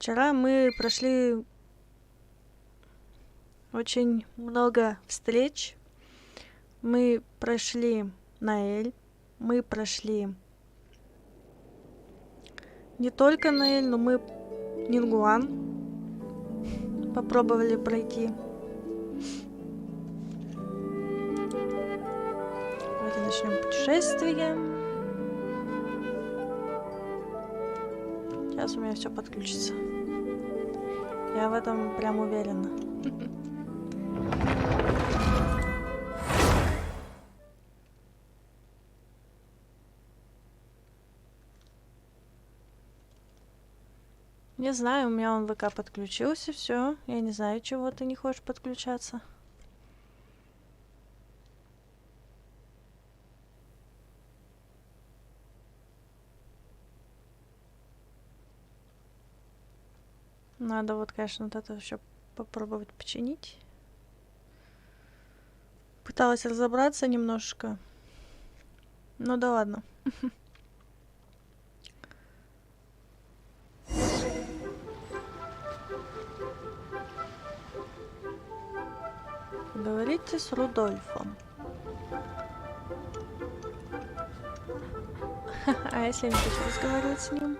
Вчера мы прошли очень много встреч. Мы прошли Наэль. Мы прошли не только Наэль, но мы Нин Гуан попробовали пройти. Давайте начнем путешествие. Сейчас у меня все подключится. Я в этом прям уверена. Не знаю, у меня он ВК подключился, все. Я не знаю, чего ты не хочешь подключаться. Надо вот, конечно, вот это еще попробовать починить. Пыталась разобраться немножко. Ну да ладно. Говорите с Рудольфом. А если я не хочу разговаривать с ним?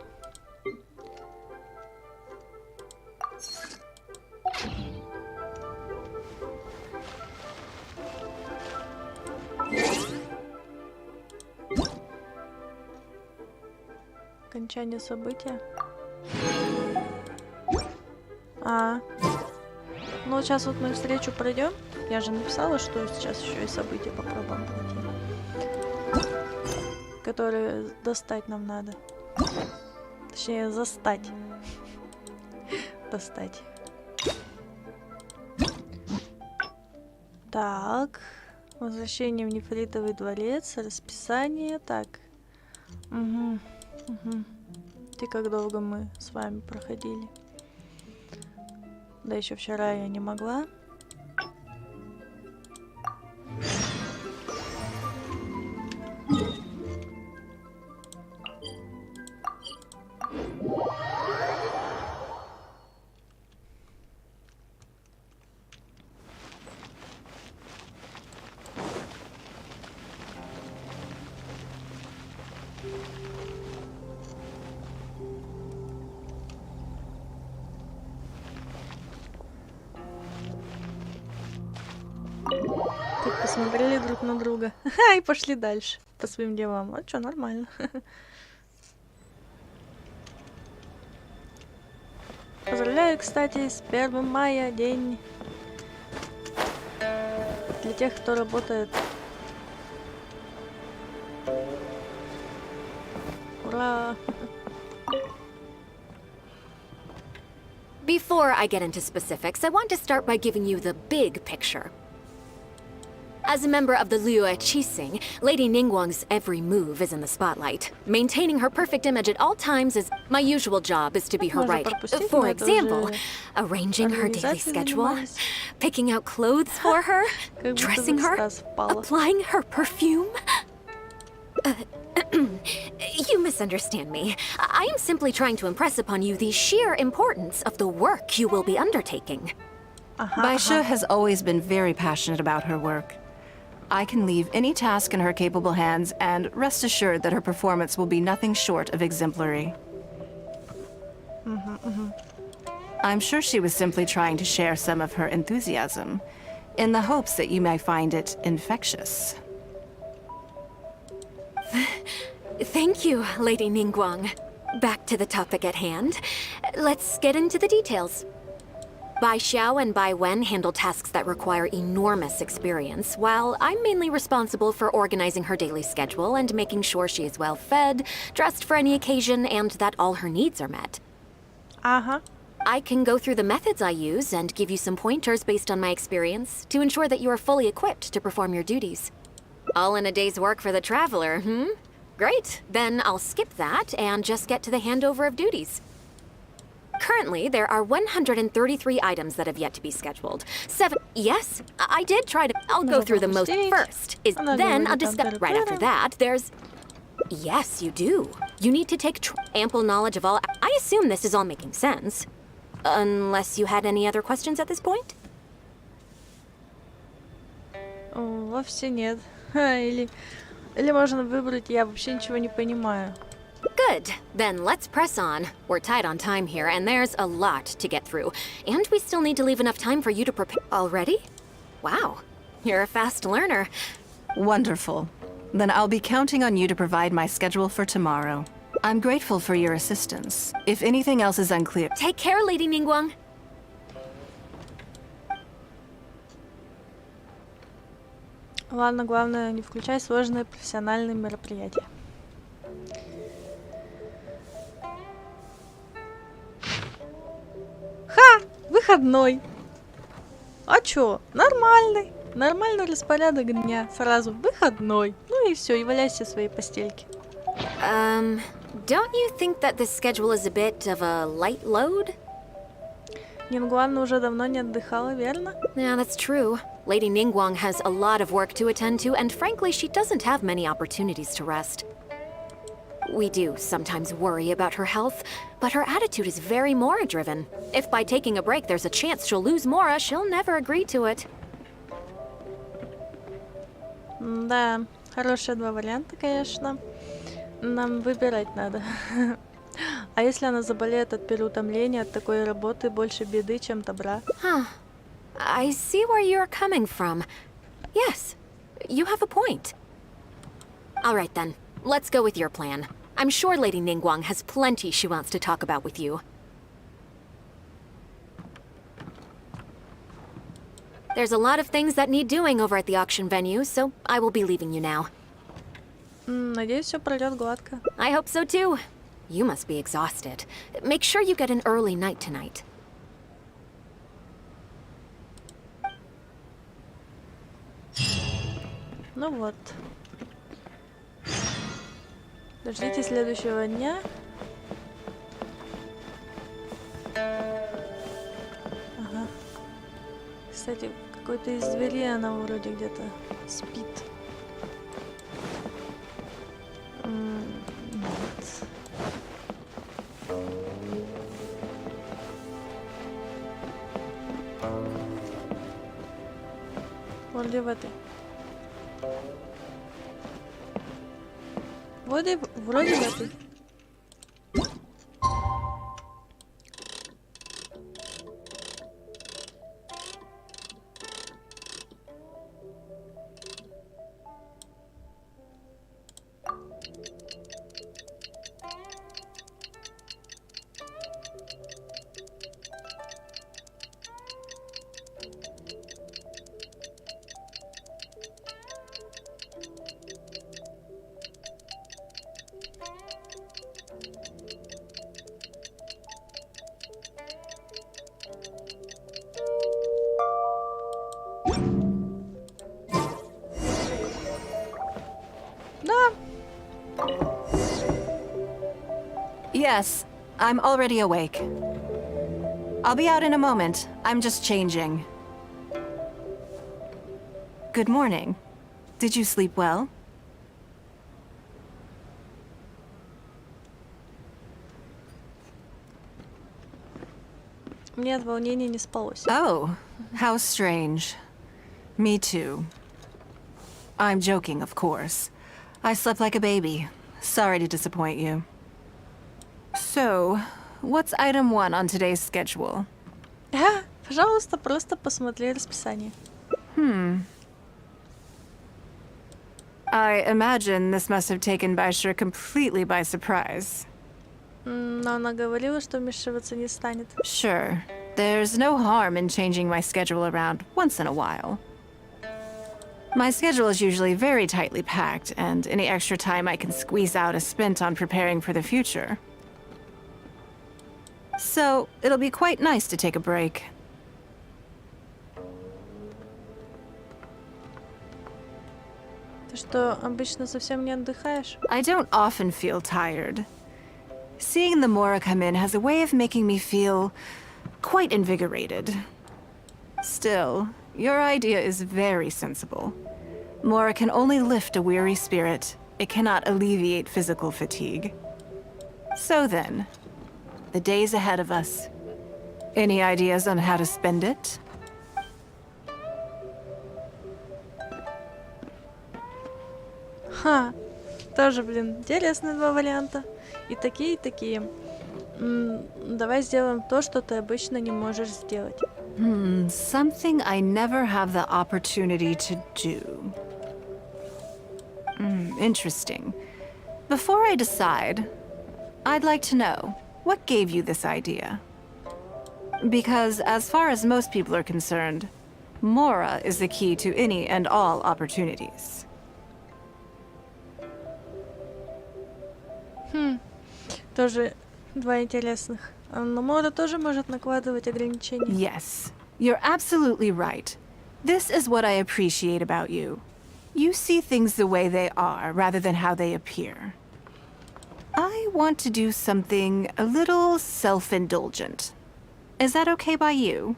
Окончание события. Ну вот сейчас вот мы встречу пройдем. Я же написала, что сейчас еще и события попробуем пройти. Которые достать нам надо. Точнее, застать. Достать. Так. Возвращение в нефритовый дворец. Расписание. Так. Угу. Ты как долго мы с вами проходили? Да еще вчера я не могла. Так, посмотрели друг на друга. И пошли дальше по своим делам. А что, нормально. Поздравляю, кстати, с 1 мая, день для тех, кто работает. Ура! Before I get into specifics, I want to start by giving you the big picture. As a member of the Liyue Qixing, Lady Nin Guang's every move is in the spotlight. Maintaining her perfect image at all times is my usual job is to be her right. For example, arranging her daily schedule, picking out clothes for her, dressing her, applying her perfume. You misunderstand me. I am simply trying to impress upon you the sheer importance of the work you will be undertaking. Baisha has always been very passionate about her work. I can leave any task in her capable hands and rest assured that her performance will be nothing short of exemplary. I'm sure she was simply trying to share some of her enthusiasm, in the hopes that you may find it infectious. Thank you, Lady Nin Guang. Back to the topic at hand. Let's get into the details. Bai Xiao and Bai Wen handle tasks that require enormous experience, while I'm mainly responsible for organizing her daily schedule and making sure she is well fed, dressed for any occasion, and that all her needs are met. I can go through the methods I use and give you some pointers based on my experience to ensure that you are fully equipped to perform your duties. All in a day's work for the traveler, Great. Then I'll skip that and just get to the handover of duties. Currently, there are 133 items that have yet to be scheduled. 7. Yes, I did try to. I'll go through them most first. Then I'll discuss. Right after that, there's. Yes, you do. You need to take ample knowledge of all. I assume this is all making sense. Unless you had any other questions at this point? Вовсе нет. Или можно выбрать, я вообще ничего не понимаю. Good. Then let's press on. We're tight on time here, and there's a lot to get through. And we still need to leave enough time for you to prepare. Already? Wow. You're a fast learner. Wonderful. Then I'll be counting on you to provide my schedule for tomorrow. I'm grateful for your assistance. If anything else is unclear... Take care, Lady Nин Гуан. Ладно, главное, не включай сложные профессиональные мероприятия. Ха! Выходной! А чё? Нормальный. Нормальный распорядок дня. Сразу выходной. Ну и все, и валяйся в своей постельке. Don't you think that this schedule is a bit of a light load? Нин Гуан уже давно не отдыхала, верно? Yeah, that's true. Lady Nин Гуан has a lot of work to attend to, and frankly, she doesn't have many opportunities to rest. We do sometimes worry about her health, but her attitude is very Mora-driven. If by taking a break there's a chance she'll lose Mora, she'll never agree to it. Да, хорошие два варианта, конечно. Нам выбирать надо. А если она заболеет от переутомления, от такой работы, больше беды, чем добра? Huh. I see where you're coming from. Yes, you have a point. All right then, let's go with your plan. I'm sure Lady Nин Gуан has plenty she wants to talk about with you. There's a lot of things that need doing over at the auction venue, so I will be leaving you now. Надеюсь, все пройдет гладко. I hope so too. You must be exhausted. Make sure you get an early night tonight. Ну вот. Дождитесь следующего дня. Ага. Кстати, какой-то из дверей она вроде где-то спит. Нет. Вроде в этой. Вроде в этой. Yes, I'm already awake. I'll be out in a moment. I'm just changing. Good morning. Did you sleep well? Мне от волнения не спалось. Oh, how strange. Me too. I'm joking, of course. I slept like a baby. Sorry to disappoint you. So, what's item 1 on today's schedule? Пожалуйста, просто посмотри расписание. I imagine this must have taken Baisha completely by surprise. Но она говорила, что вмешиваться не станет. Sure. There's no harm in changing my schedule around once in a while. My schedule is usually very tightly packed, and any extra time I can squeeze out is spent on preparing for the future. So, it'll be quite nice to take a break. Ты что, обычно совсем не отдыхаешь? I don't often feel tired. Seeing the Mora come in has a way of making me feel quite invigorated. Still, your idea is very sensible. Mora can only lift a weary spirit. It cannot alleviate physical fatigue. So then, The day's ahead of us. Any ideas on how to spend it? Ха, тоже, блин, интересные два варианта. И такие, и такие. Давай сделаем то, что ты обычно не можешь сделать. Something I never have the opportunity to do. Interesting. Before I decide, I'd like to know, what gave you this idea? Because as far as most people are concerned, Mora is the key to any and all opportunities. Тоже два интересных. Но Мора тоже может накладывать ограничения. Yes, you're absolutely right. This is what I appreciate about you. You see things the way they are, rather than how they appear. I want to do something a little self-indulgent. Is that okay by you?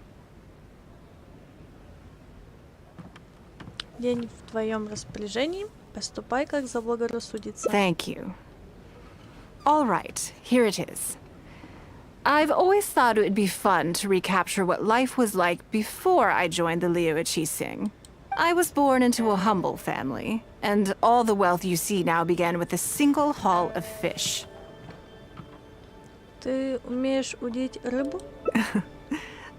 День в твоем распоряжении. Поступай, как заблагорассудится. Thank you. All right, here it is. I've always thought it would be fun to recapture what life was like before I joined the Liu Qixing. I was born into a humble family, and all the wealth you see now began with a single haul of fish. Ты умеешь удить рыбу?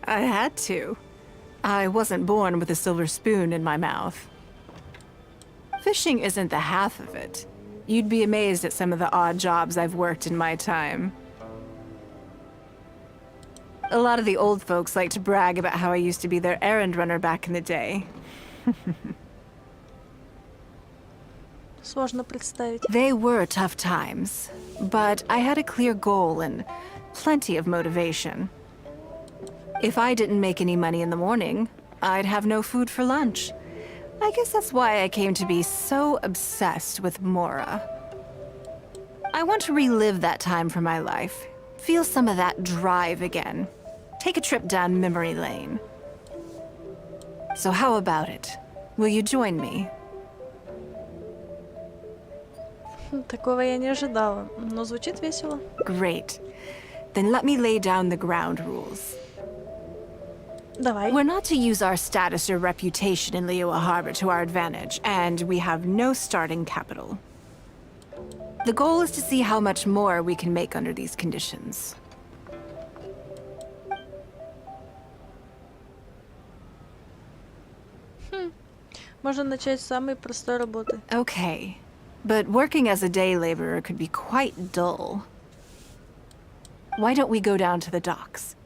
I had to. I wasn't born with a silver spoon in my mouth. Fishing isn't the half of it. You'd be amazed at some of the odd jobs I've worked in my time. A lot of the old folks like to brag about how I used to be their errand runner back in the day. Сложно представить. They were tough times, but I had a clear goal and plenty of motivation. If I didn't make any money in the morning, I'd have no food for lunch. I guess that's why I came to be so obsessed with Mora. I want to relive that time from my life, feel some of that drive again, take a trip down memory lane. So how about it? Will you join me? Такого я не ожидала, но звучит весело. Great. Then let me lay down the ground rules. Давай. We're not to use our status or reputation in Liyue Harbor to our advantage, and we have no starting capital. The goal is to see how much more we can make under these conditions. Можно начать с самой простой работы. Okay, but working as a day laborer could be quite dull. Why don't we go down to the docks?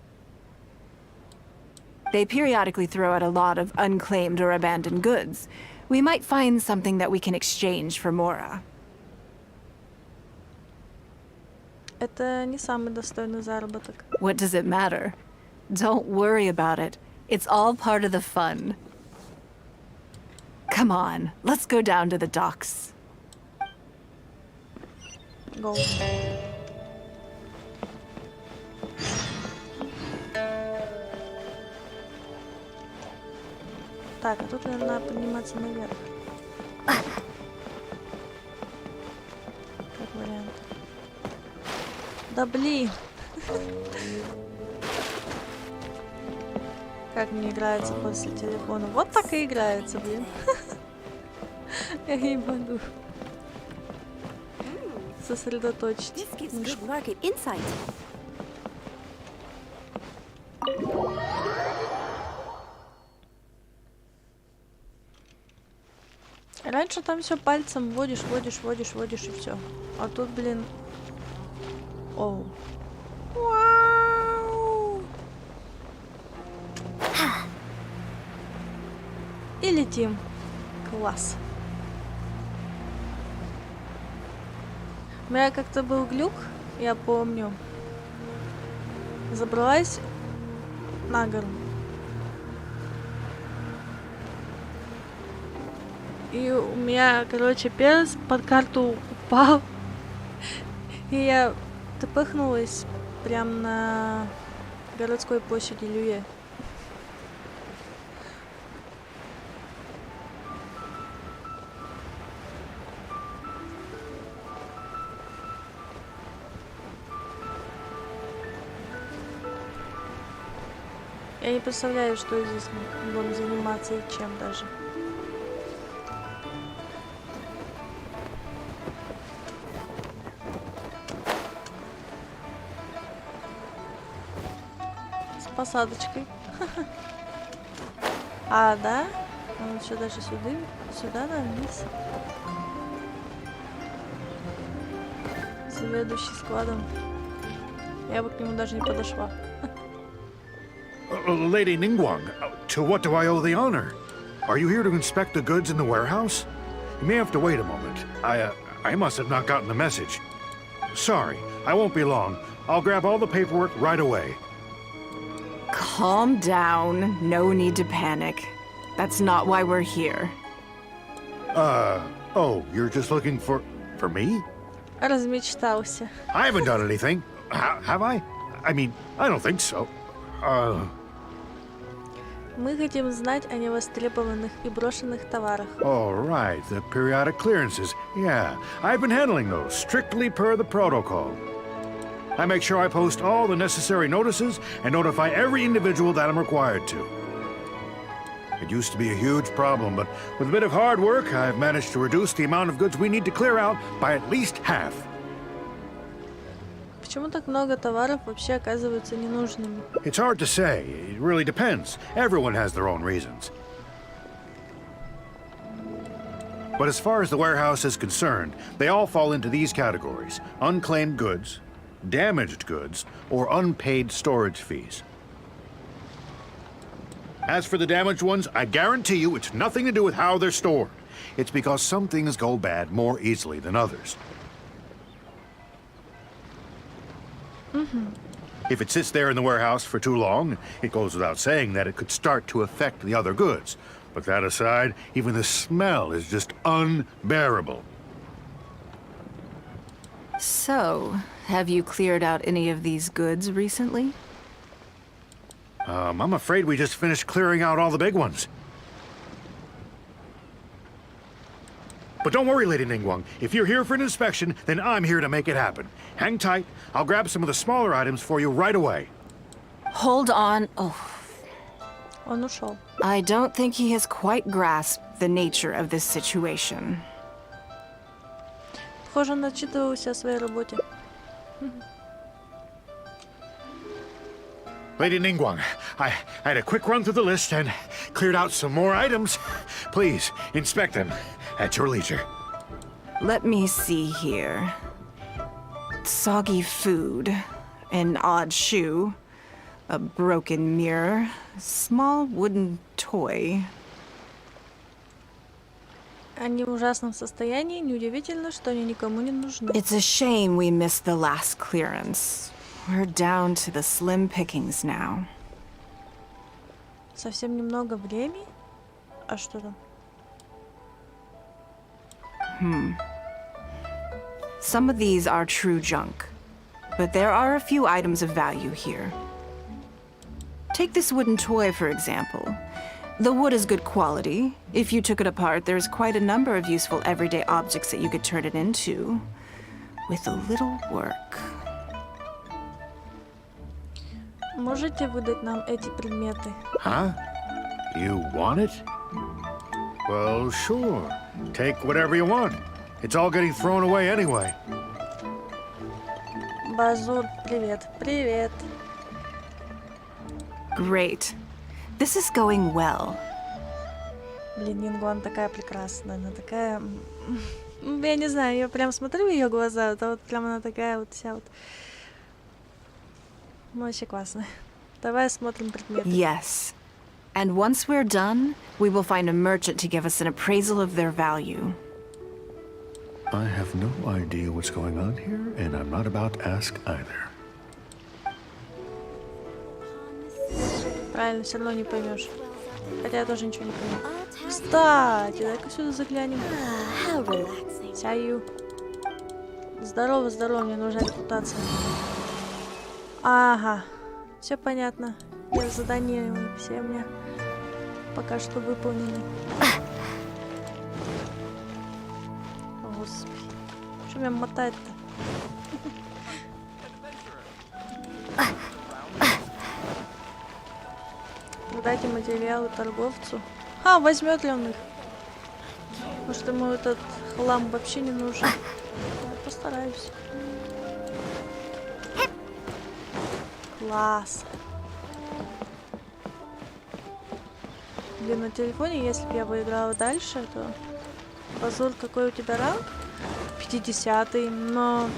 They periodically throw out a lot of unclaimed or abandoned goods. We might find something that we can exchange for Mora. Это не самый достойный заработок. What does it matter? Don't worry about it. It's all part of the fun. Come on, let's go down to the docks. Go. Так, а тут, наверное, надо подниматься наверх. Как вариант. Да блин! Как мне играется после телефона. Вот так и играется, блин. Я ебану. Сосредоточить мышку. Раньше там все пальцем вводишь, и все. А тут, блин. Оу. Вау! И летим. Класс. У меня как-то был глюк, я помню. Забралась на гору. И у меня, короче, перс под карту упал. И я тпхнулась прям на городской площади Люе. Я не представляю, что здесь мы будем заниматься и чем даже. С посадочкой. А, да? Он еще даже сюда, да, вниз. Заведующий складом. Я бы к нему даже не подошла. Lady Ning Guan, to what do I owe the honor? Are you here to inspect the goods in the warehouse? You may have to wait a moment. I must have not gotten the message. Sorry, I won't be long. I'll grab all the paperwork right away. Calm down. No need to panic. That's not why we're here. Oh, you're just looking for me? Размечтался. I haven't done anything. Have I? I mean, I don't think so. Мы хотим знать о невостребованных и брошенных товарах. All right, the periodic clearances. Yeah, I've been handling those, strictly per the protocol. I make sure I post all the necessary notices and notify every individual that I'm required to. It used to be a huge problem, but with a bit of hard work, I've managed to reduce the amount of goods we need to clear out by at least half. Почему так много товаров вообще оказываются ненужными? It's hard to say. It really depends. Everyone has their own reasons. But as far as the warehouse is concerned, they all fall into these categories: unclaimed goods, damaged goods, or unpaid storage fees. As for the damaged ones, I guarantee you it's nothing to do with how they're stored. It's because some things go bad more easily than others. If it sits there in the warehouse for too long, it goes without saying that it could start to affect the other goods. But that aside, even the smell is just unbearable. So, have you cleared out any of these goods recently? I'm afraid we just finished clearing out all the big ones. But don't worry, Lady Ning Guan. If you're here for an inspection, then I'm here to make it happen. Hang tight. I'll grab some of the smaller items for you right away. Hold on. Oh, Он ушел. I don't think he has quite grasped the nature of this situation. Похоже, он отчитывался о своей работе. Lady Ning Guan, I had a quick run through the list and cleared out some more items. Please, inspect them at your leisure. Let me see here. Soggy food, an odd shoe, a broken mirror, small wooden toy. Они в ужасном состоянии, неудивительно, что они никому не нужны. It's a shame we missed the last clearance. We're down to the slim pickings now. Совсем немного времени? А что там? Some of these are true junk, but there are a few items of value here. Take this wooden toy, for example. The wood is good quality. If you took it apart, there's quite a number of useful everyday objects that you could turn it into, with a little work. Можете выдать нам эти предметы? Huh? You want it? Well, sure. Take whatever you want. It's all getting thrown away anyway. Базур, привет. Привет. Great. This is going well. Блин, Нин Гуан такая прекрасная. Она такая... Я не знаю, я прям смотрю в ее глаза, это вот прям она такая вот вся вот... Вообще классно. Давай смотрим предметы. Yes. And once we're done, we will find a merchant to give us an appraisal of their value. I have no idea what's going on here, and I'm not about to ask either. Правильно, все равно не поймешь. Хотя я тоже ничего не пойму. Кстати, дай-ка сюда заглянем. Сяю. Здорово, здорово, мне нужна репутация. Ага, все понятно. Задания все у меня пока что выполнены. Господи, что меня мотать-то? Продайте материалы торговцу. А, возьмет ли он их? Может, ему этот хлам вообще не нужен. Я постараюсь. Класс. Блин, на телефоне, если бы я выиграла дальше, то... Базур, какой у тебя ранг? 50-й, но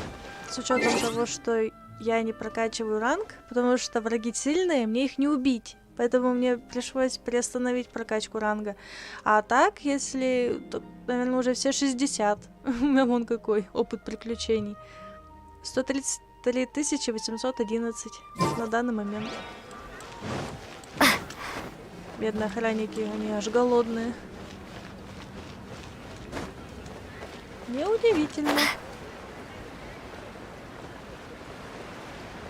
с учетом того, что я не прокачиваю ранг, потому что враги сильные, мне их не убить. Поэтому мне пришлось приостановить прокачку ранга. А так, если... То, наверное, уже все 60. У меня вон какой опыт приключений. 133 811 на данный момент. Бедные охранники, они аж голодные. Неудивительно.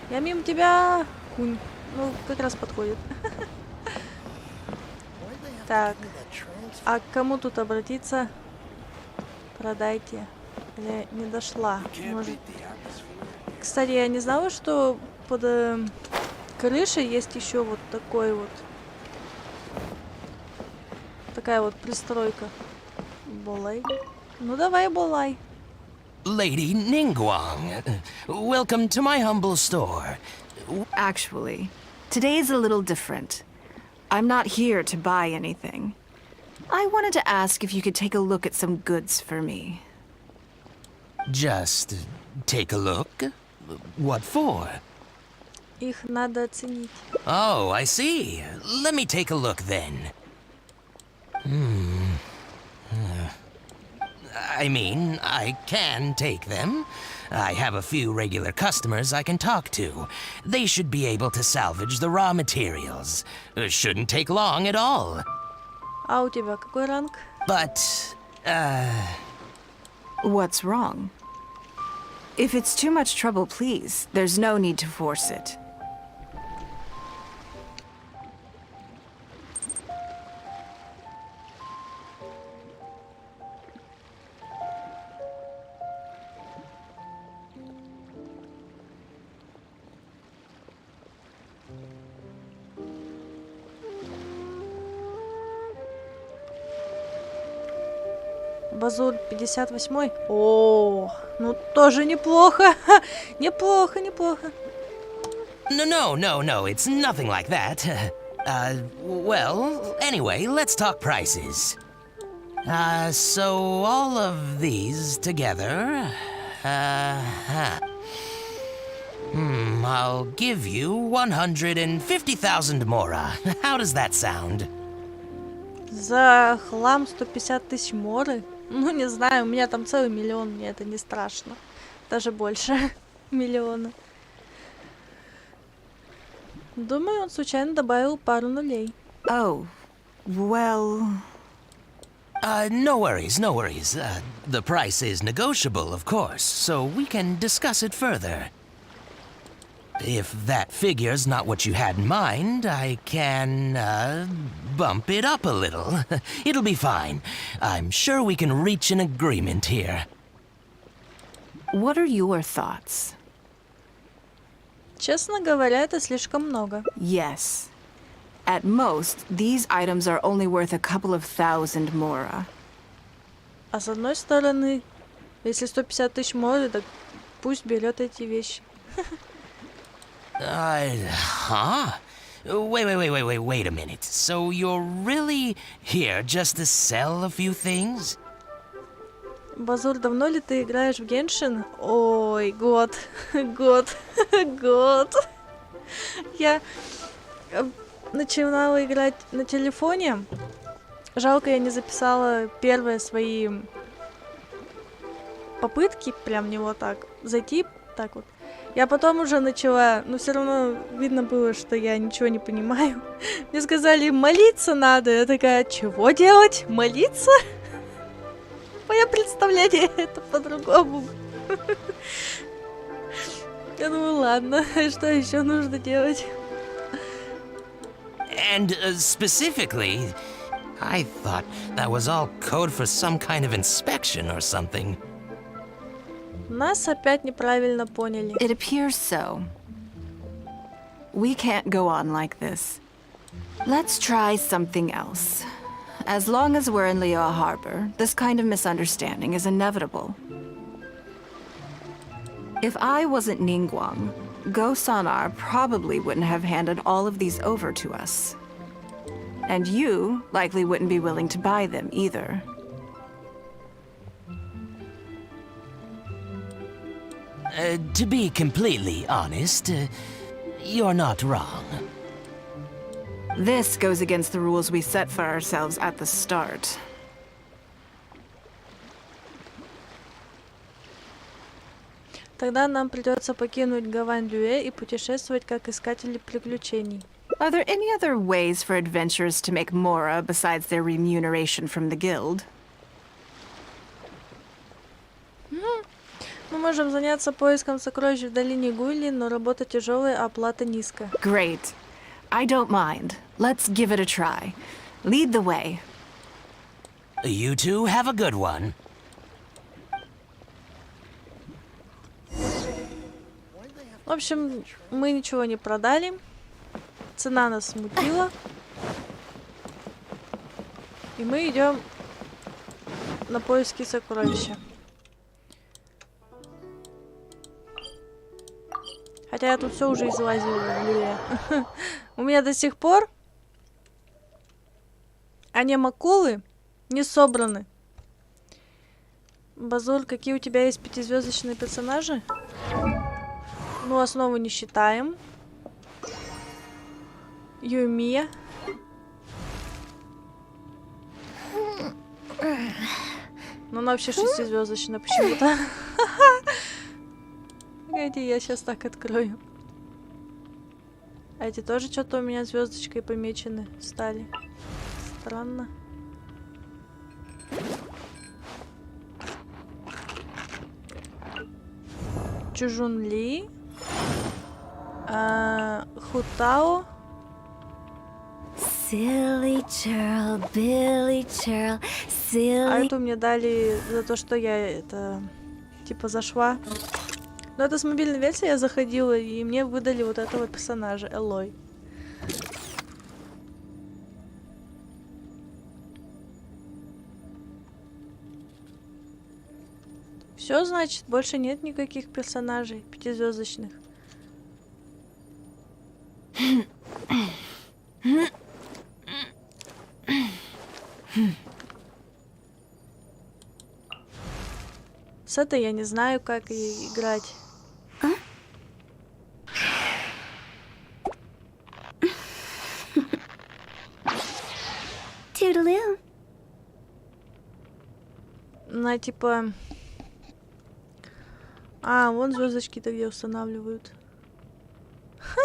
Я мимо тебя, кунь. Ну, как раз подходит. Так. А к кому тут обратиться? Продайте. Я не дошла. Может... Кстати, я не знала, что под крышей есть еще вот такой вот. Такая вот пристройка. Болай. Ну давай, болай. Lady Nin Guan, welcome to my humble store. Actually, today's a little different. I'm not here to buy anything. I wanted to ask if you could take a look at some goods for me. Just take a look? What for? Их надо оценить. Oh, I see. Let me take a look then. I mean, I can take them. I have a few regular customers I can talk to. They should be able to salvage the raw materials. Shouldn't take long at all. А у тебя какой ранг? But, What's wrong? If it's too much trouble, please, there's no need to force it. Базур 58-й. О, ну тоже неплохо. Неплохо, неплохо. No, it's nothing like that. Well, anyway, let's talk prices. So all of these together, I'll give you 150,000 mora. How does that sound? За хлам 150 тысяч моры? Ну, не знаю, у меня там целый миллион, мне это не страшно. Даже больше миллиона. Думаю, он случайно добавил пару нулей. Oh, well... No worries. The price is negotiable, of course, so we can discuss it further. If that figure's not what you had in mind, I can, bump it up a little. It'll be fine. I'm sure we can reach an agreement here. What are your thoughts? Честно говоря, это слишком много. Yes. At most, these items are only worth a couple of thousand mora. А с одной стороны, если 150 тысяч моры, так пусть берет эти вещи. Huh? Wait a minute. So you're really here just to sell a few things? Базур, давно ли ты играешь в Геншин? Ой, год. Я начинала играть на телефоне. Жалко, я не записала первые свои попытки, прям в него так зайти, так вот. Я потом уже начала, но все равно видно было, что я ничего не понимаю. Мне сказали, молиться надо. Я такая, чего делать? Молиться? Мое представление это по-другому. Я думаю, ладно, что еще нужно делать? And specifically, I thought that was all code for some kind of inspection or something. Нас опять неправильно поняли. It appears so. We can't go on like this. Let's try something else. As long as we're in Liyue Harbor, this kind of misunderstanding is inevitable. If I wasn't Ning Guan, Go Sonar probably wouldn't have handed all of these over to us. And you likely wouldn't be willing to buy them either. To be completely honest, you're not wrong. This goes against the rules we set for ourselves at the start. Тогда нам придется покинуть Гавань-Люэ и путешествовать как искатели приключений. Are there any other ways for adventurers to make Mora besides their remuneration from the guild? Мы можем заняться поиском сокровищ в долине Гуйли, но работа тяжелая, а оплата низкая. Great. I don't mind. Let's give it a try. Lead the way. You two have a good one. В общем, мы ничего не продали. Цена нас смутила. И мы идем на поиски сокровища. Хотя я тут все уже излазила в Люэ. У меня до сих пор анимакулы не собраны. Базур, какие у тебя есть 5-звездочные персонажи? Ну, основу не считаем. Юмия. Ну, она вообще 6-звездочная почему-то. Погоди, я сейчас так открою. А эти тоже что-то у меня звездочкой помечены стали. Странно. Чужун Ли. Хутао. Silly churl, Billy churl, silly... А эту мне дали за то, что я это... Типа зашла. Но это с мобильной версии я заходила, и мне выдали вот этого персонажа, Элой. Все, значит, больше нет никаких персонажей 5-звездочных. С этой я не знаю, как ей играть. Toodaloo. На типа... А, вон звездочки-то где устанавливают. Ха!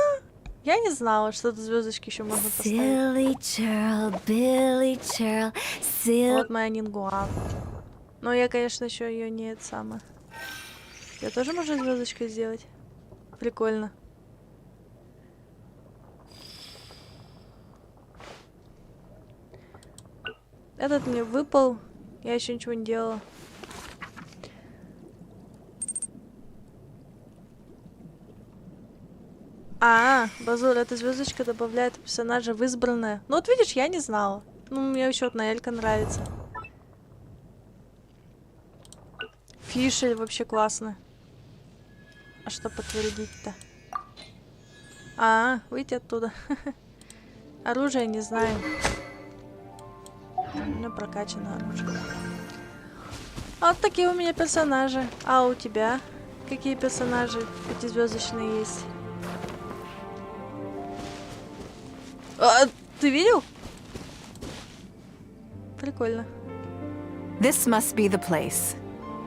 Я не знала, что тут звездочки еще можно поставить. Silly churl, Billy churl, silly... Вот моя Нин Гуан. Но я, конечно, еще ее не это самое. Я тоже можно звездочкой сделать. Прикольно. Этот мне выпал. Я еще ничего не делала. Базур, эта звездочка добавляет персонажа в избранное. Ну вот видишь, я не знала. Ну, мне еще одна Элька нравится. Фишель вообще классно. А что подтвердить-то? Выйти оттуда. Оружие не знаю. У меня прокачано оружие. Вот такие у меня персонажи. А у тебя какие персонажи 5-звездочные есть? Ты видел? Прикольно. This must be the place.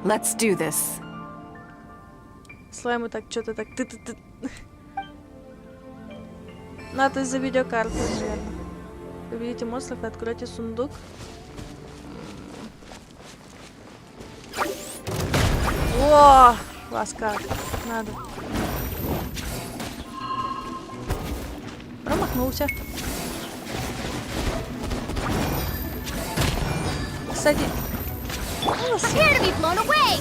Let's do this. Слаймы так что-то так... Надо из-за видеокарты, наверное. Победите монстров и откройте сундук. О! Ласка. Надо. Промахнулся. Кстати... Prepare to be blown away!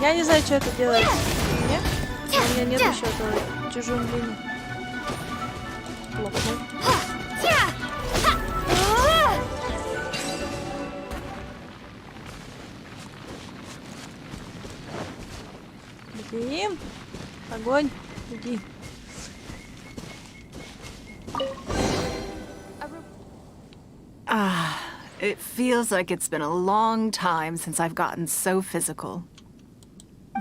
Я не знаю, что это делает. Мне? У меня нет еще этого тяжелого длины. Лопнул. Блин. Огонь. Иди. It feels like it's been a long time since I've gotten so physical.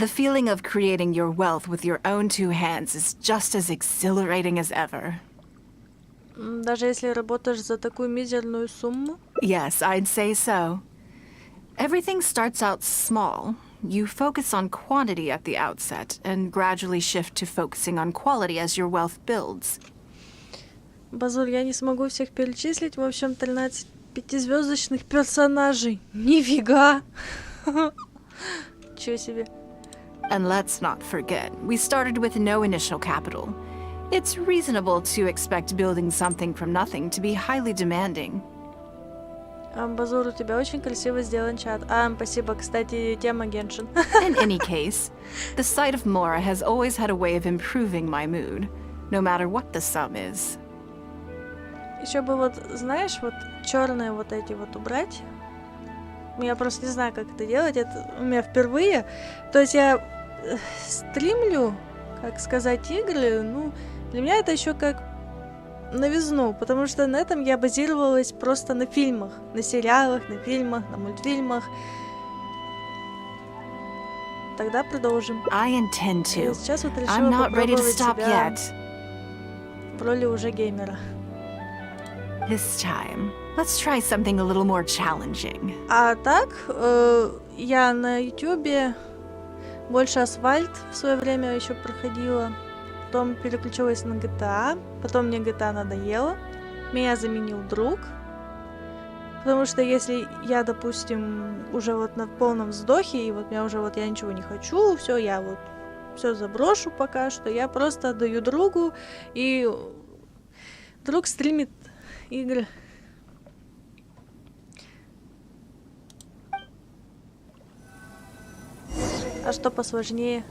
The feeling of creating your wealth with your own two hands is just as exhilarating as ever. Даже если работаешь за такую мизерную сумму? Yes, I'd say so. Everything starts out small. You focus on quantity at the outset and gradually shift to focusing on quality as your wealth builds. Базур, я не смогу всех перечислить. В общем, 13 пятизвездочных персонажей. Нифига! Чё себе. And let's not forget, we started with no initial capital. It's reasonable to expect building something from nothing to be highly demanding. Базур, у тебя очень красиво сделан чат. Спасибо. Кстати, тема Геншин. In any case, the sight of Mora has always had a way of improving my mood, no matter what the sum is. Еще бы вот, знаешь, вот черные вот эти вот убрать. Я просто не знаю, как это делать. Это у меня впервые. То есть я стримлю, как сказать, игры. Ну, для меня это еще как новизну, потому что на этом я базировалась просто на фильмах, на сериалах, на фильмах, на мультфильмах. Тогда продолжим. I intend to. Сейчас вот I'm решила not ready to попробовать stop себя yet. в роли уже геймера. This time, let's try something a little more challenging. А так, я на ютубе больше Асфальт в свое время еще проходила. Потом переключилась на GTA. Потом мне GTA надоело. Меня заменил друг. Потому что если я, допустим, уже вот на полном вздохе, и вот меня уже вот я ничего не хочу, все, я вот все заброшу пока что, я просто отдаю другу, и друг стримит игры. А что посложнее?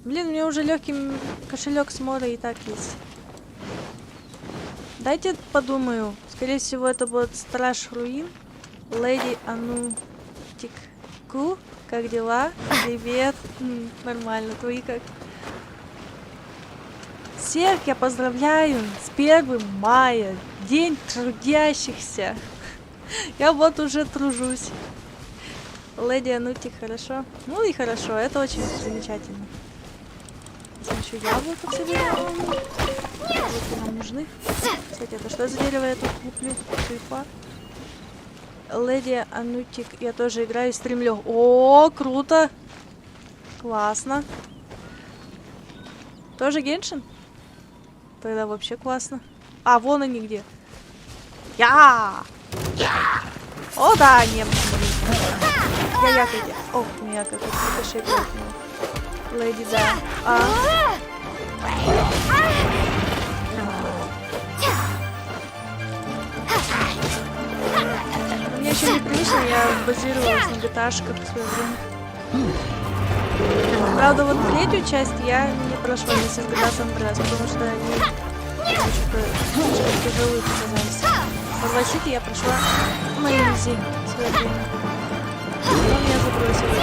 Блин, у меня уже легкий кошелек с Мора и так есть. Дайте подумаю. Скорее всего, это будет Страж Руин. Леди Анутик-ку. Как дела? Привет. Нормально. Твои как? Всех я поздравляю с 1 мая. День трудящихся. Я вот уже тружусь. Леди Анутик, хорошо? Ну и хорошо, это очень замечательно. Еще яблоко собираем. Яблоки нам нужны. Кстати, это что за дерево я тут куплю? Тюльпа. Леди Анутик, я тоже играю и стримлю. О, круто! Классно. Тоже Геншин? Тогда вообще классно. А, вон они где. О, да, немцы. Я как-то. Ох, у меня какой-то кошелек. Леди, да. Мне еще непривычно, я базировалась на GTA-шках в свое время. Правда, вот третью часть я не прошла вместе с GTA San Andreas, потому что они что-то тяжелые показались. По Vice City я прошла на Easy в свое время. Потом я забросила.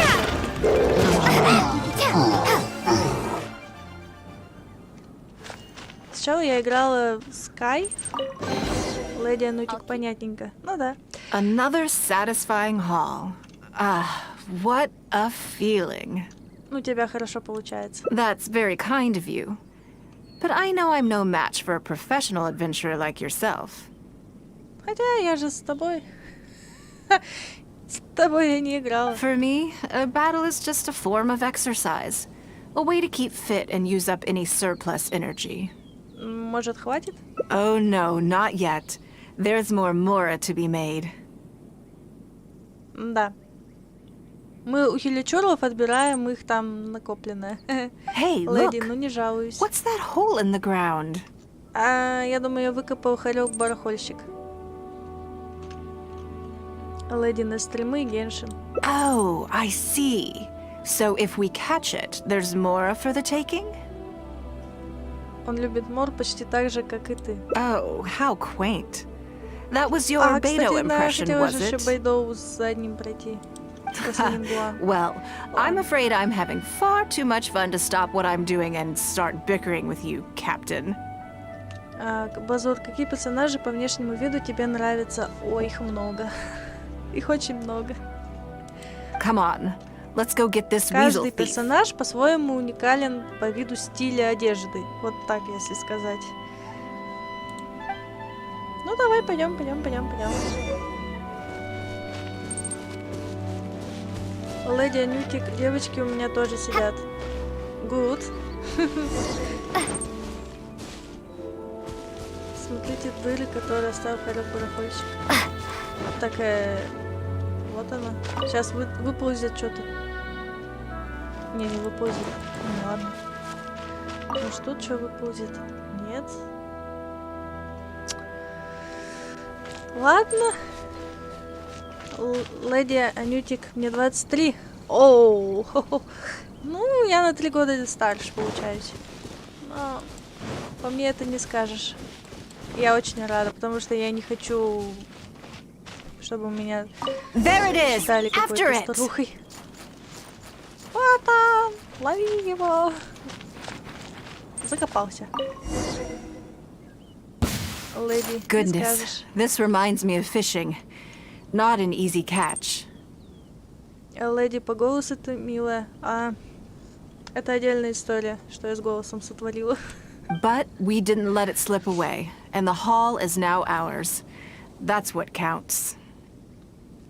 Сначала я играла в Sky. Леди Анутик, понятненько. Ну да. Another satisfying haul. What a feeling. У тебя хорошо получается. That's very kind of you. But I know I'm no match for a professional adventurer like yourself. Хотя я же с тобой. С тобой я не играла. For me, a battle is just a form of exercise. A way to keep fit and use up any surplus energy. Может, хватит? Oh no, not yet. There's more Mora to be made. Да. Мы у хиличорлов отбираем их там накопленное. Hey, Леди, look. ну не жалуюсь. What's that hole in the ground? Я думаю, я выкопал хорек-барахольщик. Леди на стримы и Геншин. Oh, I see. So if we catch it, there's more for the taking? Он любит мор почти так же, как и ты. Oh, how quaint. That was your А, Beidou кстати, да, impression, хотела was же еще it? Бэйдоу с задним пройти. После Нин Гуан. Well, I'm afraid I'm having far too much fun to stop what I'm doing and start bickering with you, Captain. Базур, какие персонажи по внешнему виду тебе нравятся? Ой, их много. Их очень много. Come on, let's go get this weasel Каждый thief. персонаж по-своему уникален по виду стиля одежды. Вот так, если сказать. Ну, давай, пойдем. Леди Анютик, девочки у меня тоже сидят. Good. Смотрите дыры, которые оставил барахольщик. Так, вот она. Сейчас выползет что-то. Не выползет. Ну ладно. Может тут что выползет? Нет. Ладно. Леди Анютик, мне 23. Оу. Ну, я на 3 года старше получаюсь. Но по мне это не скажешь. Я очень рада, потому что я не хочу, чтобы меня считали какой-то старухой. Вот он! Лови его! Закопался. Леди, не скажешь. This reminds me of fishing. Not an easy catch. Леди, по голосу ты милая, а это отдельная история, что я с голосом сотворила. But we didn't let it slip away, and the hall is now ours. That's what counts.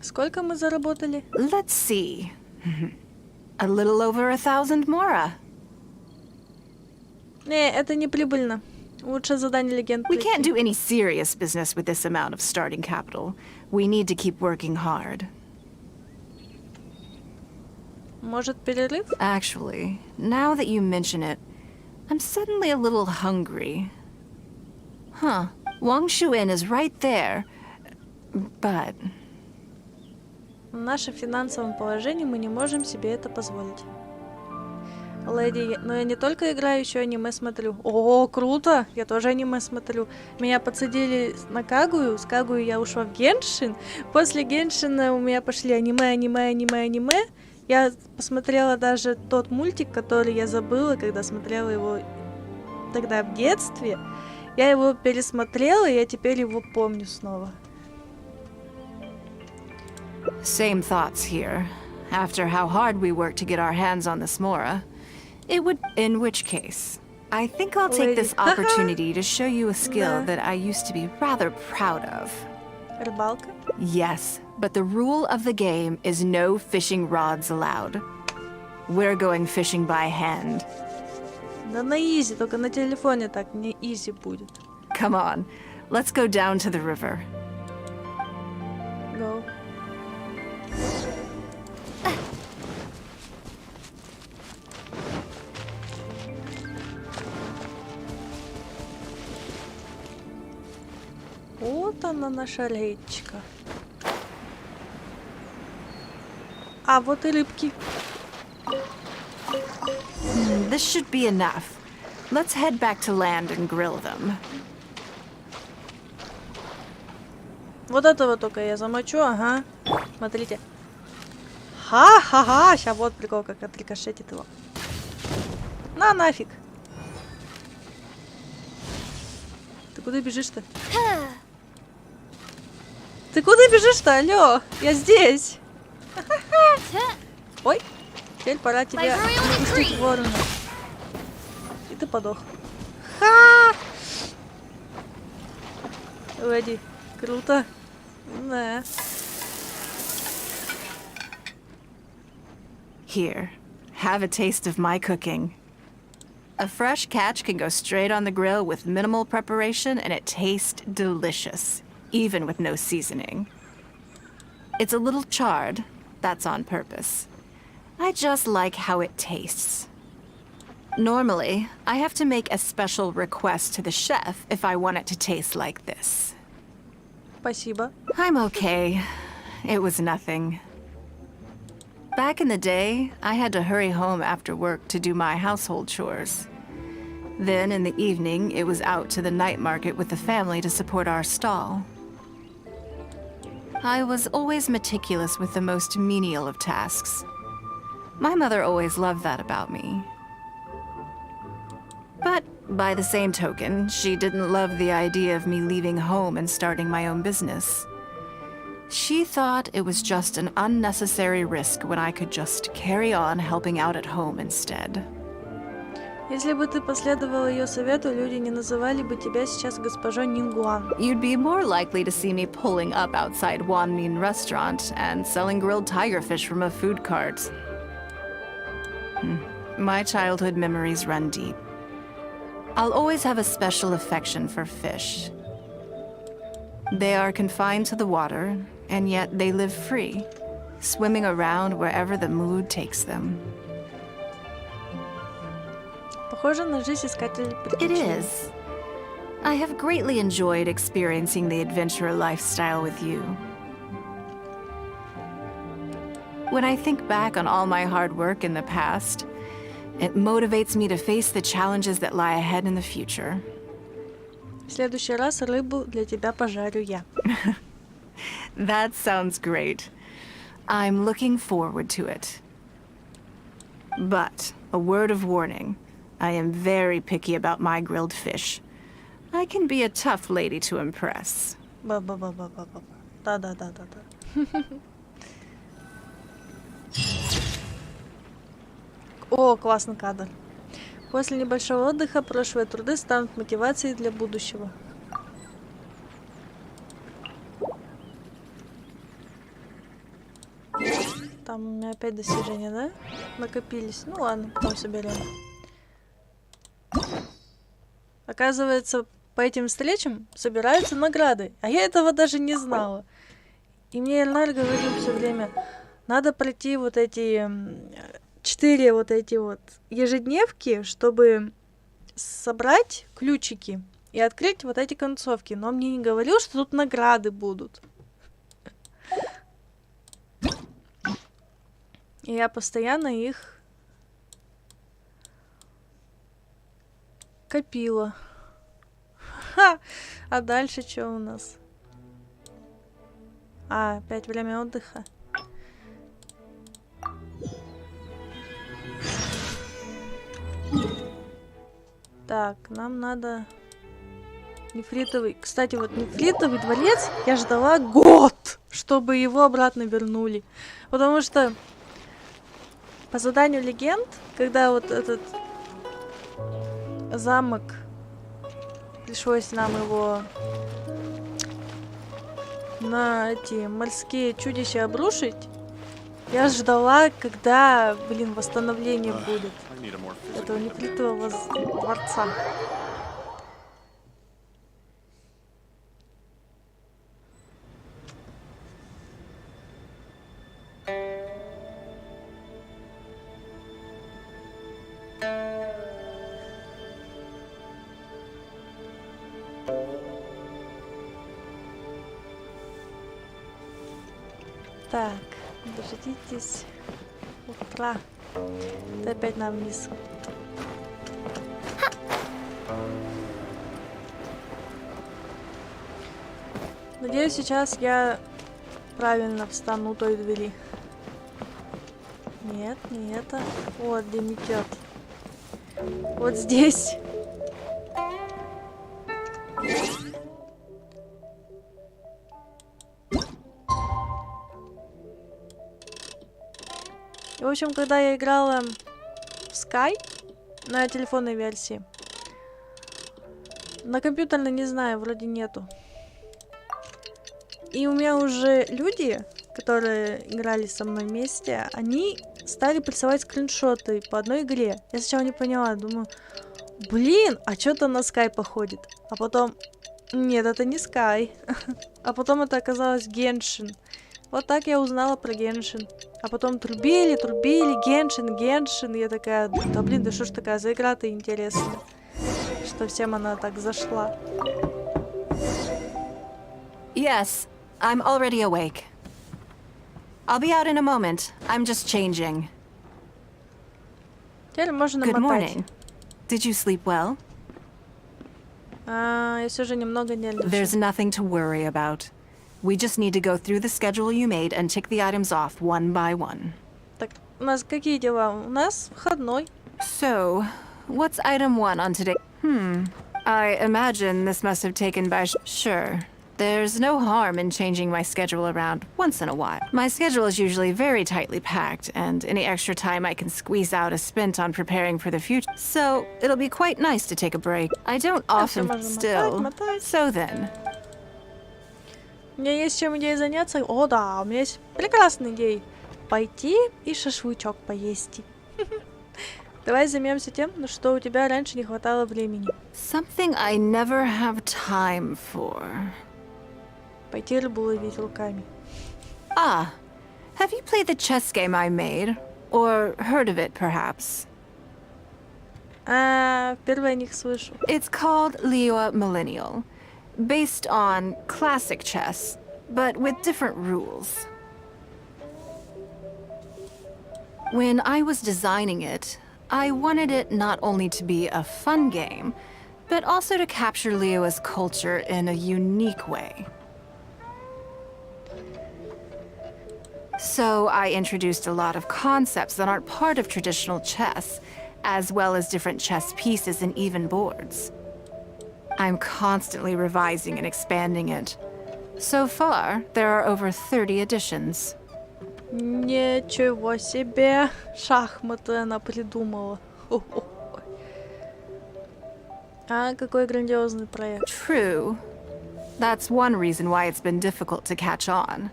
Сколько мы заработали? Let's see. A little over 1,000 mora. Не, это не прибыльно. Лучше задание легенд. We can't do any serious business with this amount of starting capital. We need to keep working hard. Может, перерыв? Actually, now that you mention it, I'm suddenly a little hungry. Huh. Wang Shuin is right there. But... В нашем финансовом положении мы не можем себе это позволить. Леди, но я не только играю, еще аниме смотрю. О, круто! Я тоже аниме смотрю. Меня подсадили на Кагую. С Кагую я ушла в Геншин. После Геншина у меня пошли аниме. Я посмотрела даже тот мультик, который я забыла, когда смотрела его тогда в детстве. Я его пересмотрела, и я теперь его помню снова. Same thoughts here. After how hard we worked to get our hands on this mora, it would... In which case, I think I'll take this opportunity to show you a skill that I used to be rather proud of. Рыбалка? Yes, but the rule of the game is no fishing rods allowed. We're going fishing by hand. Да на изи, только на телефоне так не изи будет. Come on, let's go down to the river. Go. Вот она, наша речка. А вот и рыбки. This should be enough. Let's head back to land and grill them. Вот этого только я замочу, ага. Смотрите. Ха-ха-ха! Сейчас вот прикол, как отрикошетит его. На нафиг. Ты куда бежишь-то? Ты куда бежишь-то, алло? Я здесь. Ой, теперь пора тебя выпустить ворона. И ты подох. Ха! Леди, круто. Да. Here, have a taste of my cooking. A fresh catch can go straight on the grill with minimal preparation and it tastes delicious, even with no seasoning. It's a little charred, that's on purpose. I just like how it tastes. Normally, I have to make a special request to the chef if I want it to taste like this. Спасибо. I'm okay. it was nothing. Back in the day, I had to hurry home after work to do my household chores. Then, in the evening, it was out to the night market with the family to support our stall. I was always meticulous with the most menial of tasks. My mother always loved that about me. But by the same token, she didn't love the idea of me leaving home and starting my own business. She thought it was just an unnecessary risk when I could just carry on helping out at home instead. Если бы ты последовала ее совету, люди не называли бы тебя сейчас госпожой Нин Гуан. You'd be more likely to see me pulling up outside Wan Min restaurant and selling grilled tigerfish from a food cart. My childhood memories run deep. I'll always have a special affection for fish. They are confined to the water, and yet they live free, swimming around wherever the mood takes them. Похоже на жизнь искателя It приключений. is. I have greatly enjoyed experiencing the adventurer lifestyle with you. When I think back on all my hard work in the past, it motivates me to face the challenges that lie ahead in the future. В следующий раз рыбу для тебя пожарю я. That sounds great. I'm looking forward to it. But, a word of warning. I am very picky about my grilled fish. I can be a tough lady to impress. Ба-ба-ба-ба-ба-ба. Да-да-да-да-да. О, классный кадр. После небольшого отдыха прошлые труды станут мотивацией для будущего. Там у меня опять достижения, да? Накопились. Ну ладно, потом соберем. Оказывается, по этим встречам собираются награды. А я этого даже не знала. И мне Эльнар говорил все время, надо пройти вот эти 4 вот эти вот ежедневки, чтобы собрать ключики и открыть вот эти концовки. Но он мне не говорил, что тут награды будут. И я постоянно их копила. Ха! А дальше что у нас? А, опять время отдыха. Так, нам надо нефритовый. Кстати, вот нефритовый дворец я ждала год, чтобы его обратно вернули. Потому что по заданию легенд, когда вот этот замок, пришлось нам его на эти морские чудища обрушить, я ждала, когда, блин, восстановление будет этого нефритового дворца. Так, дождитесь утра. Это опять нам вниз. Надеюсь, сейчас я правильно встану у той двери. Нет, не это. Вот, где метет. Вот здесь. В общем, когда я играла в Sky на телефонной версии, на компьютерной не знаю, вроде нету. И у меня уже люди, которые играли со мной вместе, они стали присылать скриншоты по одной игре. Я сначала не поняла, думаю, блин, а что-то на Sky походит. А потом, нет, это не Sky. А потом это оказалось Genshin. Вот так я узнала про Genshin. А потом трубили, Genshin. И я такая, да блин, да что ж такая за игра-то интересная. Что всем она так зашла. Yes, I'm already awake. I'll be out in a moment. I'm just changing. Теперь можно Good мотать. morning. Did you sleep well? Я все же немного There's нервничаю. nothing to worry about. We just need to go through the schedule you made and tick the items off one by one. Так, у нас какие дела? У нас выходной. So, what's item 1 on today? I imagine this must have taken by... Sure. There's no harm in changing my schedule around once in a while. My schedule is usually very tightly packed, and any extra time I can squeeze out is spent on preparing for the future. So, it'll be quite nice to take a break. I don't often... можно Still. мотать. So then. У меня есть чем идеей заняться. О, да, у меня есть прекрасная идея. Пойти и шашлычок поесть. Давай займемся тем, на что у тебя раньше не хватало времени. Something I never have time for. Пойти рыбу ловить руками. Ah, have you played the chess game I made? Or heard of it, perhaps? Впервые о них слышу. It's called Liyue Millennial, based on classic chess, but with different rules. When I was designing it, I wanted it not only to be a fun game, but also to capture Liyue's culture in a unique way. So I introduced a lot of concepts that aren't part of traditional chess, as well as different chess pieces and even boards. I'm constantly revising and expanding it. So far, there are over 30 editions. Ничего себе! Шахматы она придумала. Хо-хо-хо. Какой грандиозный проект. True. That's one reason why it's been difficult to catch on.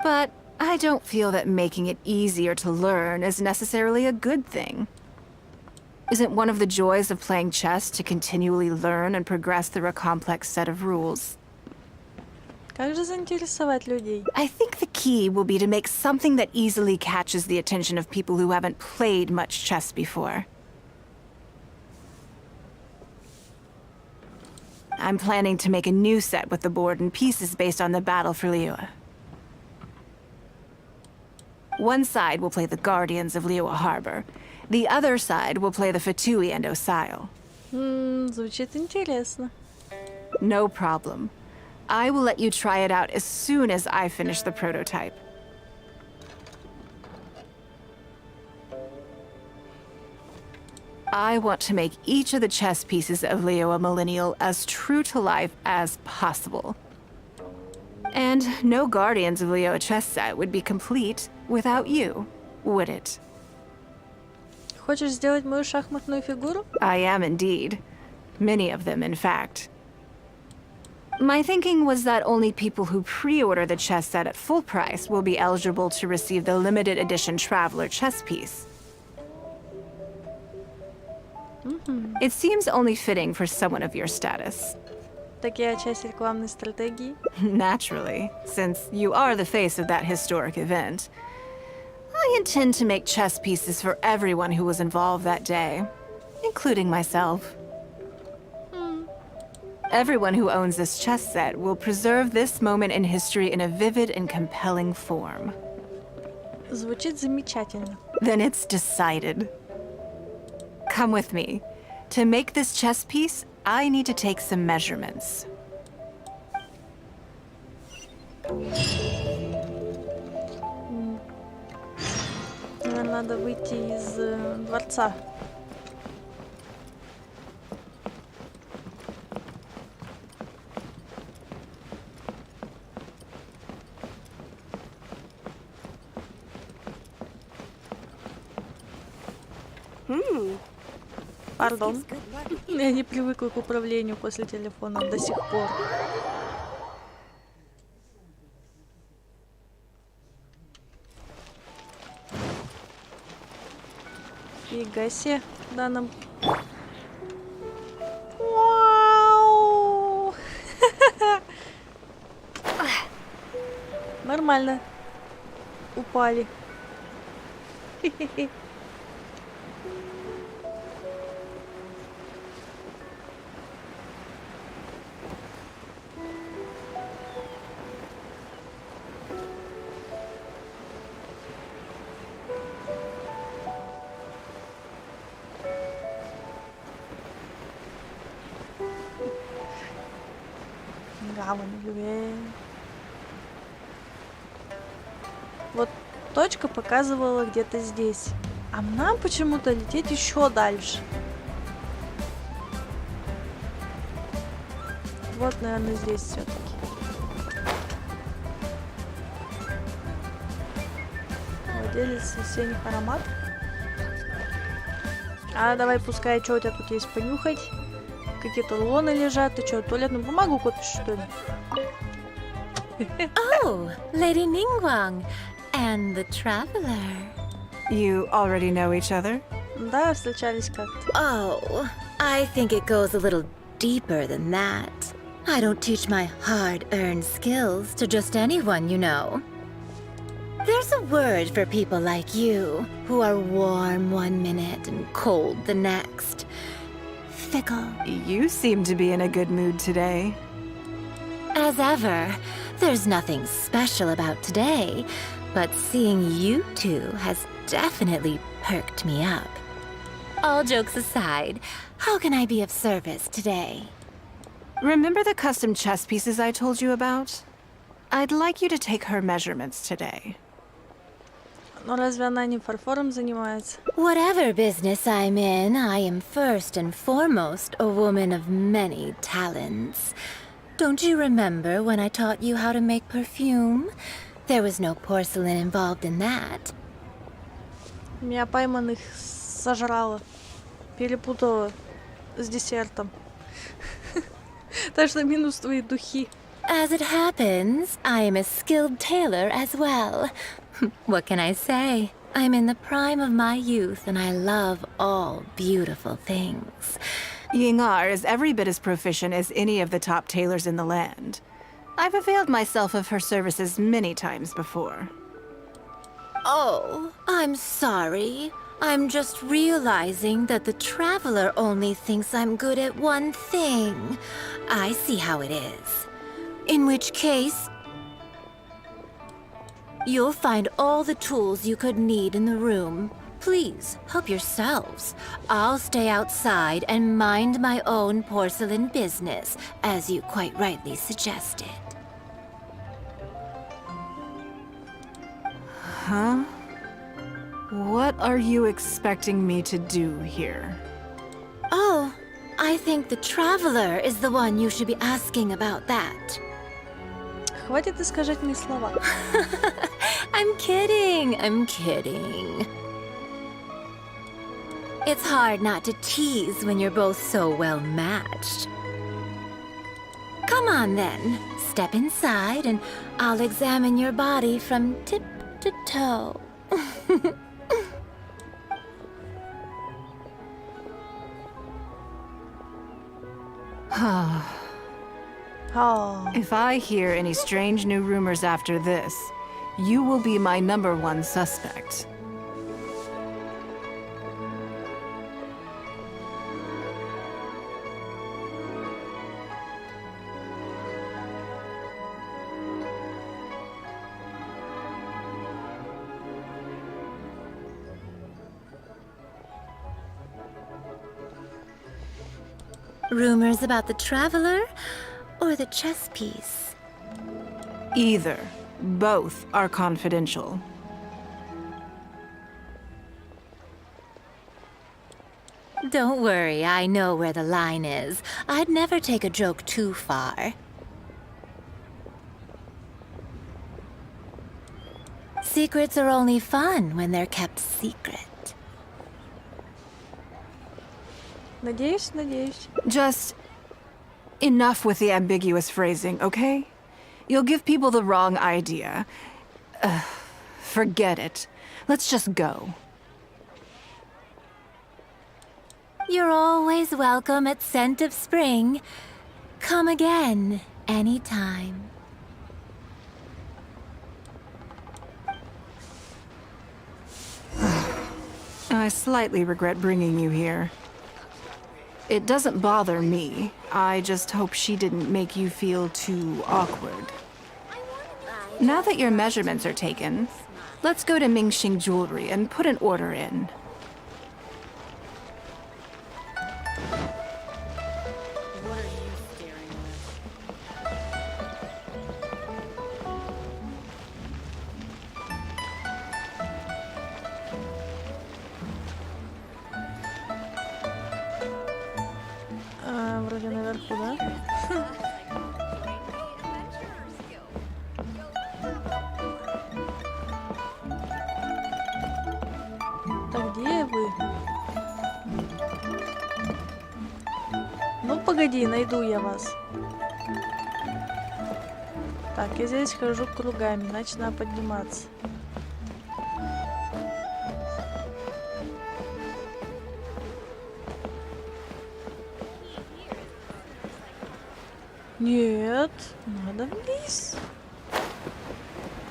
But I don't feel that making it easier to learn is necessarily a good thing. Isn't one of the joys of playing chess to continually learn and progress through a complex set of rules? Как же заинтересовать людей? I think the key will be to make something that easily catches the attention of people who haven't played much chess before. I'm planning to make a new set with the board and pieces based on the battle for Liyue. One side will play the Guardians of Liyue Harbor. The other side will play the Fatui and Osile. Звучит интересно. No problem. I will let you try it out as soon as I finish the prototype. I want to make each of the chess pieces of Liyue Millennial as true to life as possible. And no Guardians of Liyue chess set would be complete without you, would it? Хочешь сделать мою шахматную фигуру? I am indeed. Many of them, in fact. My thinking was that only people who pre-order the chess set at full price will be eligible to receive the limited edition Traveler chess piece. It seems only fitting for someone of your status. Так я часть рекламной стратегии. Naturally, since you are the face of that historic event. I intend to make chess pieces for everyone who was involved that day, including myself. Everyone who owns this chess set will preserve this moment in history in a vivid and compelling form. Звучит замечательно. Then it's decided. Come with me. To make this chess piece, I need to take some measurements. Надо выйти из дворца. Пардон. Я не привыкла к управлению после телефона до сих пор. Фига себе, да нам... Вау! Нормально. Упали. Хе-хе-хе. плаванию. Вот точка показывала где-то здесь. А нам почему-то лететь еще дальше. Вот, наверное, здесь все-таки. Владелец весенних ароматов. А давай, пускай, что у тебя тут есть понюхать. Какие-то рулоны лежат. Ты что, туалетную бумагу копишь, что ли? Oh, Lady Ning Guan and the traveler. You already know each other? Да, встречались как-то. Oh, I think it goes a little deeper than that. I don't teach my hard-earned skills to just anyone, you know. There's a word for people like you, who are warm one minute and cold the next. Fickle. You seem to be in a good mood today. As ever, there's nothing special about today, but seeing you two has definitely perked me up. All jokes aside, how can I be of service today? Remember the custom chess pieces I told you about? I'd like you to take her measurements today. Но разве она не фарфором занимается? Whatever business I'm in, I am first and foremost a woman of many talents. Don't you remember when I taught you how to make perfume? There was no porcelain involved in that. Меня пойманных сожрала. Перепутала с десертом. Так что минус твои духи. As it happens, I am a skilled tailor as well. What can I say? I'm in the prime of my youth and I love all beautiful things. Yingar is every bit as proficient as any of the top tailors in the land. I've availed myself of her services many times before. Oh, I'm sorry. I'm just realizing that the traveler only thinks I'm good at one thing. I see how it is. In which case, you'll find all the tools you could need in the room. Please, help yourselves. I'll stay outside and mind my own porcelain business, as you quite rightly suggested. Huh? What are you expecting me to do here? Oh, I think the traveler is the one you should be asking about that. Хватит искажать мне слова. I'm kidding. It's hard not to tease when you're both so well matched. Come on then, step inside and I'll examine your body from tip to toe. Oh. If I hear any strange new rumors after this, you will be my #1 suspect. Rumors about the traveler or the chess piece? Either. Both are confidential. Don't worry, I know where the line is. I'd never take a joke too far. Secrets are only fun when they're kept secret. Надеюсь. Just enough with the ambiguous phrasing, okay? You'll give people the wrong idea. Forget it. Let's just go. You're always welcome at Scent of Spring. Come again, anytime. I slightly regret bringing you here. It doesn't bother me. I just hope she didn't make you feel too awkward. Now that your measurements are taken, let's go to Mingxing Jewelry and put an order in. погоди, найду я вас. Так, я здесь хожу кругами, значит, надо подниматься. Нет, надо вниз.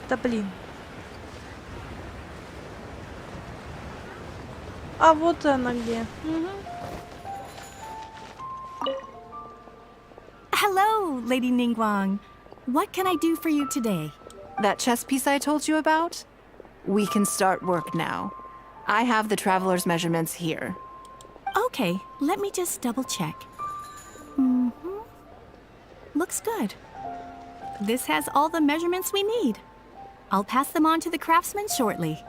Да блин. А вот она где. Hello, Lady Ning Guan. What can I do for you today? That chess piece I told you about? We can start work now. I have the traveler's measurements here. Okay, let me just double check. Looks good. This has all the measurements we need. I'll pass them on to the craftsman shortly.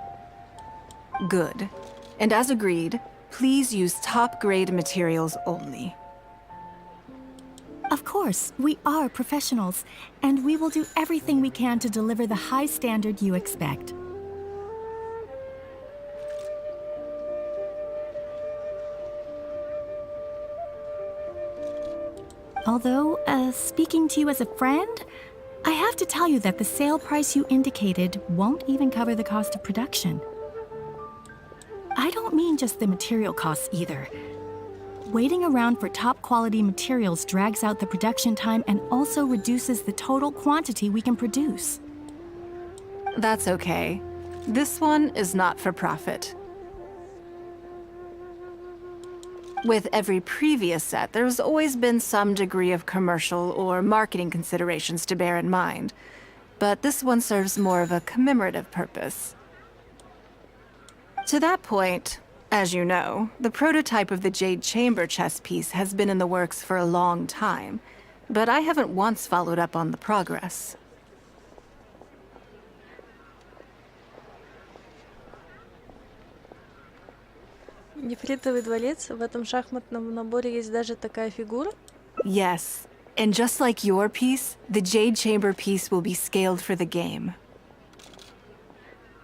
Good. And as agreed, please use top-grade materials only. Of course, we are professionals, and we will do everything we can to deliver the high standard you expect. Although, speaking to you as a friend, I have to tell you that the sale price you indicated won't even cover the cost of production. I don't mean just the material costs either. Waiting around for top-quality materials drags out the production time and also reduces the total quantity we can produce. That's okay. This one is not for profit. With every previous set, there's always been some degree of commercial or marketing considerations to bear in mind. But this one serves more of a commemorative purpose. To that point, as you know, the prototype of the Jade Chamber chess piece has been in the works for a long time, but I haven't once followed up on the progress. Нефритовый дворец. В этом шахматном наборе есть даже такая фигура. Yes, and just like your piece, the Jade Chamber piece will be scaled for the game.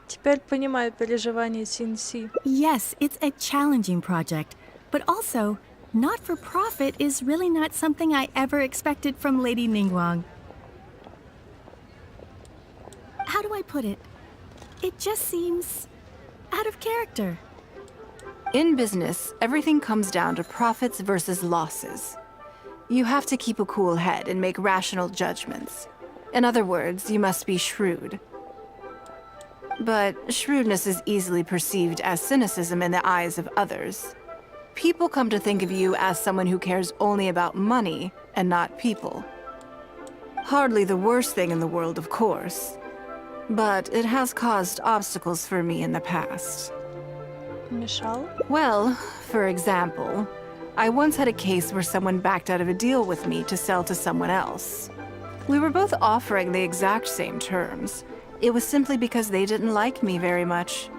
Теперь понимаю переживания Синси. Yes, it's a challenging project, but also, not for profit is really not something I ever expected from Lady Ning Guan. How do I put it? It just seems out of character. In business, everything comes down to profits versus losses. You have to keep a cool head and make rational judgments. In other words, you must be shrewd. But shrewdness is easily perceived as cynicism in the eyes of others. People come to think of you as someone who cares only about money and not people. Hardly the worst thing in the world, of course. But it has caused obstacles for me in the past. Мешал. Well, for example, I once had a case where someone backed out of a deal with me to sell to someone else. We were both offering the exact same terms. It was simply because they didn't like me very much.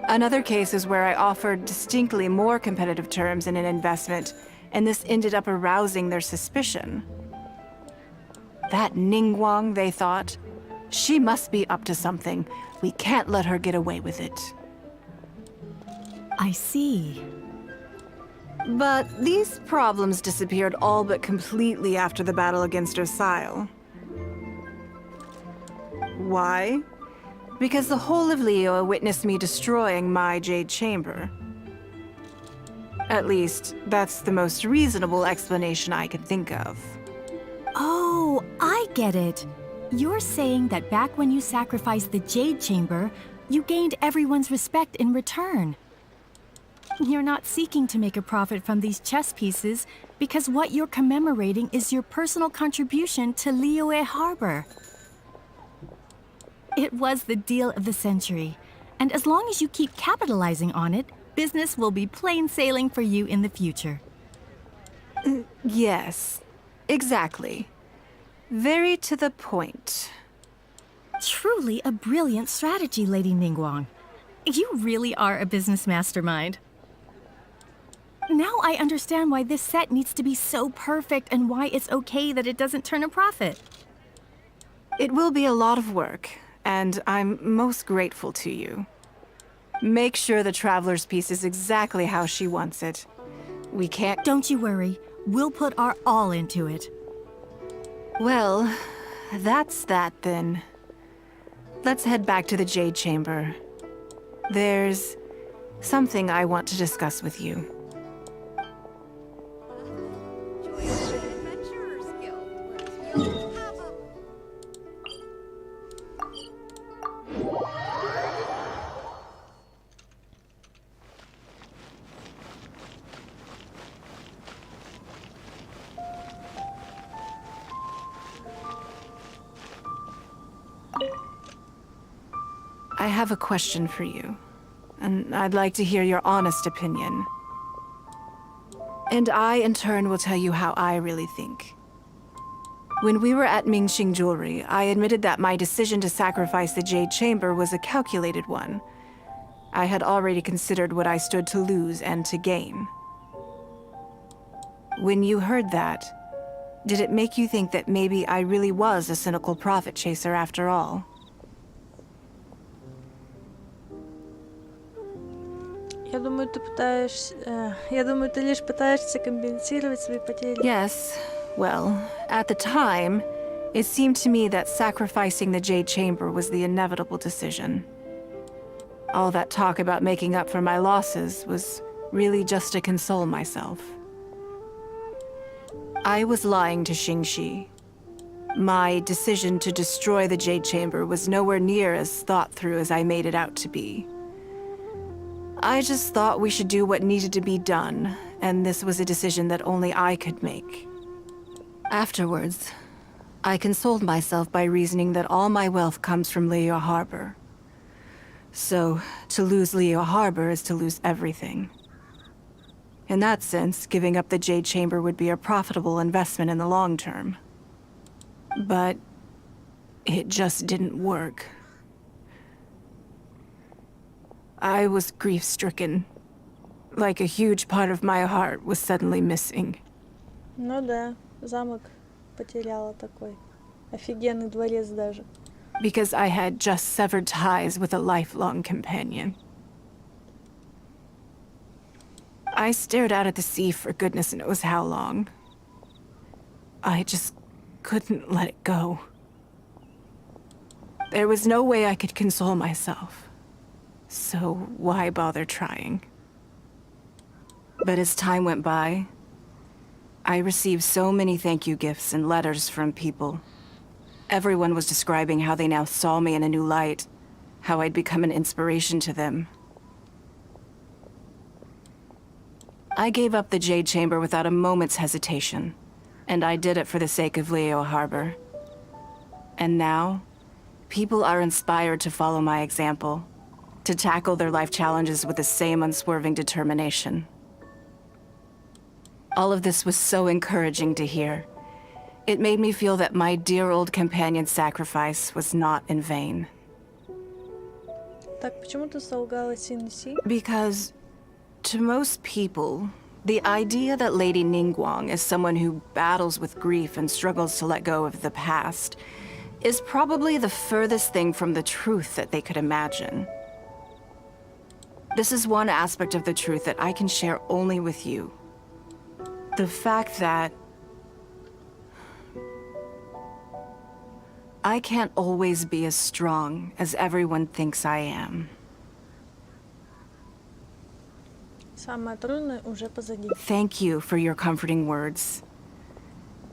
Another case is where I offered distinctly more competitive terms in an investment, and this ended up arousing their suspicion. That Ning Guan, they thought. She must be up to something. We can't let her get away with it. I see. But these problems disappeared all but completely after the battle against Osile. Why? Because the whole of Liyue witnessed me destroying my Jade Chamber. At least, that's the most reasonable explanation I can think of. Oh, I get it. You're saying that back when you sacrificed the Jade Chamber, you gained everyone's respect in return. You're not seeking to make a profit from these chess pieces because what you're commemorating is your personal contribution to Liyue Harbor. It was the deal of the century, and as long as you keep capitalizing on it, business will be plain sailing for you in the future. Yes, exactly. Very to the point. Truly a brilliant strategy, Lady Ning Guan. You really are a business mastermind. Now I understand why this set needs to be so perfect and why it's okay that it doesn't turn a profit. It will be a lot of work, and I'm most grateful to you. Make sure the Traveler's piece is exactly how she wants it. we can't... Don't you worry. We'll put our all into it. Well, that's that then. Let's head back to the Jade Chamber. There's something I want to discuss with you. I have a question for you, and I'd like to hear your honest opinion. And I, in turn, will tell you how I really think. When we were at Mingxing Jewelry, I admitted that my decision to sacrifice the Jade Chamber was a calculated one. I had already considered what I stood to lose and to gain. When you heard that, did it make you think that maybe I really was a cynical profit chaser after all? Я думаю, ты лишь пытаешься компенсировать свои потери. Yes. Well, at the time, it seemed to me that sacrificing the Jade Chamber was the inevitable decision. All that talk about making up for my losses was really just to console myself. I was lying to Xingxi. My decision to destroy the Jade Chamber was nowhere near as thought through as I made it out to be. I just thought we should do what needed to be done, and this was a decision that only I could make. Afterwards, I consoled myself by reasoning that all my wealth comes from Leo Harbor. So, to lose Leo Harbor is to lose everything. In that sense, giving up the Jade Chamber would be a profitable investment in the long term. But it just didn't work. I was grief-stricken. Like a huge part of my heart was suddenly missing. Ну да, замок потеряла такой. Офигенный дворец даже. Because I had just severed ties with a lifelong companion. I stared out at the sea for goodness knows how long. I just couldn't let it go. There was no way I could console myself. So why bother trying? But as time went by, I received so many thank you gifts and letters from people. Everyone was describing how they now saw me in a new light, how I'd become an inspiration to them. I gave up the Jade Chamber without a moment's hesitation, and I did it for the sake of Leo Harbor. And now, people are inspired to follow my example, to tackle their life challenges with the same unswerving determination. All of this was so encouraging to hear. It made me feel that my dear old companion's sacrifice was not in vain. Так, почему ты солгала Синси? Because, to most people, the idea that Lady Nин Gуан is someone who battles with grief and struggles to let go of the past is probably the furthest thing from the truth that they could imagine. This is one aspect of the truth that I can share only with you. The fact that I can't always be as strong as everyone thinks I am. Самое трудное уже позади. Thank you for your comforting words.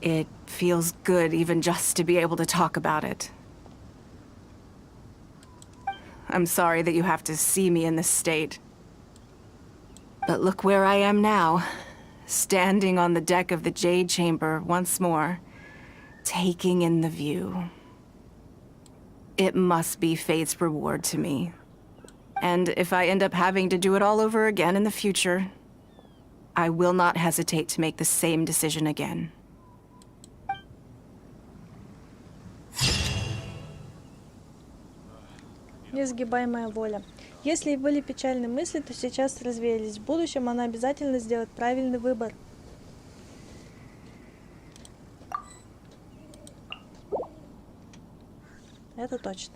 It feels good even just to be able to talk about it. I'm sorry that you have to see me in this state. But look where I am now, standing on the deck of the Jade Chamber once more, taking in the view. It must be fate's reward to me. And if I end up having to do it all over again in the future, I will not hesitate to make the same decision again. Несгибаемая воля. Если и были печальные мысли, то сейчас развеялись. В будущем она обязательно сделает правильный выбор. Это точно.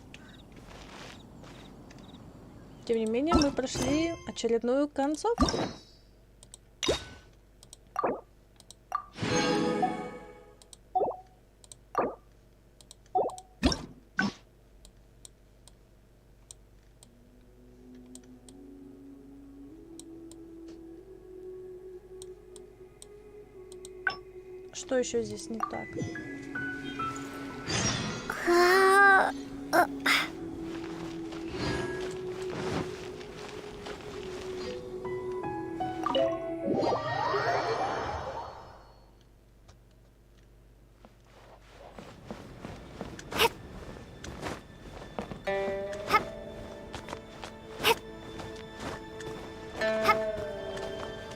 Тем не менее, мы прошли очередную концовку. Что еще здесь не так?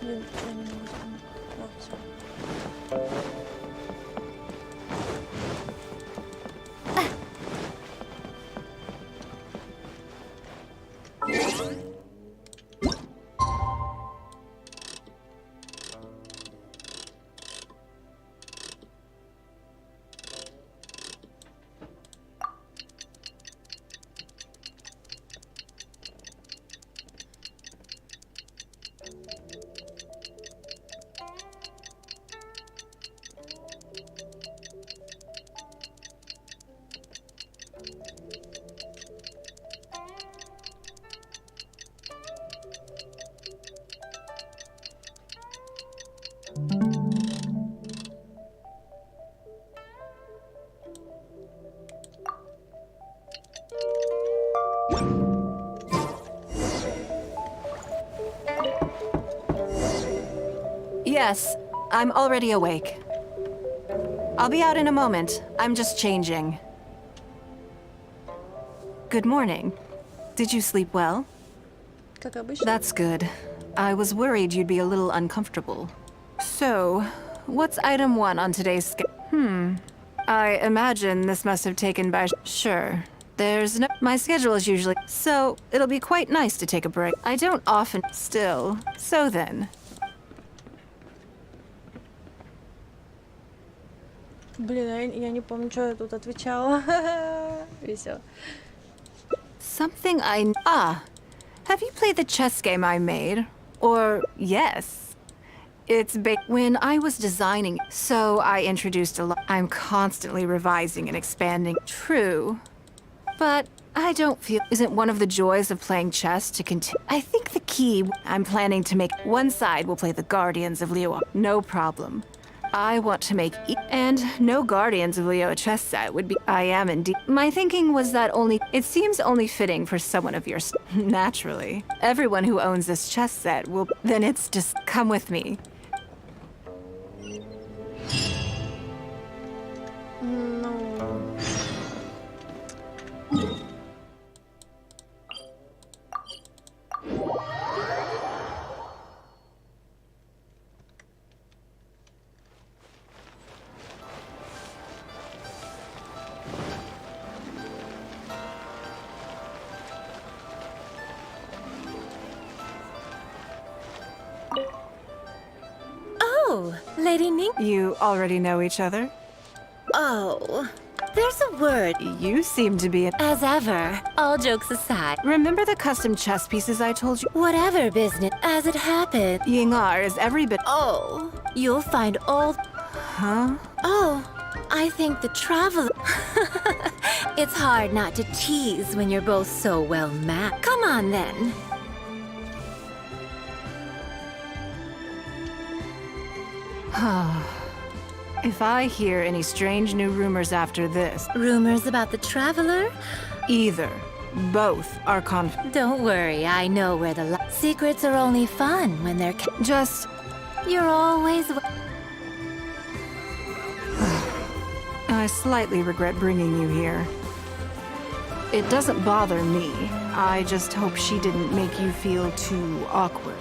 Блин, я не могу вспомнить. Вот, всё. Yes, I'm already awake. I'll be out in a moment. I'm just changing. Good morning. Did you sleep well? Как обычно. That's good. I was worried you'd be a little uncomfortable. So, what's item 1 on today's schedule? I imagine this must have taken by... Sure. There's no... My schedule is usually... So, it'll be quite nice to take a break. I don't often... Still. So then... Блин, я не помню, что я тут отвечала. Весело. Something I... Ah! Have you played the chess game I made? Or... Yes. It's when I was designing, so I introduced a lot. I'm constantly revising and expanding. True. But I don't feel... Isn't one of the joys of playing chess to continue? I think the key... I'm planning to make... One side will play the Guardians of Leo. No problem. I want to make... And no Guardians of Leo chess set would be... I am indeed... My thinking was that only... It seems only fitting for someone of your... Naturally. Everyone who owns this chess set will... Then it's just... Come with me. Ну... Oh, Lady Ning. You already know each other? Oh, there's a word. You seem to be... As ever, all jokes aside, Remember the custom chess pieces I told you? whatever business as it happened. Yingar is every bit... Oh, you'll find all. Huh? Oh, I think the travel. It's hard not to tease when you're both so well matched. Come on then. If I hear any strange new rumors after this, Rumors about the traveler? either, both are Don't worry, I know where the secrets are only fun when they're. Just, You're always. I slightly regret bringing you here. It doesn't bother me. I just hope she didn't make you feel too awkward.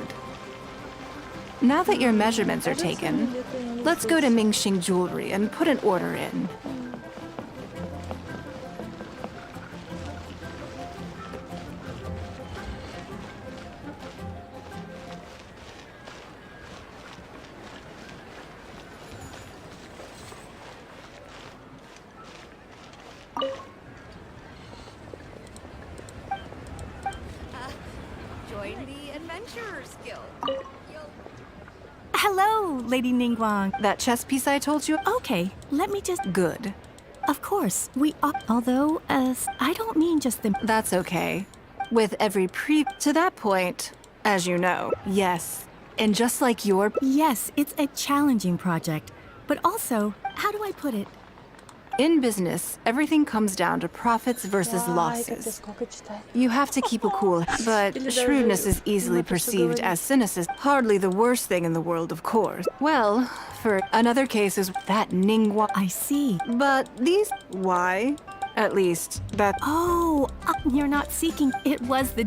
Now that your measurements are taken, let's go to Mingxing Jewelry and put an order in. Join the Adventurers Guild. Hello, Lady Nin Guan. That chess piece I told you? Okay, let me just... Good. Of course, we are... Although, I don't mean just the... That's okay. With every to that point, as you know, yes. And just like your... Yes, it's a challenging project, But also, how do I put it? In business, everything comes down to profits versus losses. You have to keep a cool, but shrewdness is easily perceived as cynicism. Hardly the worst thing in the world, of course. Well, for another case is that Ning Guan. I see. But these... Why? At least, that... Oh, you're not seeking. It was the...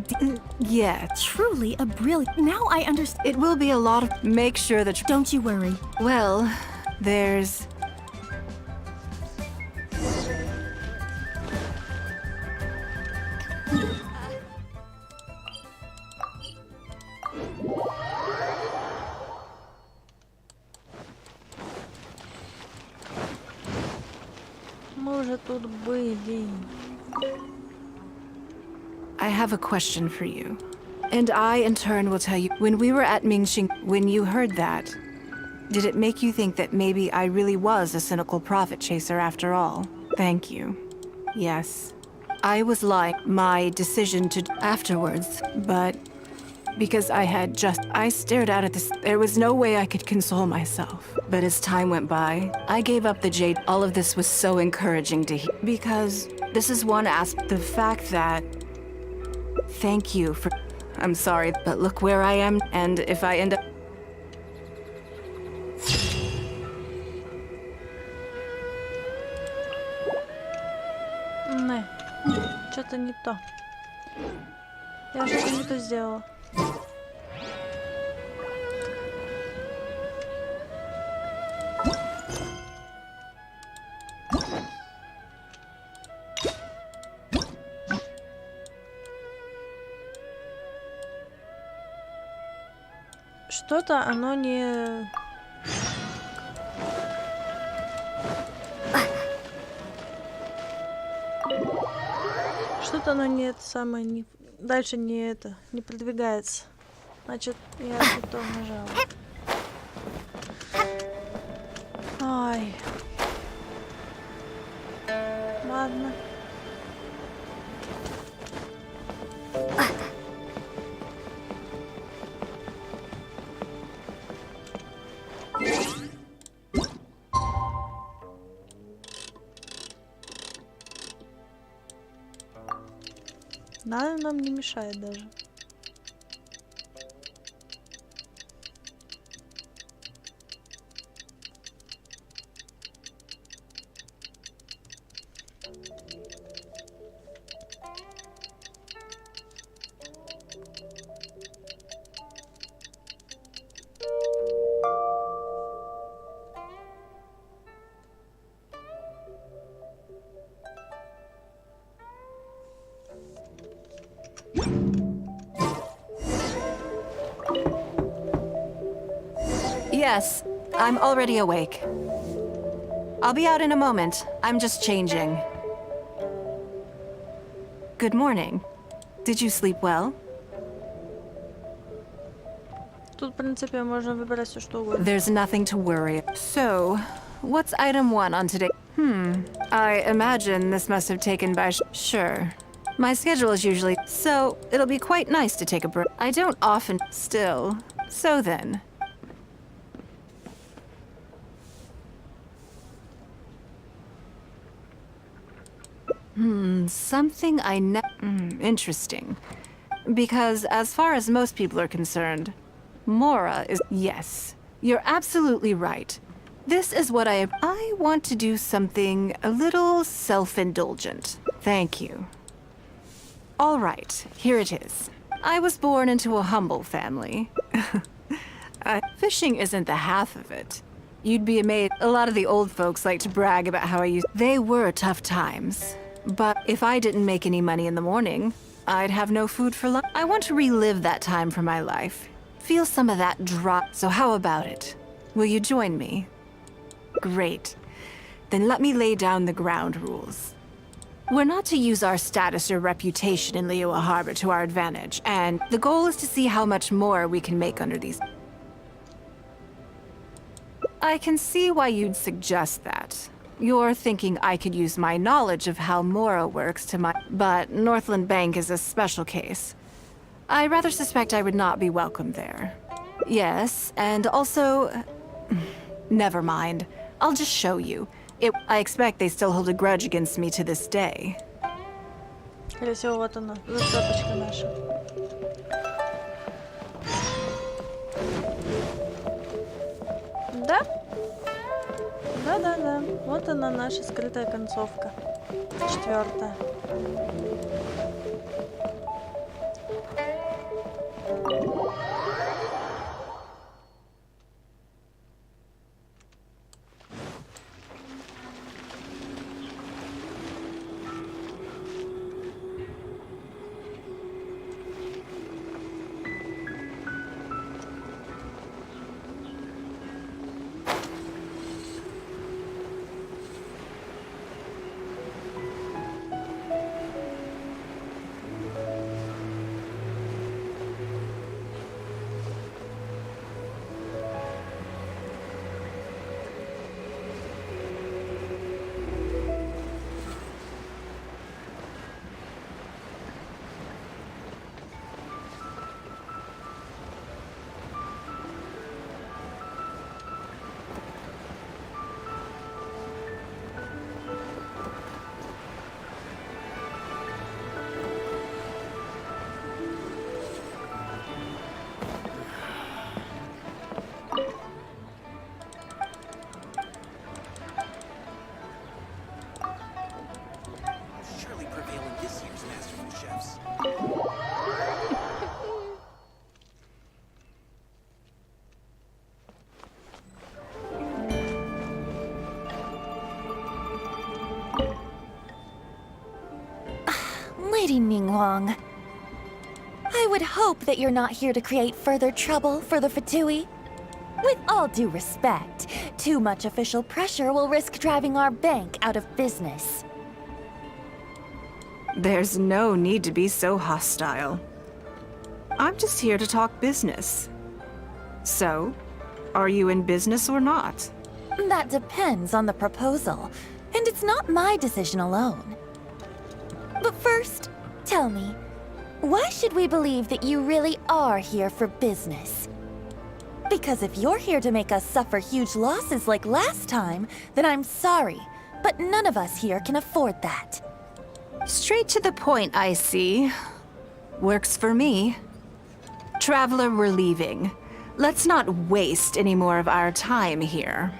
Yeah. Truly a brilliant... Now I understand. It will be a lot of... Make sure that... Don't you worry. Well, there's... Мы уже тут были. I have a question for you. And I, in turn, will tell you, when we were at Mingxing, when you heard that, did it make you think that maybe I really was a cynical profit chaser after all? Thank you. Yes. I was lying. My decision to afterwards, but because I stared out at this. There was no way I could console myself. But as time went by, I gave up the jade. All of this was so encouraging to hear. Because this is one aspect, the fact that... Thank you for... I'm sorry, but look where I am, and if I end up... Не, что-то не то. Я что-то не то сделала. Что-то оно не... Что-то оно не это самое, не... дальше не это, не продвигается. Значит, я не то нажала. Ай. Ладно. Нам не мешает даже. Yes, I'm already awake. I'll be out in a moment. I'm just changing. Good morning. Did you sleep well? Тут, в принципе, можно выбирать все, что угодно. There's nothing to worry. So, what's item 1 on today? I imagine this must have taken by... Sure. My schedule is usually... So, it'll be quite nice to take a break. I don't often... Still. So then... Something I interesting. Because as far as most people are concerned, Mora is... Yes, you're absolutely right. This is what I want to do something a little self-indulgent. Thank you. All right, here it is. I was born into a humble family. Fishing isn't the half of it. You'd be amazed. A lot of the old folks like to brag about how I used... They were tough times. But if I didn't make any money in the morning, I'd have no food for lunch. I want to relive that time for my life. Feel some of that drop. So how about it? Will you join me? Great. Then let me lay down the ground rules. We're not to use our status or reputation in Liyue Harbor to our advantage, and the goal is to see how much more we can make under these. I can see why you'd suggest that. You're thinking I could use my knowledge of how Mora works to my... But Northland Bank is a special case. I rather suspect I would not be welcome there. Yes, and also... Never mind. I'll just show you. I expect they still hold a grudge against me to this day. Скорее всего, вот она, зацепочка наша. Да? Да. Вот она, наша скрытая концовка. 4-я. Surely prevail in this year's Masterful Chefs. Lady Nin Guan, I would hope that you're not here to create further trouble for the Fatui. With all due respect, too much official pressure will risk driving our bank out of business. There's no need to be so hostile. I'm just here to talk business. So, are you in business or not? That depends on the proposal, and it's not my decision alone. But first, tell me, why should we believe that you really are here for business? Because if you're here to make us suffer huge losses like last time, then I'm sorry, but none of us here can afford that. Straight to the point, I see. Works for me. Traveler, we're leaving. Let's not waste any more of our time here.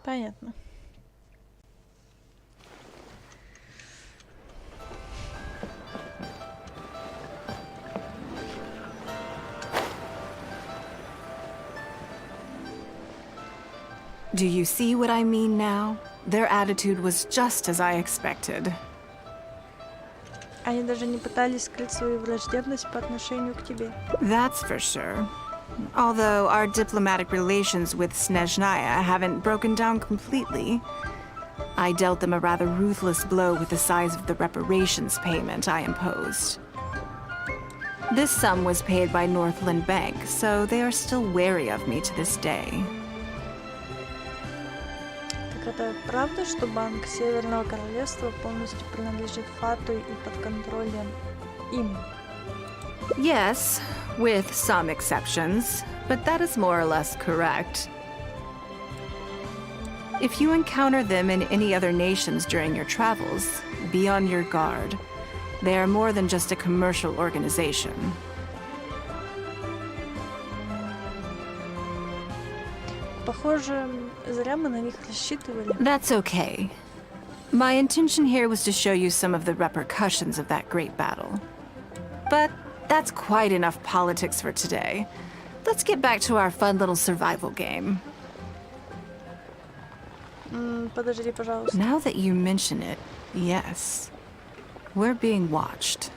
Понятно. Do you see what I mean now? Their attitude was just as I expected. Они даже не пытались скрыть свою враждебность по отношению к тебе. That's for sure. Although our diplomatic relations with Snezhnaya haven't broken down completely. I dealt them a rather ruthless blow with the size of the reparations payment I imposed. This sum was paid by Northland Bank, so they are still wary of me to this day. Так это правда, что банк Северного Королевства полностью принадлежит Фату и под контролем им? Yes, with some exceptions, but that is more or less correct. If you encounter them in any other nations during your travels, be on your guard. They are more than just a commercial organization. Похоже, зря мы на них рассчитывали. That's okay. My intention here was to show you some of the repercussions of that great battle. But that's quite enough politics for today. Let's get back to our fun little survival game. Подожди, пожалуйста. Now that you mention it, yes. We're being watched.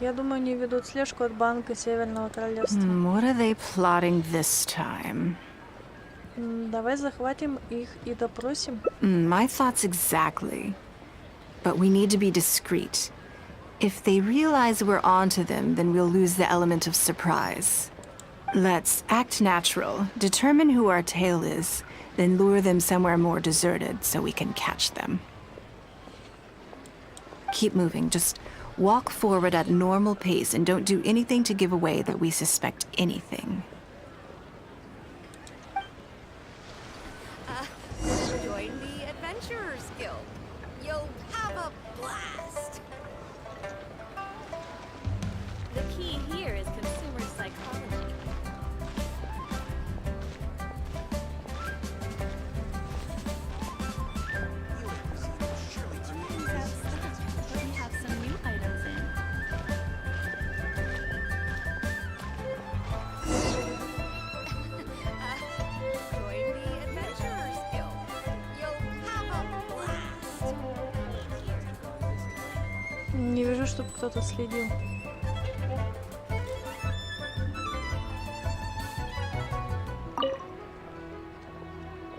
Я думаю, они ведут слежку от банка Северного Королевства. What are they plotting this time? Давай захватим их и допросим. My thoughts exactly. But we need to be discreet. If they realize we're onto them, then we'll lose the element of surprise. Let's act natural, determine who our tail is, then lure them somewhere more deserted so we can catch them. keep moving. Just walk forward at a normal pace and don't do anything to give away that we suspect anything. Join the Adventurers Guild. You'll have a blast. The key here is consumer psychology. Surely to me. But we have some new items in. Join the Adventurers Guild. You'll have a blast. Не вижу, чтобы кто-то следил.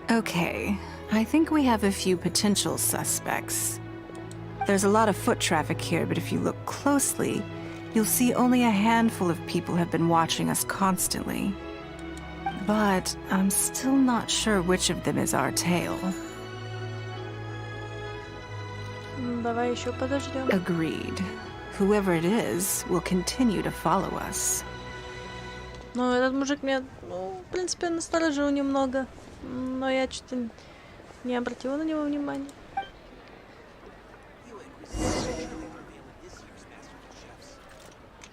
Okay, I think we have a few potential suspects. There's a lot of foot traffic here, but if you look closely, you'll see only a handful of people have been watching us constantly. But I'm still not sure which of them is our tail. Давай еще подождем. Agreed. Whoever it is will continue to follow us. Ну, этот мужик меня, ну, в принципе, насторожил немного. Но я что-то не обратила на него внимания.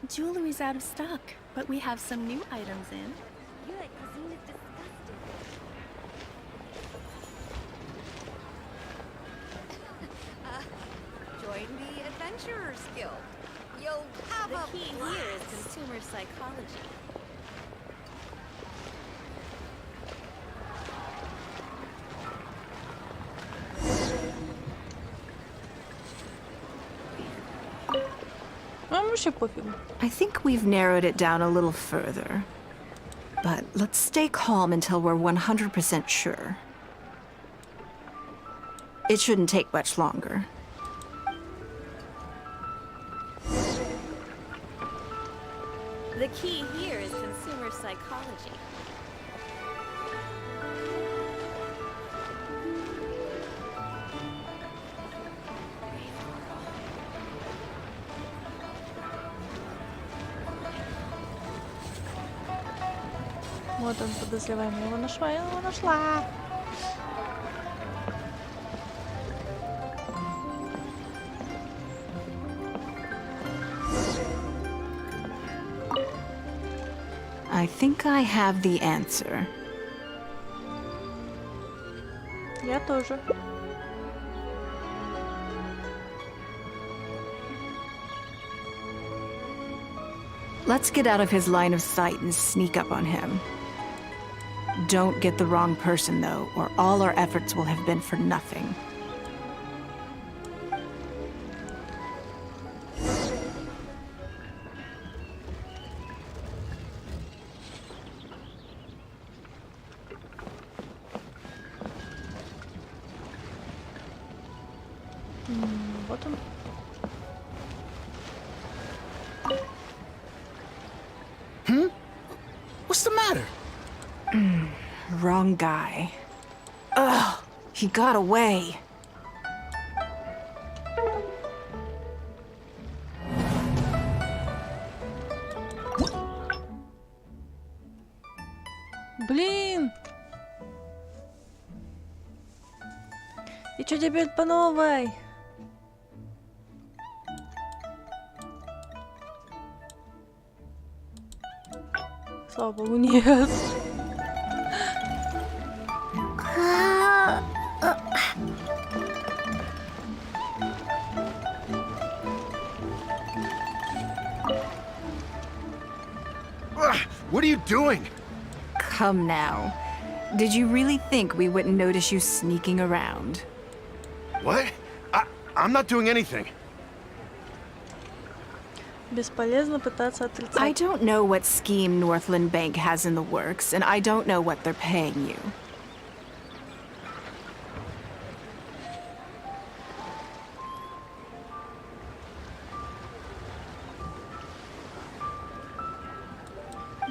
Jewelry's out of stock, but we have some new items in. You like cuisine is disgusting. Join the Adventurers Guild. You'll have The a key blast. here is consumer psychology. А вообще пофигу. I think we've narrowed it down a little further. But let's stay calm until we're 100% sure. It shouldn't take much longer. The key here is consumer psychology. Вот он, подозреваемый. Я его нашла, я его нашла. I think I have the answer. Я тоже. Let's get out of his line of sight and sneak up on him. Don't get the wrong person, though, or all our efforts will have been for nothing. Вот он. What's the matter? Wrong guy. Ugh, he got away. Блин! И что теперь по новой? Слава богу, нет. What are you doing? Come now. Did you really think we wouldn't notice you sneaking around? What? I'm not doing anything. Бесполезно пытаться I отрицать. don't know what scheme Northland Bank has in the works, and I don't know what they're paying you.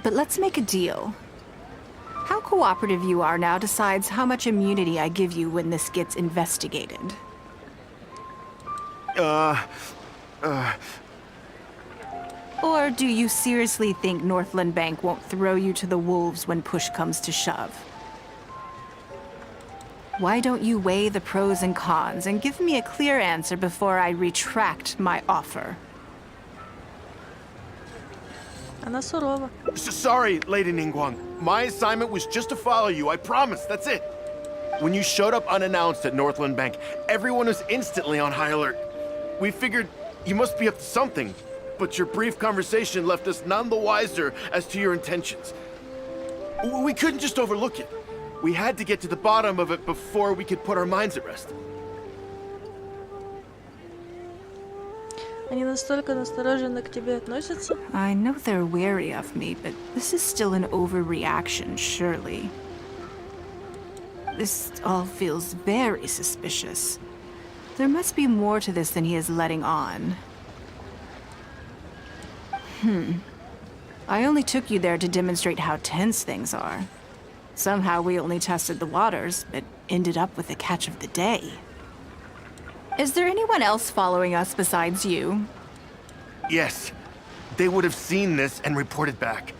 But let's make a deal. How cooperative you are now decides how much immunity I give you when this gets investigated. Or do you seriously think Northland Bank won't throw you to the wolves when push comes to shove? Why don't you weigh the pros and cons and give me a clear answer before I retract my offer? Она сурова. Sorry, Lady Ning Guan. My assignment was just to follow you, I promise, that's it. When you showed up unannounced at Northland Bank, everyone was instantly on high alert. We figured you must be up to something, but your brief conversation left us none the wiser as to your intentions. We couldn't just overlook it. We had to get to the bottom of it before we could put our minds at rest. Они настолько настороженно к тебе относятся. I know they're wary of me, but this is still an overreaction, surely. This all feels very suspicious. There must be more to this than he is letting on. I only took you there to demonstrate how tense things are. Somehow we only tested the waters, but ended up with the catch of the day. Is there anyone else following us besides you? Yes. They would have seen this and reported back.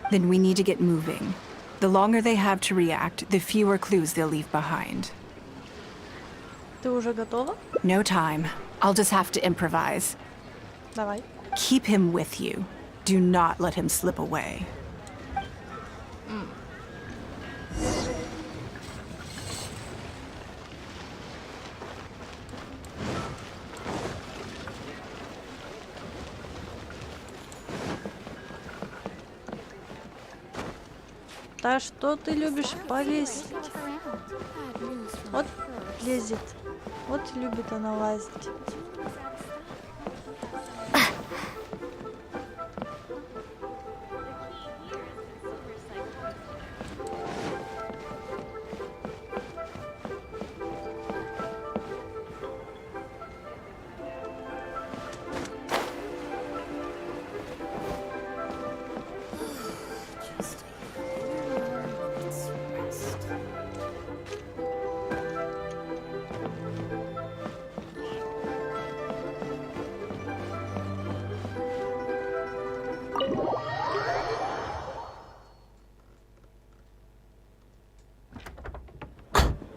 Then we need to get moving. The longer they have to react, the fewer clues they'll leave behind. Ты уже готова? No time. I'll just have to improvise. Давай. Keep him with you. Do not let him slip away. Да что ты любишь повесить? Вот лезет. Вот любит она лазить.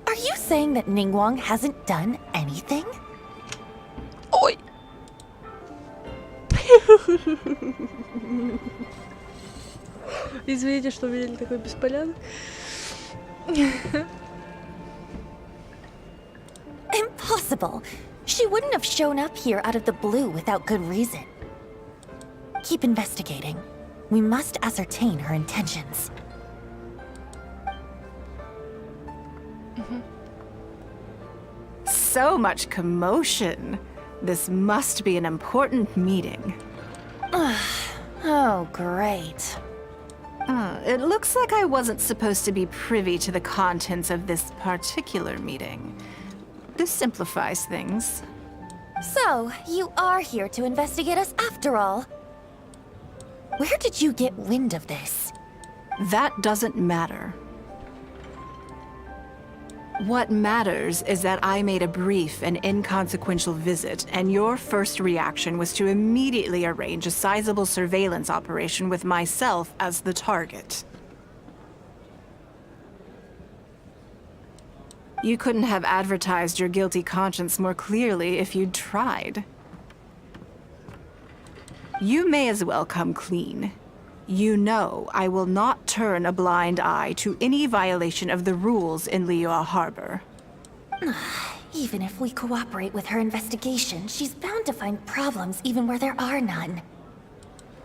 Are you saying that Ning Guan hasn't done anything? Ой! Извините, что увидели такой беспорядок. Impossible. She wouldn't have shown up here out of the blue without good reason. Keep investigating. We must ascertain her intentions. So much commotion. This must be an important meeting. Oh, great. It looks like I wasn't supposed to be privy to the contents of this particular meeting. This simplifies things. So, you are here to investigate us after all. Where did you get wind of this? That doesn't matter. What matters is that I made a brief and inconsequential visit, and your first reaction was to immediately arrange a sizable surveillance operation with myself as the target. You couldn't have advertised your guilty conscience more clearly if you'd tried. You may as well come clean. You know I will not turn a blind eye to any violation of the rules in Liyue Harbor. Even if we cooperate with her investigation, she's bound to find problems even where there are none.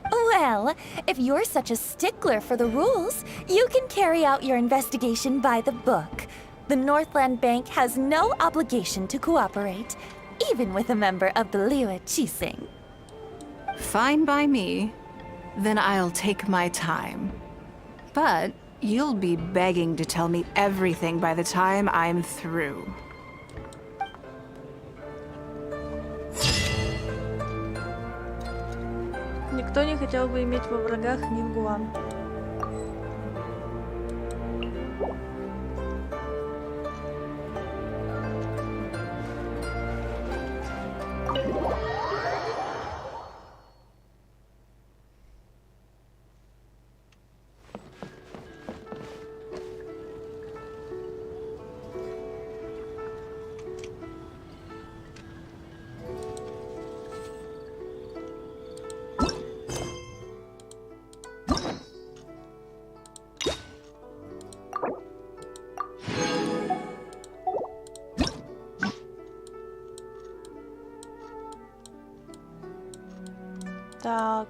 Well, if you're such a stickler for the rules, you can carry out your investigation by the book. The Northland Bank has no obligation to cooperate, even with a member of the Liyue Qixing. Fine by me. Then I'll take my time. But you'll be begging to tell me everything by the time I'm through. Никто не хотел бы иметь во врагах Нин Гуан.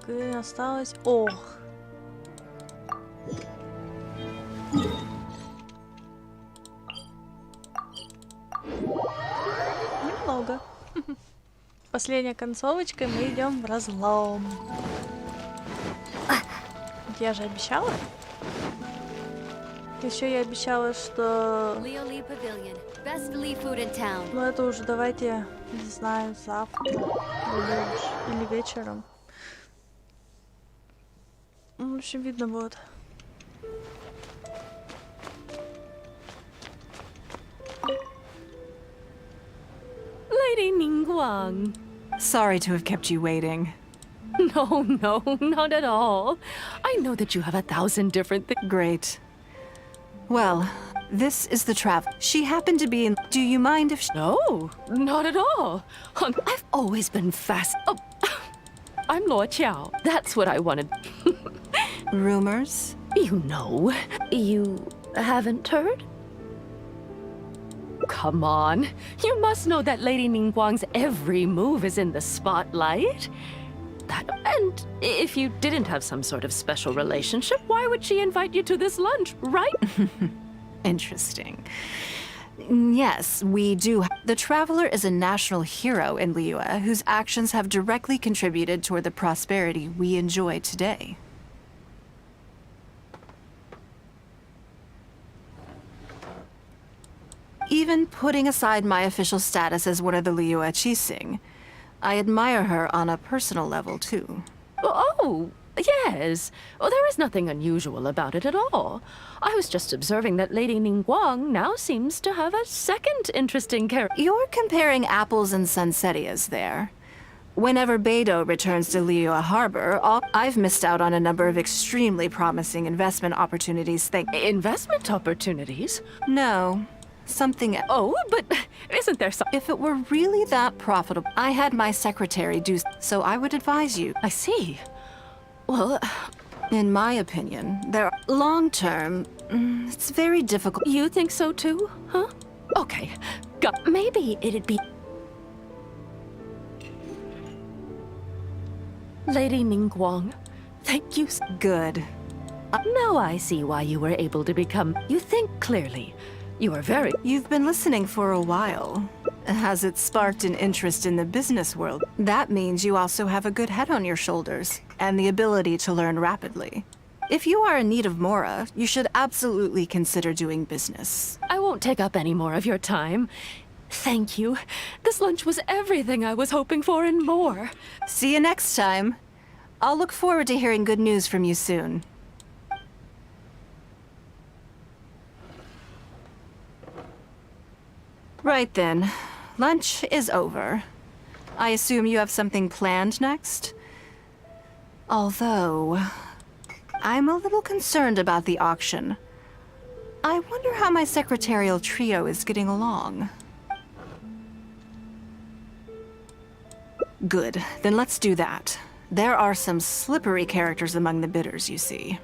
Так, и осталось... Ох! Немного. Последняя концовочка, мы идем в разлом. Я же обещала. Еще я обещала, что... Ну это уже давайте, не знаю, завтра или вечером. В общем, видно будет. Lady Nин Gуан. Sorry to have kept you waiting. No, no, not at all. I know that you have 1,000 different things. Great. Well, this is the travel. She happened to be in... Do you mind if... No, not at all. I've always been fast. Oh, I'm Lord Qiao. That's what I wanted. Rumors? You know. You haven't heard? Come on. You must know that Lady Nin Guang's every move is in the spotlight. And if you didn't have some sort of special relationship, why would she invite you to this lunch, right? Interesting. Yes, we do. The Traveler is a national hero in Liyue whose actions have directly contributed toward the prosperity we enjoy today. Even putting aside my official status as one of the Liyue Qixing, I admire her on a personal level, too. Oh, yes. Oh, there is nothing unusual about it at all. I was just observing that Lady Nin Guang now seems to have a second interesting character. You're comparing apples and sunsettias there. Whenever Beidou returns to Liyue Harbor, I've missed out on a number of extremely promising investment opportunities. Investment opportunities? No. Something... Oh, but isn't there some... If it were really that profitable, I had my secretary do... So I would advise you. I see. Well... In my opinion, there... Long-term, it's very difficult. You think so too, huh? Okay. Maybe it'd be... Lady Nin Guang, thank you... Good. Now I see why you were able to become... You think clearly. You are very... You've been listening for a while. Has it sparked an interest in the business world? That means you also have a good head on your shoulders, and the ability to learn rapidly. If you are in need of Mora, you should absolutely consider doing business. I won't take up any more of your time. Thank you. This lunch was everything I was hoping for and more. See you next time. I'll look forward to hearing good news from you soon. Right then. Lunch is over. I assume you have something planned next? Although... I'm a little concerned about the auction. I wonder how my secretarial trio is getting along. Good. Then let's do that. There are some slippery characters among the bidders, you see.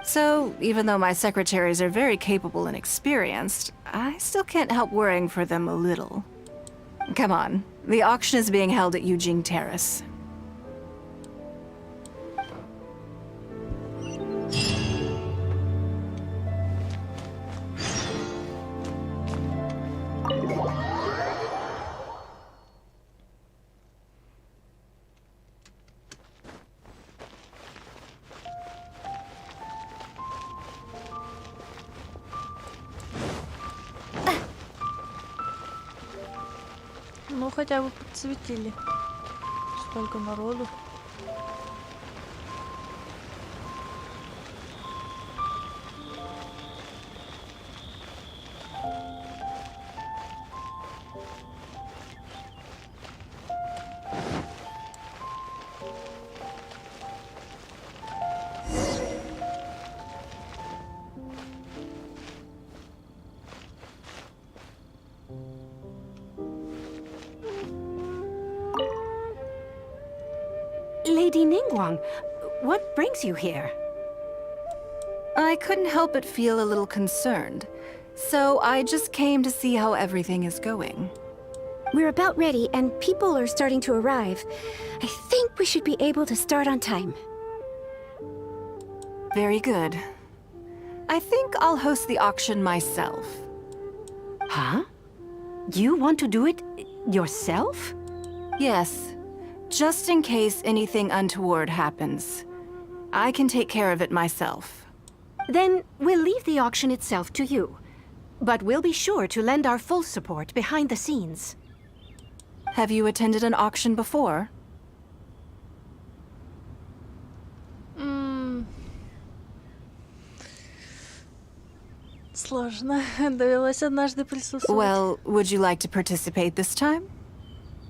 So, even though my secretaries are very capable and experienced, I still can't help worrying for them a little. Come on, the auction is being held at Yujing Terrace. Ну, хотя бы подсветили. Столько народу. Lady Nin Guang, what brings you here? I couldn't help but feel a little concerned, so I just came to see how everything is going. We're about ready, and people are starting to arrive. I think we should be able to start on time. Very good. I think I'll host the auction myself. Huh? You want to do it yourself? Yes, just in case anything untoward happens. I can take care of it myself. Then we'll leave the auction itself to you. But we'll be sure to lend our full support behind the scenes. Have you attended an auction before? Сложно. Довелось однажды присутствовать. Well, would you like to participate this time?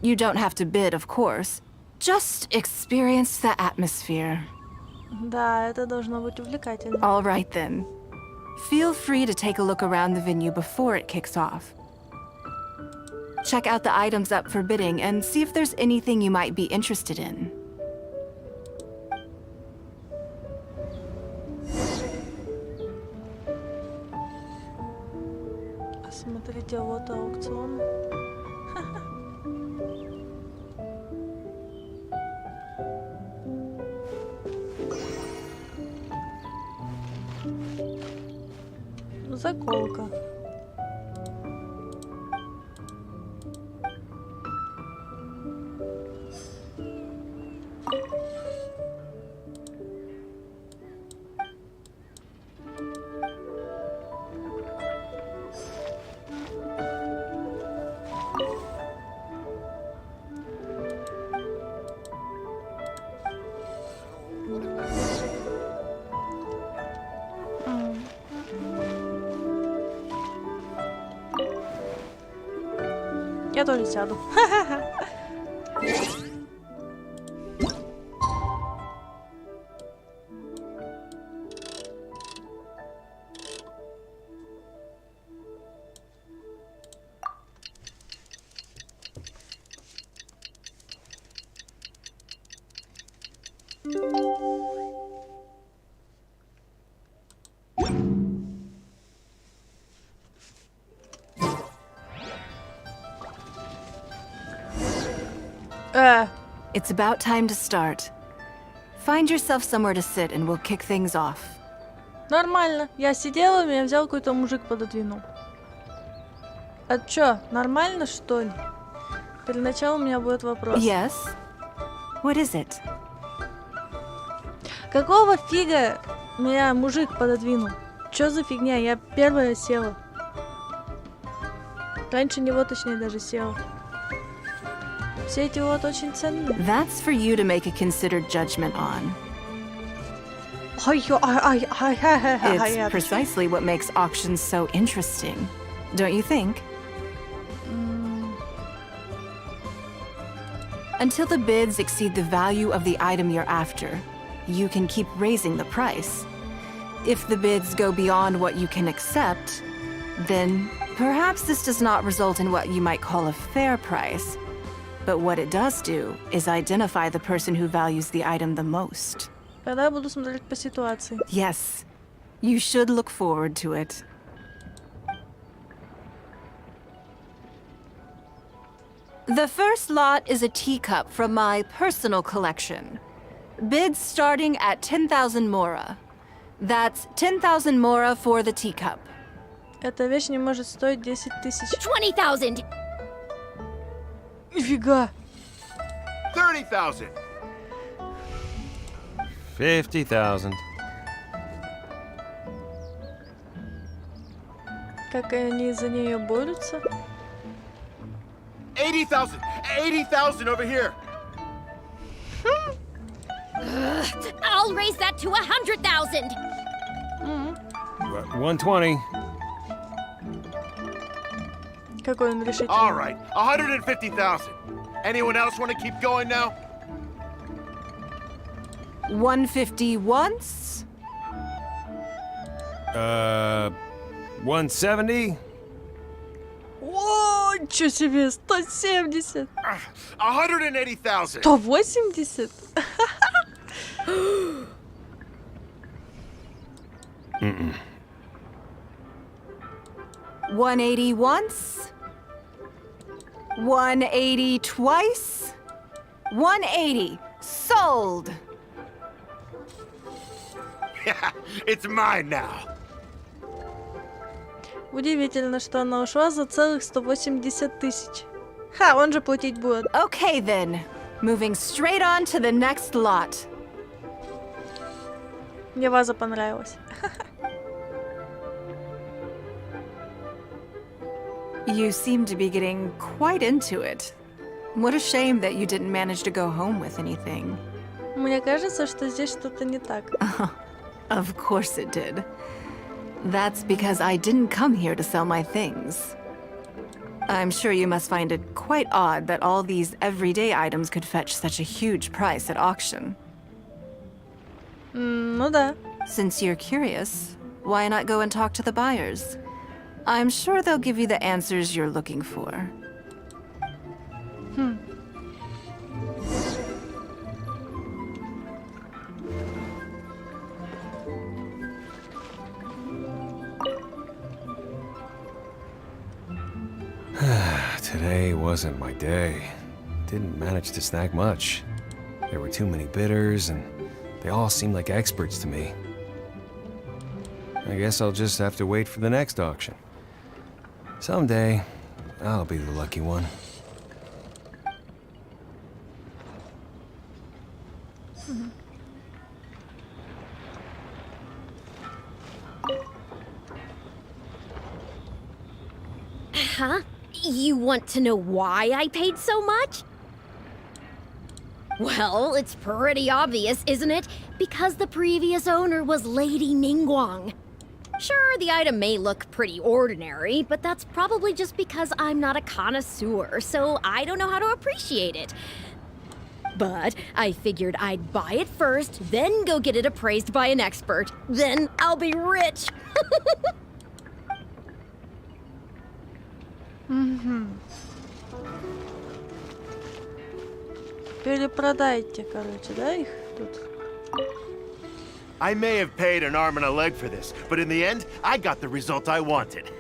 You don't have to bid, of course. Just experience the atmosphere. Да, это должно быть увлекательно. All right then. Feel free to take a look around the venue before it kicks off. Check out the items up for bidding and see if there's anything you might be interested in. Смотрите, вот аукцион. Заколка. Я тоже сяду. It's about time to start. Find yourself somewhere to sit and we'll kick things off. Нормально. Я сидела, меня взял какой-то мужик, пододвинул. А чё, нормально, что ли? Перед началом у меня будет вопрос. Yes? What is it? Какого фига меня мужик пододвинул? Чё за фигня? Я первая села. Раньше него, точнее, даже села. Все эти вот очень ценные. That's for you to make a considered judgment on. It's precisely what makes auctions so interesting, don't you think? Until the bids exceed the value of the item you're after, you can keep raising the price. If the bids go beyond what you can accept, then perhaps this does not result in what you might call a fair price. But what it does do is identify the person who values the item the most. Тогда я буду смотреть по ситуации. Yes, you should look forward to it. The first lot is a teacup from my personal collection. Bids starting at 10,000 mora. That's 10,000 mora for the teacup. Эта вещь не может стоить 10 тысяч. 20,000! Нифига! 30,000! 50,000. Как они за нее борются? 80,000! 80,000 over here! I'll raise that to 100,000! 120. Какой он решительный. All right, 150,000. Anyone else want to keep going now? 150 once? 170. О, ничего себе, 170. 180,000. 180? 180 once? 180 twice? 180. Sold! It's mine now. Удивительно, что она ушла за целых 180 тысяч. Ха, он же платить будет. Okay then. Moving straight on to the next lot. Мне ваза понравилась. You seem to be getting quite into it. What a shame that you didn't manage to go home with anything. Мне кажется, что здесь что-то не так. Of course it did. That's because I didn't come here to sell my things. I'm sure you must find it quite odd that all these everyday items could fetch such a huge price at auction. Ну да. Since you're curious, why not go and talk to the buyers? I'm sure they'll give you the answers you're looking for. Today wasn't my day. Didn't manage to snag much. There were too many bidders, and they all seemed like experts to me. I guess I'll just have to wait for the next auction. Someday, I'll be the lucky one. Huh? You want to know why I paid so much? Well, it's pretty obvious, isn't it? Because the previous owner was Lady Nin Guan. Sure, the item may look pretty ordinary, but that's probably just because I'm not a connoisseur, so I don't know how to appreciate it. But I figured I'd buy it first, then go get it appraised by an expert. Then I'll be rich. Перепродайте, короче, да, их тут? I may have paid an arm and a leg for this, but in the end, I got the result I wanted.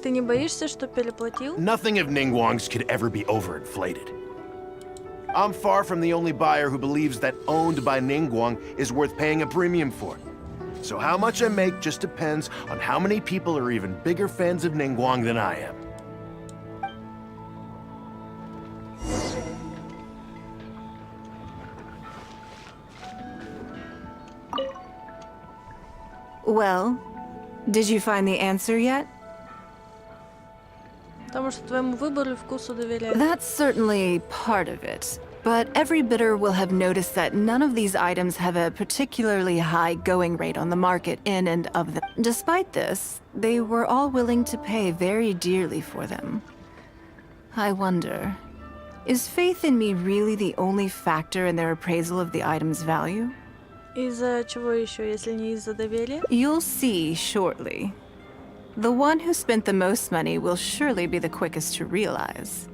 Ты не боишься, что переплатил? Nothing of Nин Guang's could ever be overinflated. I'm far from the only buyer who believes that owned by Nin Guang is worth paying a premium for. So how much I make just depends on how many people are even bigger fans of Nin Guang than I am. Well, did you find the answer yet? Потому что твоему выбору и вкусу доверяю. That's certainly part of it. But every bidder will have noticed that none of these items have a particularly high going rate on the market in and of them. Despite this, they were all willing to pay very dearly for them. I wonder, is faith in me really the only factor in their appraisal of the item's value? Из-за чего еще, если не из-за доверия? You'll see shortly. The one who spent the most money will surely be the quickest to realize.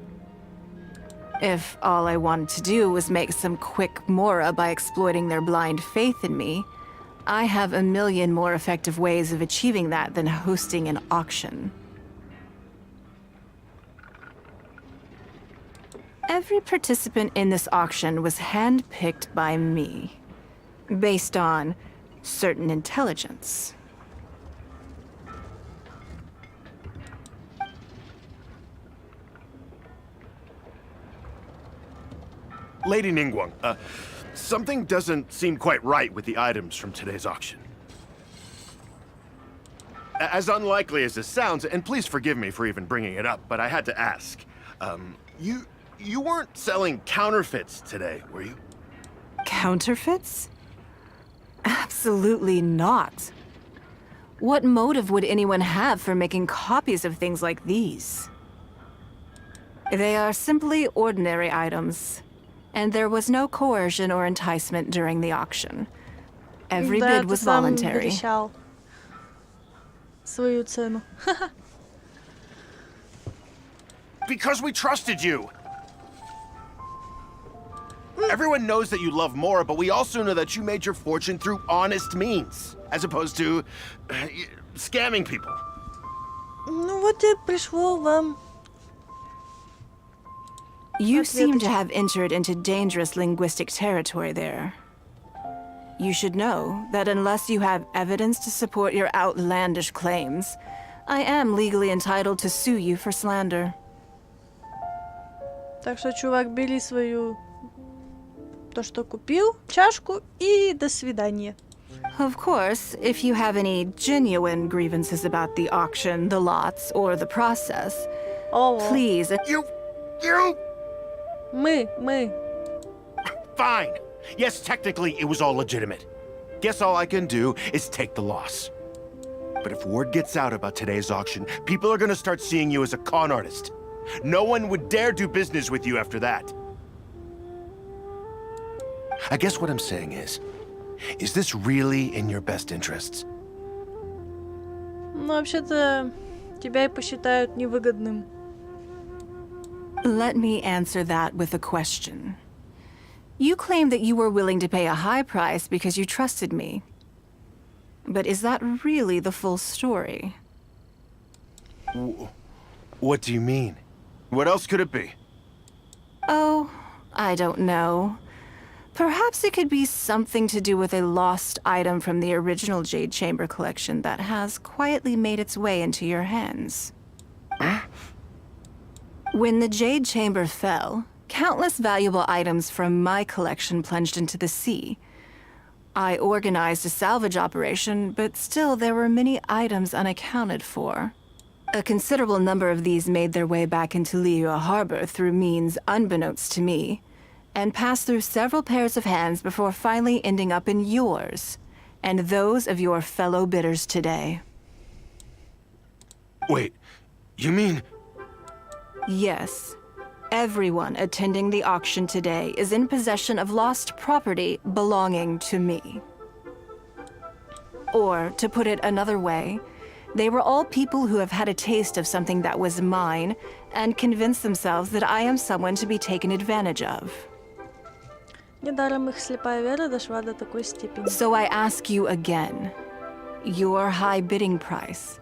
If all I wanted to do was make some quick mora by exploiting their blind faith in me, I have a million more effective ways of achieving that than hosting an auction. Every participant in this auction was handpicked by me, based on certain intelligence. Lady Nin Guang, something doesn't seem quite right with the items from today's auction. As unlikely as this sounds, and please forgive me for even bringing it up, but I had to ask. You weren't selling counterfeits today, were you? Counterfeits? Absolutely not. What motive would anyone have for making copies of things like these? They are simply ordinary items, and there was no coercion or enticement during the auction. Every bid was voluntary. Свою цену. Because we trusted you! Everyone knows that you love Mora, but we also know that you made your fortune through honest means, as opposed to scamming people. Ну вот и пришло вам. You seem to have entered into dangerous linguistic territory there. You should know that unless you have evidence to support your outlandish claims, I am legally entitled to sue you for slander. Так что, чувак, бери свою... то, что купил, чашку и до свидания. Of course, if you have any genuine grievances about the auction, the lots, or the process, please... You! Мы. Fine. Yes, technically, it was all legitimate. Guess all I can do is take the loss. But if word gets out about today's auction, people are gonna start seeing you as a con artist. No one would dare do business with you after that. I guess what I'm saying is this really in your best interests? Ну, вообще-то, тебя и посчитают невыгодным. Let me answer that with a question. You claim that you were willing to pay a high price because you trusted me. But is that really the full story? What do you mean? What else could it be? Oh, I don't know. Perhaps it could be something to do with a lost item from the original Jade Chamber collection that has quietly made its way into your hands. When the Jade Chamber fell, countless valuable items from my collection plunged into the sea. I organized a salvage operation, but still there were many items unaccounted for. A considerable number of these made their way back into Liyue Harbor through means unbeknownst to me, and passed through several pairs of hands before finally ending up in yours, and those of your fellow bidders today. Wait, you mean... Yes. Everyone attending the auction today is in possession of lost property belonging to me. Or, to put it another way, they were all people who have had a taste of something that was mine and convinced themselves that I am someone to be taken advantage of. Недаром их слепая вера дошла до такой степени. So I ask you again, your high bidding price,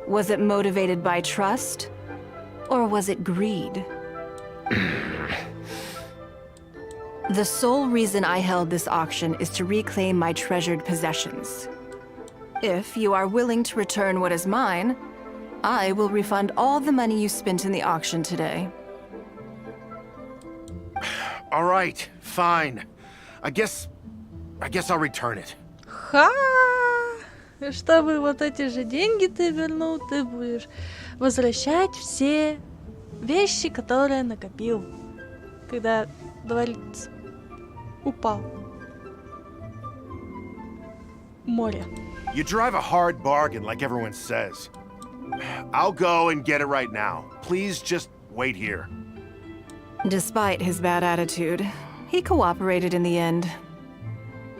was it motivated by trust, or was it greed? The sole reason I held this auction is to reclaim my treasured possessions. If you are willing to return what is mine, I will refund all the money you spent in the auction today. All right, fine. I guess I'll return it. Ха! Чтобы вот эти же деньги ты вернул, ты будешь возвращать все вещи, которые накопил, когда дворец упал в море. You drive a hard bargain, like everyone says. I'll go and get it right now. Please just wait here. Despite his bad attitude, he cooperated in the end.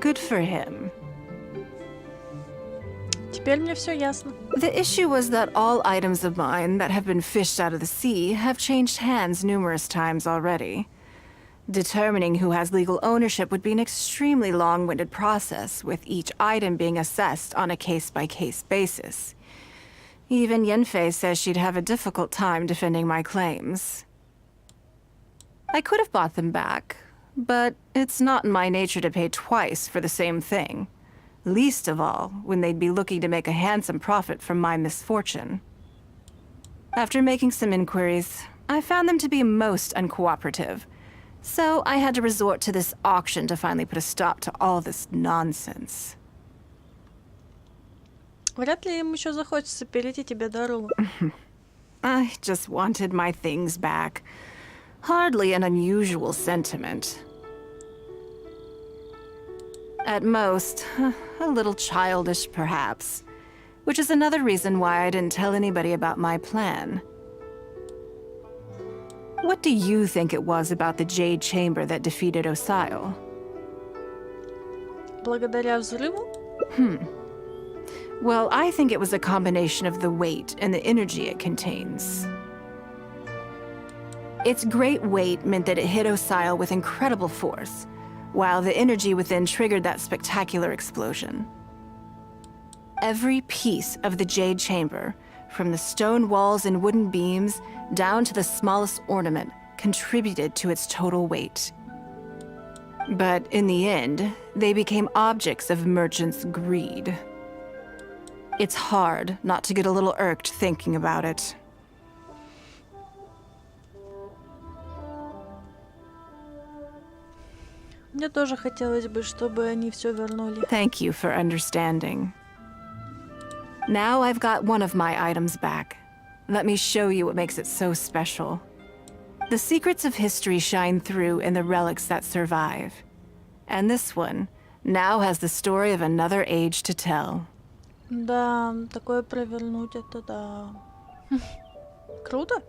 Good for him. Теперь мне все ясно. The issue was that all items of mine that have been fished out of the sea have changed hands numerous times already. Determining who has legal ownership would be an extremely long-winded process, with each item being assessed on a case-by-case basis. Even Yenfei says she'd have a difficult time defending my claims. I could have bought them back, but it's not in my nature to pay twice for the same thing. Least of all, when they'd be looking to make a handsome profit from my misfortune. After making some inquiries, I found them to be most uncooperative, so I had to resort to this auction to finally put a stop to all this nonsense. Вряд ли им еще захочется перейти тебе дорогу. I just wanted my things back. Hardly an unusual sentiment. At most, a little childish, perhaps. Which is another reason why I didn't tell anybody about my plan. What do you think it was about the Jade Chamber that defeated Osile? Благодаря взрыву? Well, I think it was a combination of the weight and the energy it contains. Its great weight meant that it hit Osile with incredible force, while the energy within triggered that spectacular explosion. Every piece of the Jade Chamber, from the stone walls and wooden beams down to the smallest ornament, contributed to its total weight. But in the end, they became objects of merchants' greed. It's hard not to get a little irked thinking about it. Мне тоже хотелось бы, чтобы они все вернули. Thank you for understanding. Now I've got one of my items back. Let me show you what makes it so special. The secrets of history shine through in the relics that survive. And this one now has the story of another age to tell. Да, такое провернуть, это да. Круто.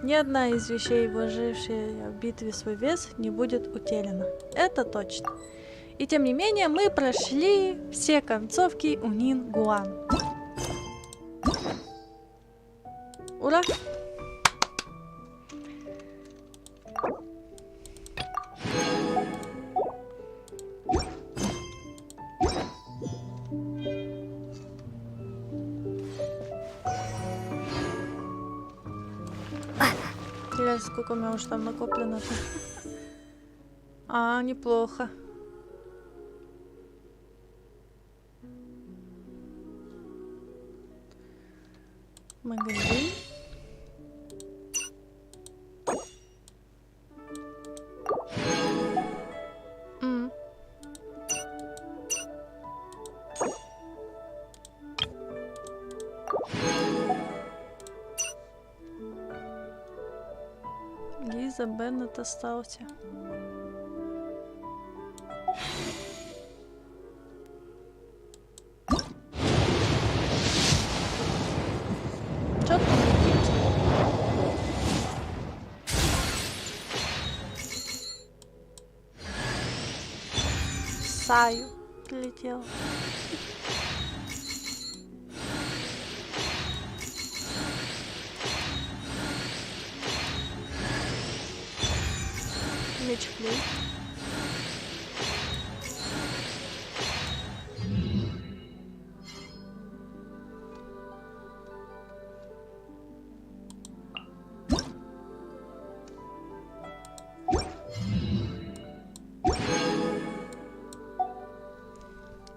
Ни одна из вещей, вложившая в битве свой вес, не будет утеряна. Это точно. И тем не менее, мы прошли все концовки у Нин Гуан. Ура! Интересно, сколько у меня уже там накоплено-то. А, неплохо. Магазин. Лиза, Беннет остался. Чё там летит? Саю прилетел. Мечплей.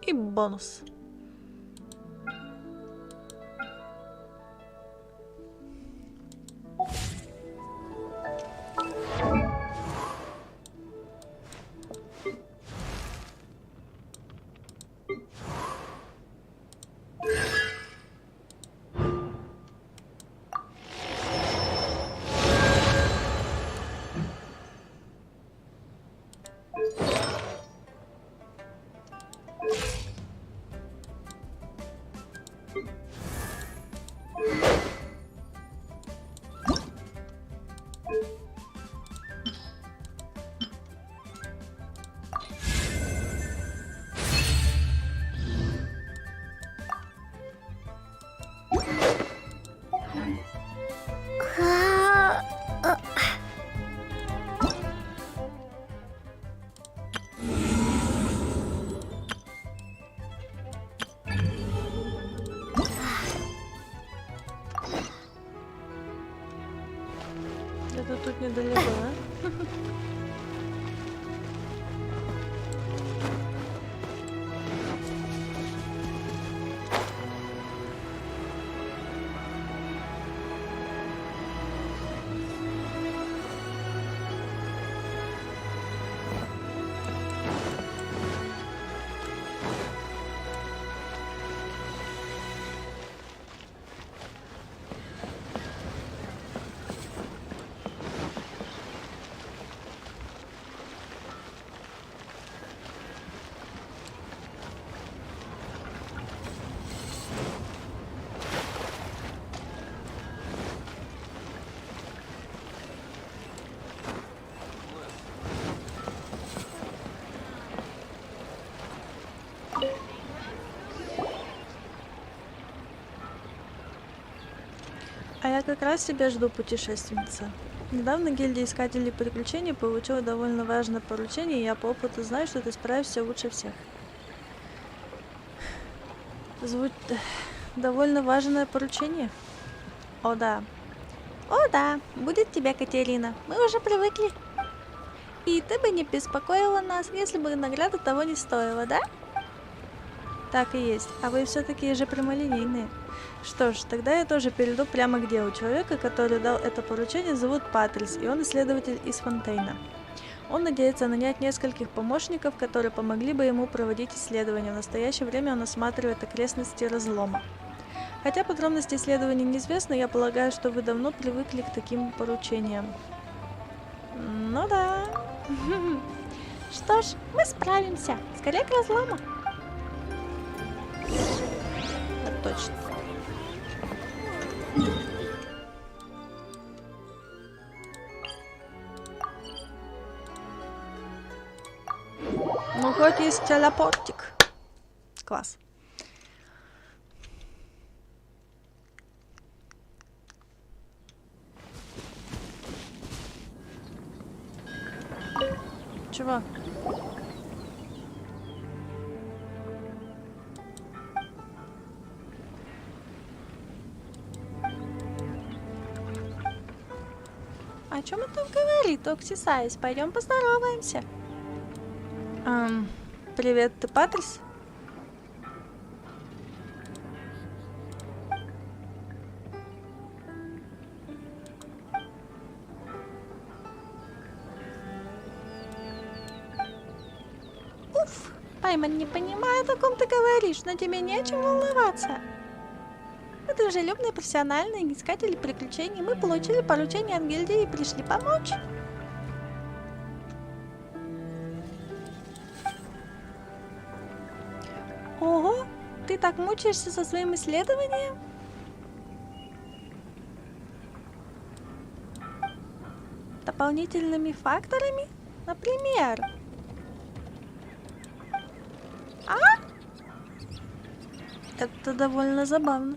И бонус. Это тут недалеко, да? А я как раз тебя жду, путешественница. Недавно гильдия искателей приключений получила довольно важное поручение, и я по опыту знаю, что ты справишься лучше всех. Довольно важное поручение. О да. О да, будет тебе, Катерина. Мы уже привыкли. И ты бы не беспокоила нас, если бы награда того не стоила, да? Так и есть. А вы все такие же прямолинейные. Что ж, тогда я тоже перейду прямо к делу. Человека, который дал это поручение, зовут Патрис, и он исследователь из Фонтейна. Он надеется нанять нескольких помощников, которые помогли бы ему проводить исследования. В настоящее время он осматривает окрестности разлома. Хотя подробности исследований неизвестны, я полагаю, что вы давно привыкли к таким поручениям. Ну да. Что ж, мы справимся. Скорее к разлому. Так точно. Ну, хоть есть телепортик. Класс. Чего? О чем это говорит Оксисайс? Пойдем поздороваемся. Привет, ты Патрис? Уф, Пайман не понимает, о ком ты говоришь, но тебе не о чем волноваться. Мы дружелюбные, профессиональные искатели приключений. Мы получили поручение от гильдии и пришли помочь. Ого, ты так мучаешься со своим исследованием? Дополнительными факторами? Например? Это довольно забавно.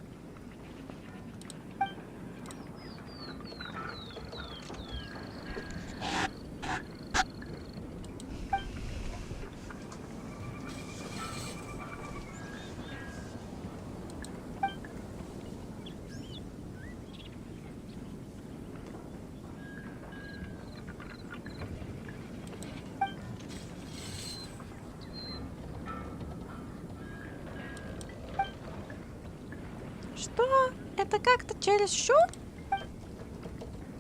Что? Это как-то чересчур?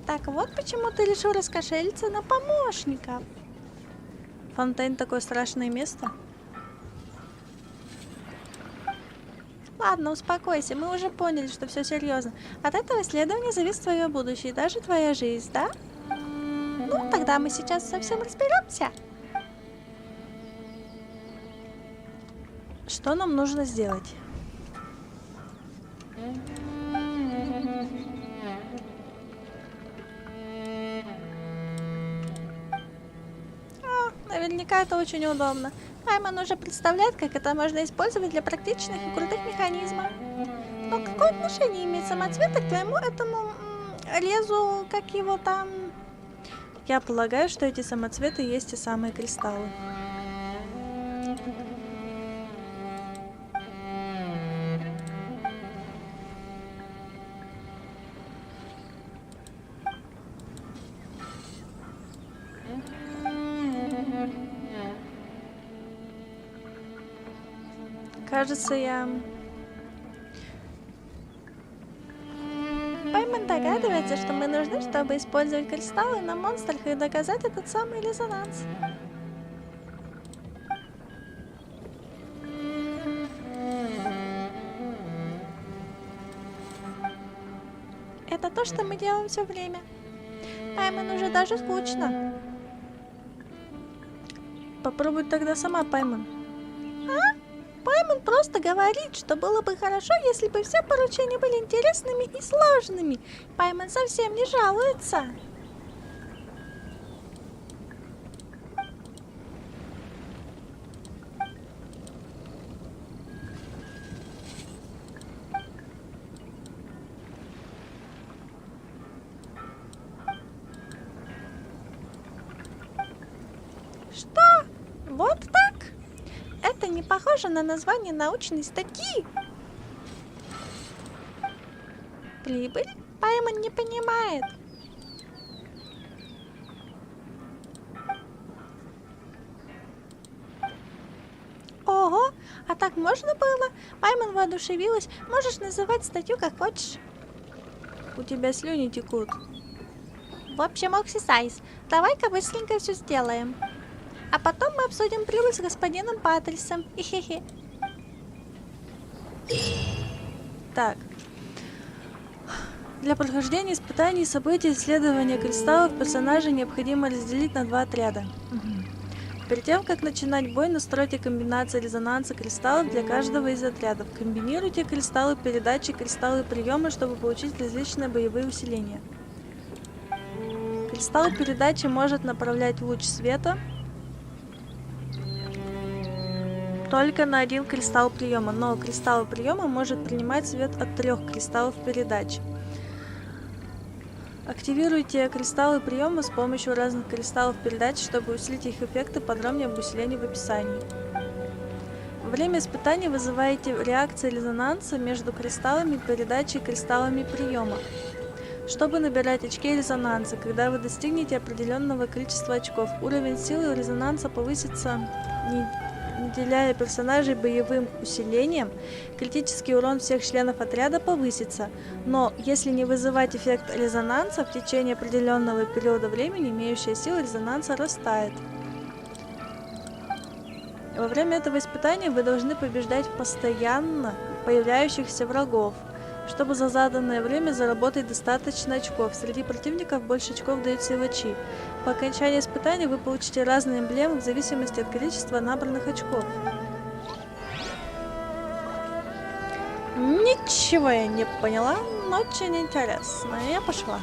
Так вот почему ты решил раскошелиться на помощников. Фонтейн такое страшное место. Ладно, успокойся, мы уже поняли, что все серьезно. От этого исследования зависит твое будущее, даже твоя жизнь, да? Ну, тогда мы сейчас совсем разберемся. Что нам нужно сделать? Наверняка это очень удобно. Айман уже представляет, как это можно использовать для практичных и крутых механизмов. Но какое отношение имеет самоцвет к твоему этому резу, как его там? Я полагаю, что эти самоцветы есть те самые кристаллы. Кажется, Пайман догадывается, что мы нужны, чтобы использовать кристаллы на монстрах и доказать этот самый резонанс. Это то, что мы делаем все время. Пайман уже даже скучно. Попробуй тогда сама, Пайман. Пайман просто говорит, что было бы хорошо, если бы все поручения были интересными и сложными. Пайман совсем не жалуется. Вот так? Это не похоже на название научной статьи. Прибыль? Пайман не понимает. Ого, а так можно было? Пайман воодушевилась. Можешь называть статью как хочешь. У тебя слюни текут. В общем, Оксисайз, давай-ка быстренько все сделаем. А потом мы обсудим прибыль с господином Патрисом. Хе-хе. Так. Для прохождения испытаний, событий, исследования кристаллов персонажей необходимо разделить на 2 отряда. Перед тем, как начинать бой, настройте комбинации резонанса кристаллов для каждого из отрядов. Комбинируйте кристаллы передачи, кристаллы приема, чтобы получить различные боевые усиления. Кристалл передачи может направлять луч света только на 1 кристалл приема, но кристалл приема может принимать свет от 3 кристаллов передачи. Активируйте кристаллы приема с помощью разных кристаллов передачи, чтобы усилить их эффекты. Подробнее об усилении в описании. Во время испытаний вызываете реакции резонанса между кристаллами передачи и кристаллами приема, чтобы набирать очки резонанса. Когда вы достигнете определенного количества очков, уровень силы резонанса повысится, наделяя персонажей боевым усилением. Критический урон всех членов отряда повысится, но если не вызывать эффект резонанса, в течение определенного периода времени имеющая сила резонанса растает. Во время этого испытания вы должны побеждать постоянно появляющихся врагов, чтобы за заданное время заработать достаточно очков. Среди противников больше очков дают силачи. По окончании испытания вы получите разные эмблемы в зависимости от количества набранных очков. Ничего я не поняла, но очень интересно. Я пошла.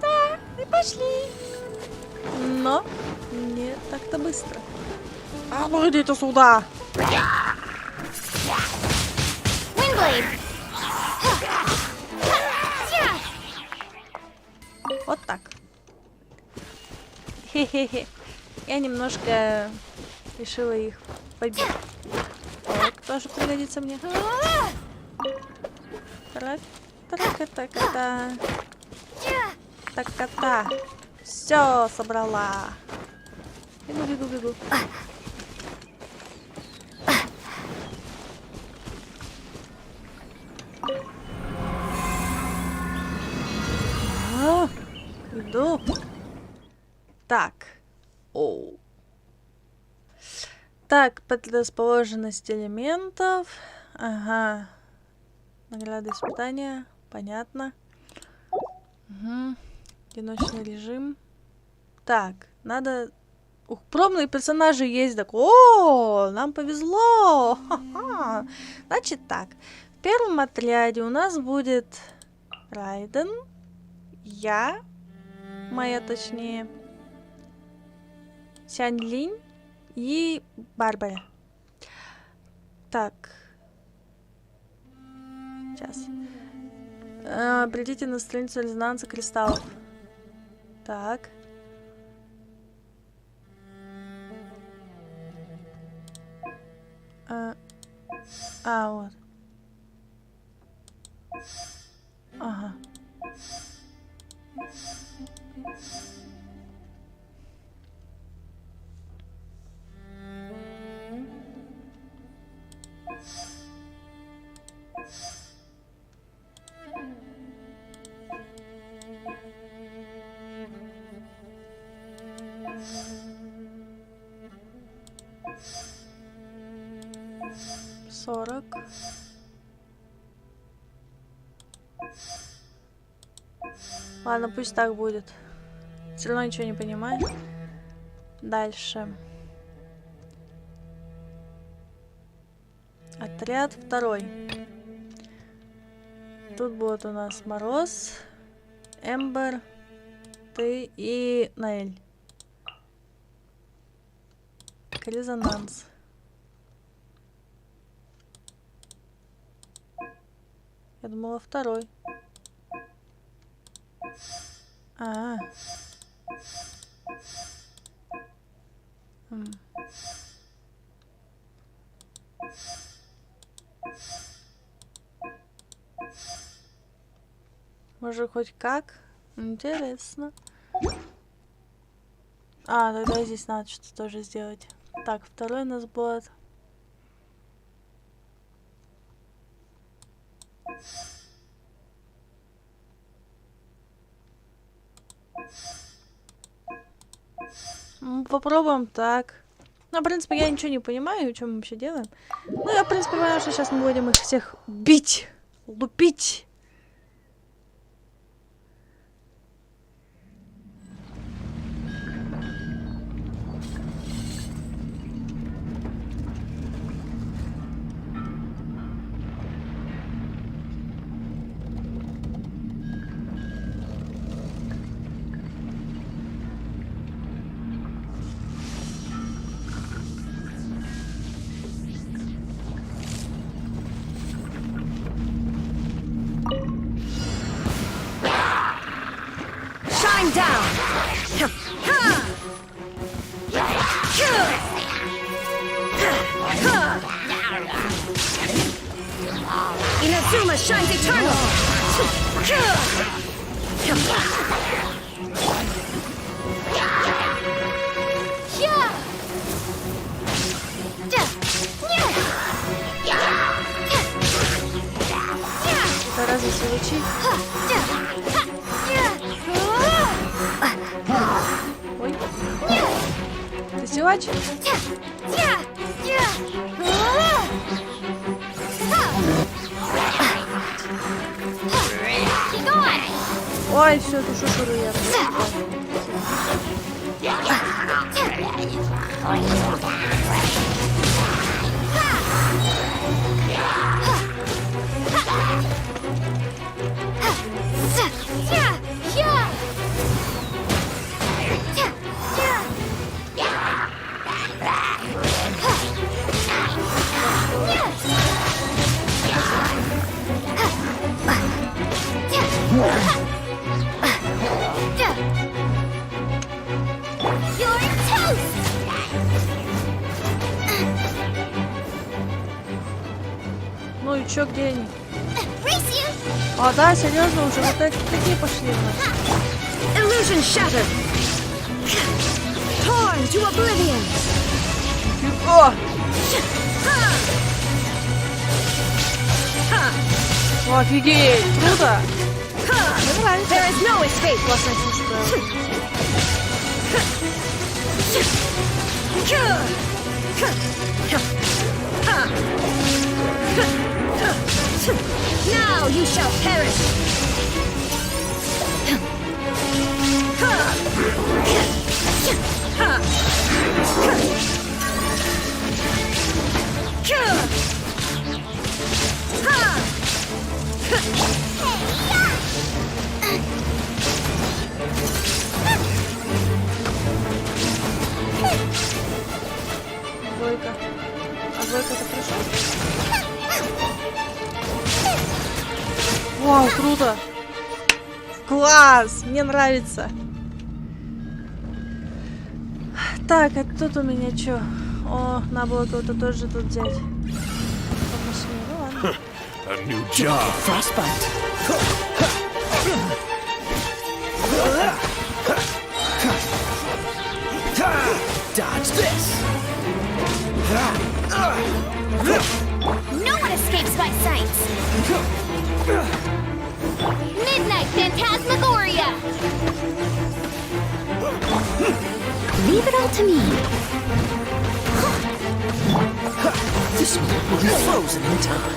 Да, мы пошли. Но не так-то быстро. А ну идите сюда! Вот так. Хе-хе-хе. Я немножко решила их побить. Так, тоже пригодится мне. Так-та-та-та. Так-та-та. Все, собрала. Бегу. Иду. Так. Оу. Так, предрасположенность элементов. Ага. Награды испытания. Понятно. Угу. Одиночный режим. Так, надо... Ух, пробные персонажи есть. Так, о, нам повезло. Ха-ха. Значит так. В первом отряде у нас будет Райден. Я. Моя, точнее. Сянь Линь и Барбара. Так. Сейчас. Придите на страницу резонанса кристаллов. Так. Вот. Ага. Сорок. Ладно, пусть так будет. Все равно ничего не понимаю. Дальше. Отряд второй. Тут будет у нас Мороз, Эмбер, ты и Наэль. Резонанс. Я думала второй. Может, хоть как? Интересно. А, тогда здесь надо что-то тоже сделать. Так, второй насбор. Попробуем так. Ну, в принципе, я ничего не понимаю, что мы вообще делаем. Ну, я, в принципе, понимаю, что сейчас мы будем их всех бить, лупить. Down. Inazuma shines eternal. Это разве свечи? Ой. Ты силач? Ой, все, душу шуру Ну и чё, где они? А, да, серьезно уже, вот такие пошли. Illusion shattered. Torn to oblivion. О! О, офигеть, круто! Мне нравится. There is no escape. Классная фишка. Now you shall perish. Двойка. А двойка это хорошо? Вау, круто! Класс! Мне нравится! Так, а тут у меня что? О, надо было кого-то тоже тут взять. По машине, ну ладно. A new job. Frostbite. Dodge this. No one escapes my sights. Midnight Phantasmagoria. Leave it all to me. This one will be frozen in time.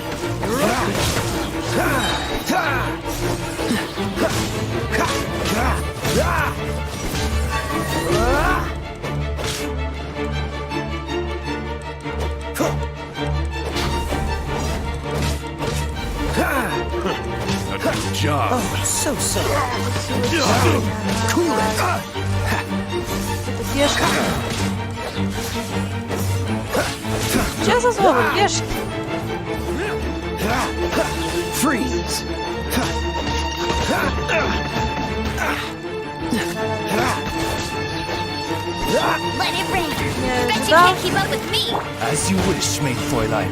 Job. Oh, so sorry. Cool it. Это пешка. Сейчас особо пешки. Freeze. Let it rain. Не Bet you ожидал. can't keep up with me. As you wish, maid Fräulein.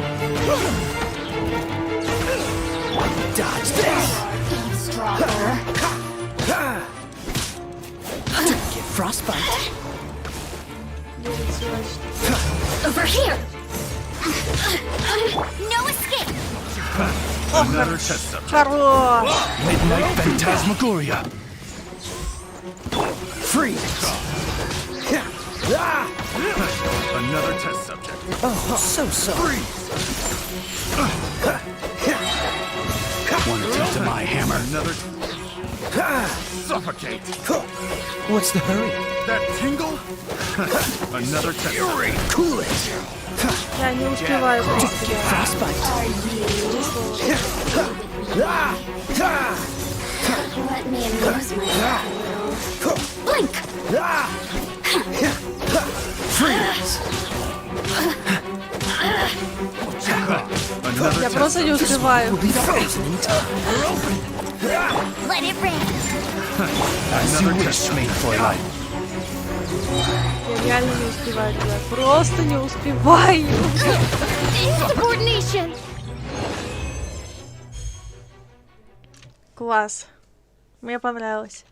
Dodge this. Get frostbite. Over here! No escape! Another test subject. Хорош! Midnight Phantasmagoria. Freeze. Another test subject. Oh, so sorry. Wanna take to my hammer? Another. Suffocate. What's the hurry? That tingle? Another test. Fury, cool it. Я не успеваю просто. Frostbite. Let me amuse myself. Blink! Freeze. Я просто не успеваю. We'll be frozen in time. Let it rain! As you wish, made for life. Я реально не успеваю, ребят. Просто не успеваю. Insubordination! Класс. Мне понравилось.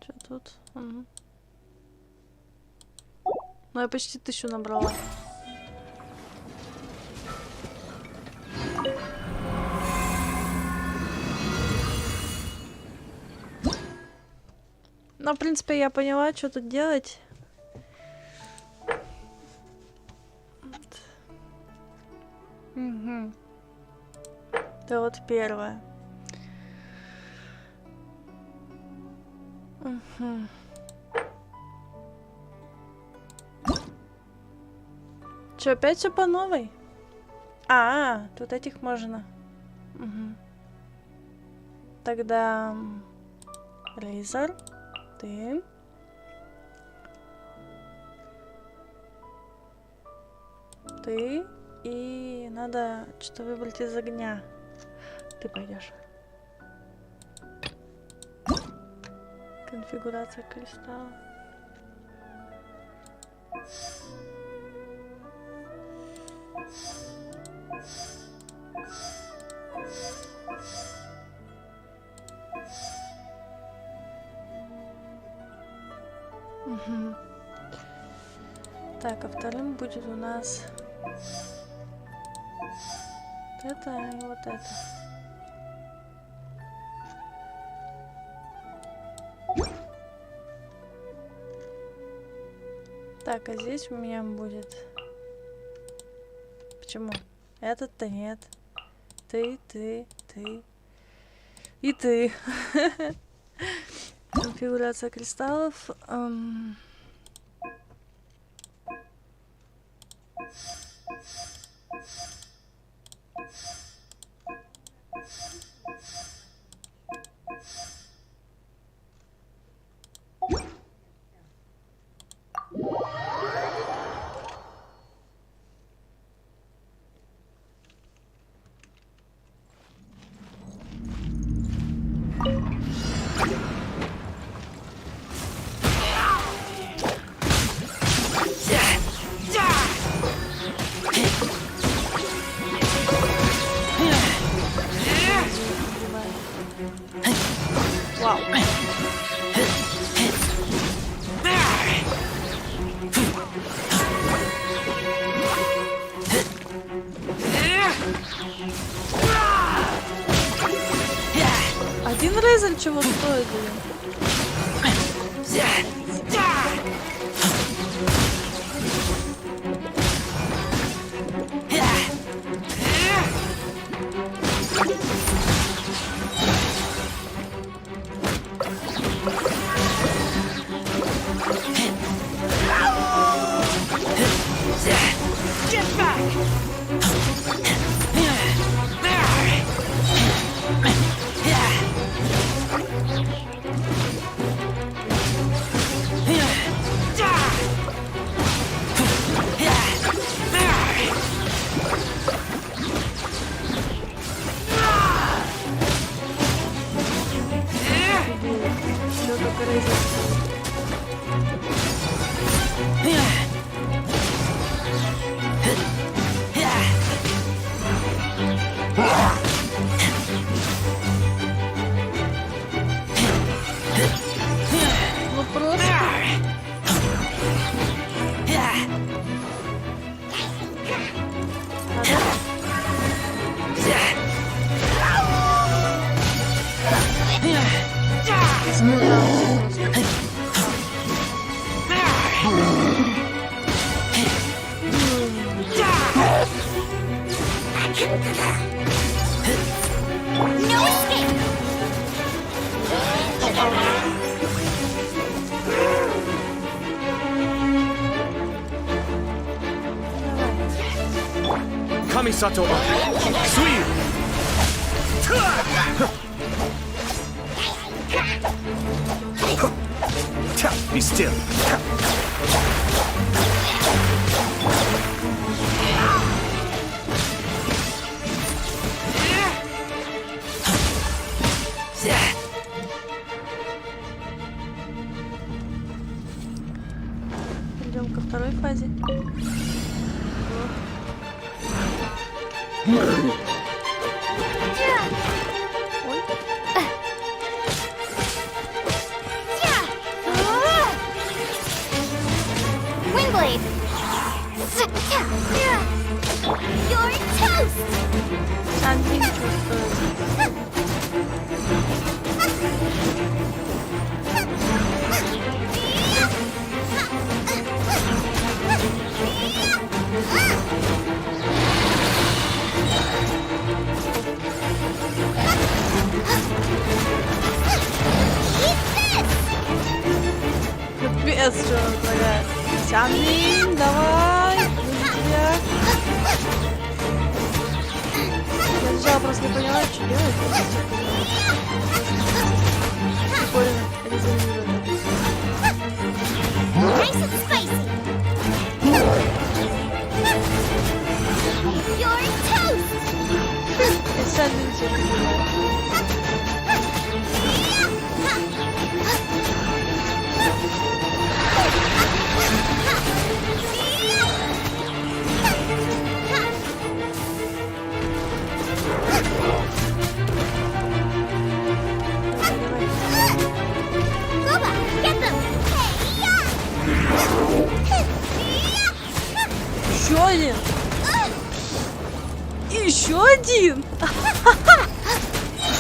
Что тут? Угу. Ну, я почти 1000 набрала. Ну, в принципе, я поняла, что тут делать. Угу. Это вот первое. Угу. Что, опять все по новой? Тут этих можно. Угу. Тогда Рейзер. Ты. Ты. И надо что-то выбрать из огня. Ты пойдешь. Конфигурация кристалла. Угу. Так, а вторым будет у нас вот это и вот это. Так, а здесь у меня будет... Почему? Этот-то нет. Ты и ты. Конфигурация кристаллов. Вау. Один рейзер чего стоит, блин? Sato. Sweet. Be still. Перейдем ко второй фазе. Wingblade! You're toast! Санди чувствует. Капец, что он творит. Санди, давай! Я сначала просто не поняла, что делать. Прикольно, резонирует. Nice and spicy! You're toast! И Санди ничего не делает. Еще один! Еще один!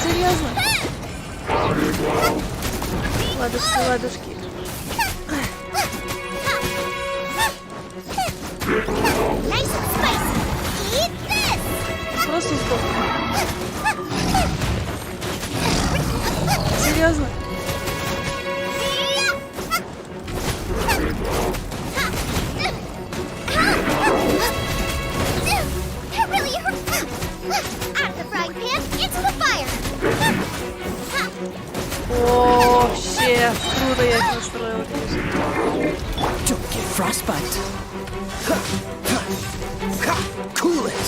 Серьезно? Ладушки, ладушки. Просто сдох. Серьезно? О, вообще круто я их настроила. Don't get frostbite. Cool it.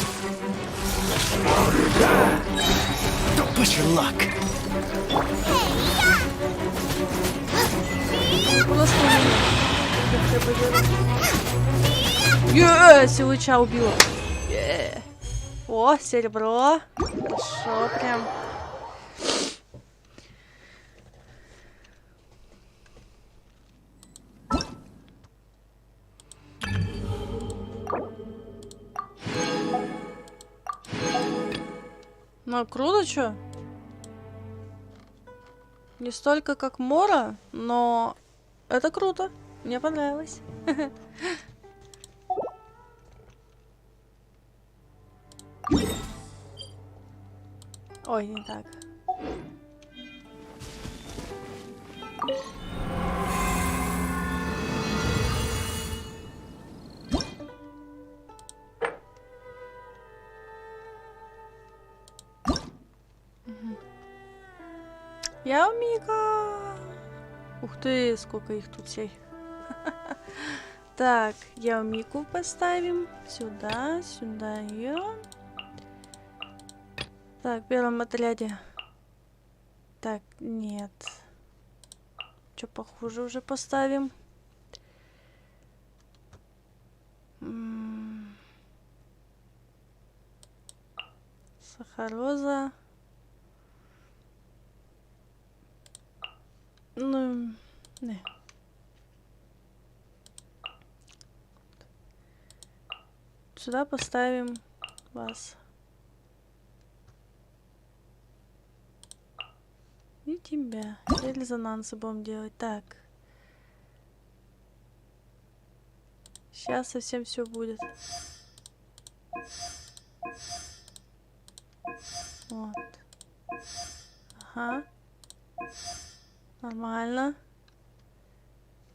Don't push your luck. Просто не силыча убила. О, серебро. Хорошо, прям. Ну, круто, чё? Не столько, как Мора, но это круто. Мне понравилось. Ой, не так. Яумика! Ух ты, сколько их тут всех. Так, Яумику поставим. Сюда, сюда ее. Так, в первом отряде. Так, нет. Что похуже уже поставим? Сахароза. Ну, не. Сюда поставим вас. И тебя. И резонансы будем делать. Так. Сейчас совсем все будет. Вот. Ага. Нормально.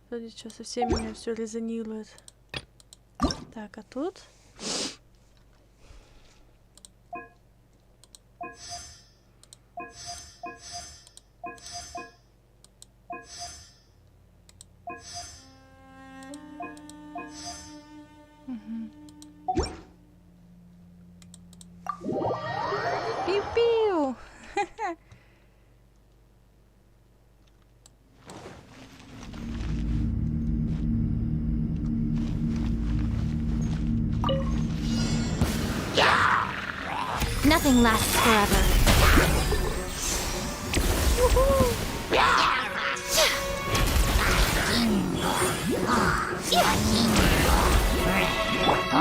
Вроде что, со всеми у меня все резонирует. Так, а тут? Nothing lasts forever.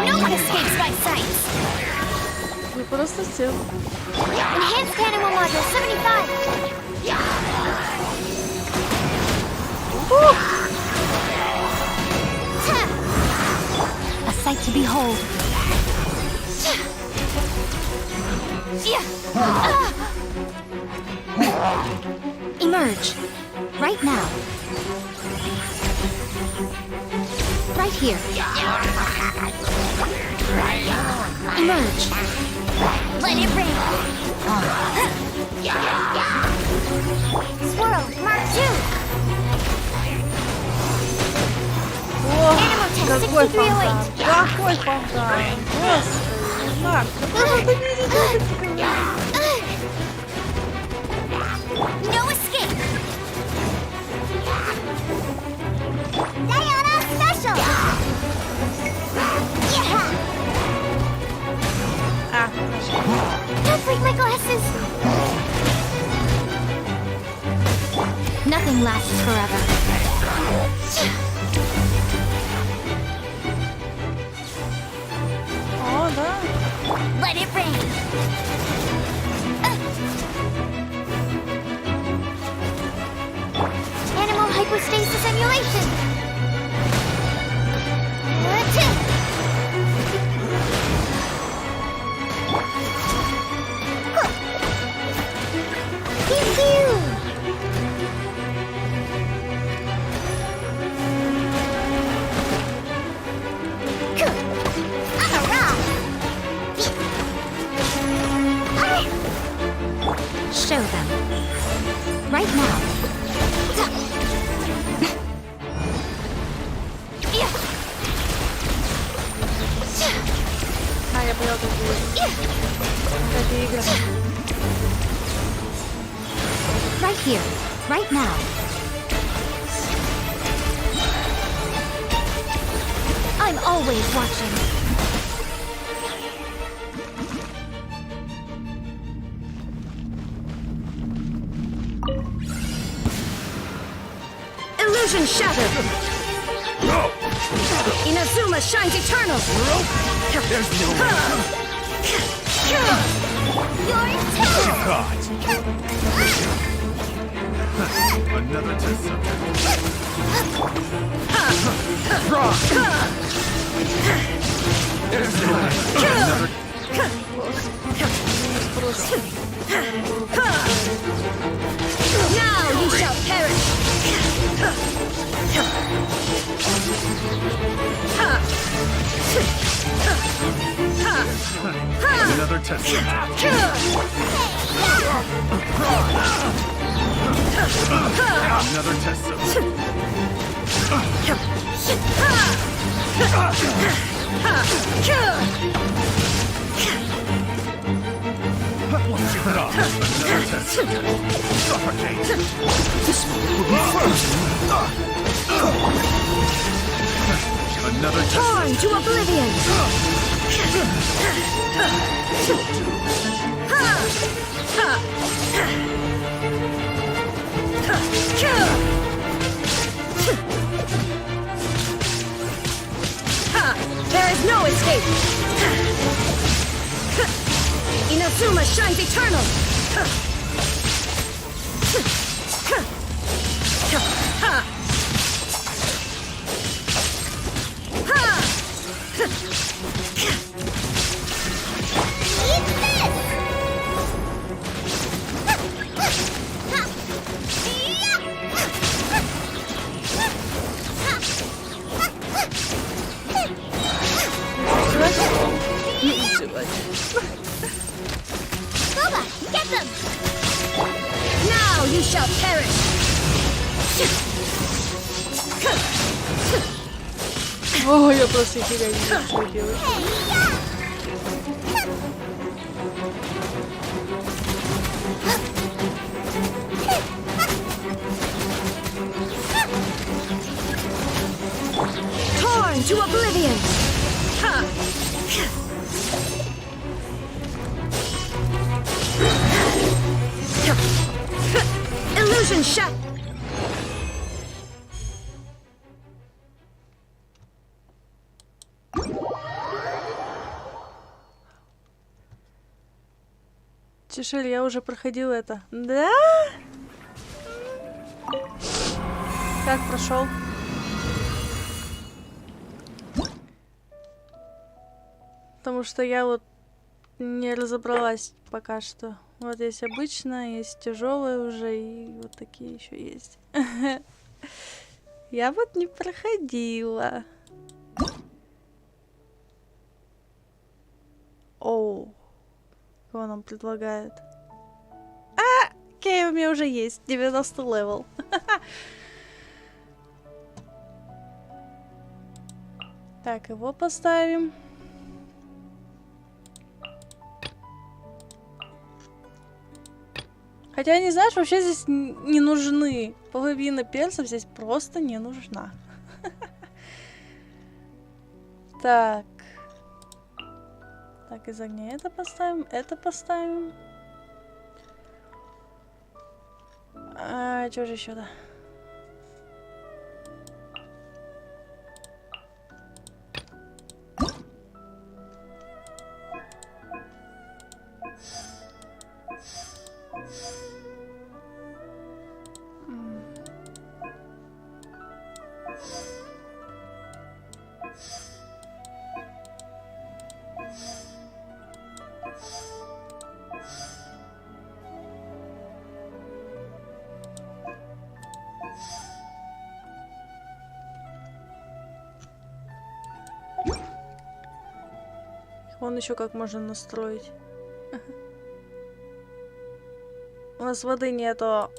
No one escapes my sight. Вы просто все. Enhanced animal module 75. A sight to behold. Emerge. Right now. Right here. Emerge. Let it rain. Swirl, Mark 2. Animal test Какой 6308. фонтан? Какой фонтан? Господи, Марк, какой ты не No escape. Diana special. Yeah. А, Don't break my glasses. Nothing lasts forever. о, да. Let it rain. Animal hypostasis emulation. Pew pew. I'm a rock. Show them. Right now. А, я поняла, какие игры. Right here. Right now. I'm always watching. Illusion shattered! No! Inazuma shines eternal! There's no way. Caught. Another test subject. Draw. There's no way. Another. Now you shall perish! Another test subject. Another test subject. Let's keep it up. Another test subject. Suffocate. This will be frozen. Another test Torn subject. to oblivion! There is no escape! Inazuma shines eternal! Boba, get them. Now you shall perish! О, я просто тебя не знаю, что делать. Torn to oblivion! Vision shut. Чешель, я уже проходил это. Да? Как прошел? Потому что я вот не разобралась пока что. Вот есть обычная, есть тяжелая уже, и вот такие еще есть. Я вот не проходила. Оу. Кого нам предлагают? Окей, у меня уже есть 90 левел. Так, его поставим. Хотя, они, знаешь, вообще здесь не нужны. Половина персов здесь просто не нужна. Так. Так, из огня это поставим, это поставим. Что же еще-то? Вон еще как можно настроить. У нас воды нету.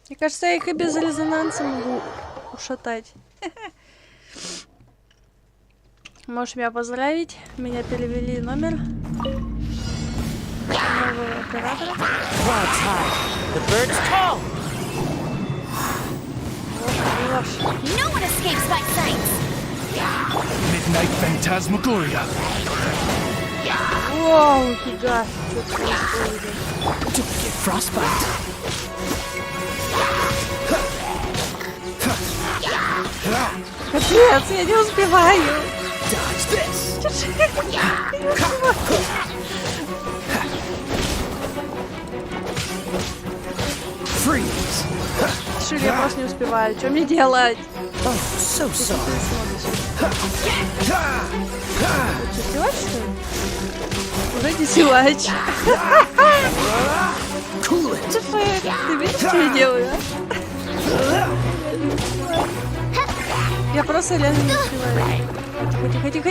Мне кажется, я их и без резонанса могу ушатать. Можешь меня поздравить. Меня перевели номер нового оператора. No one escapes my sight. Midnight Phantasmagoria. Воу, фига. Что происходит? Frostbite. Капец, я не успеваю. Шир, я просто не успеваю. Что мне делать? Что, силач, что ли? Уже не силач. Ты видишь, что я делаю? Я просто реально не успеваю. Тихо.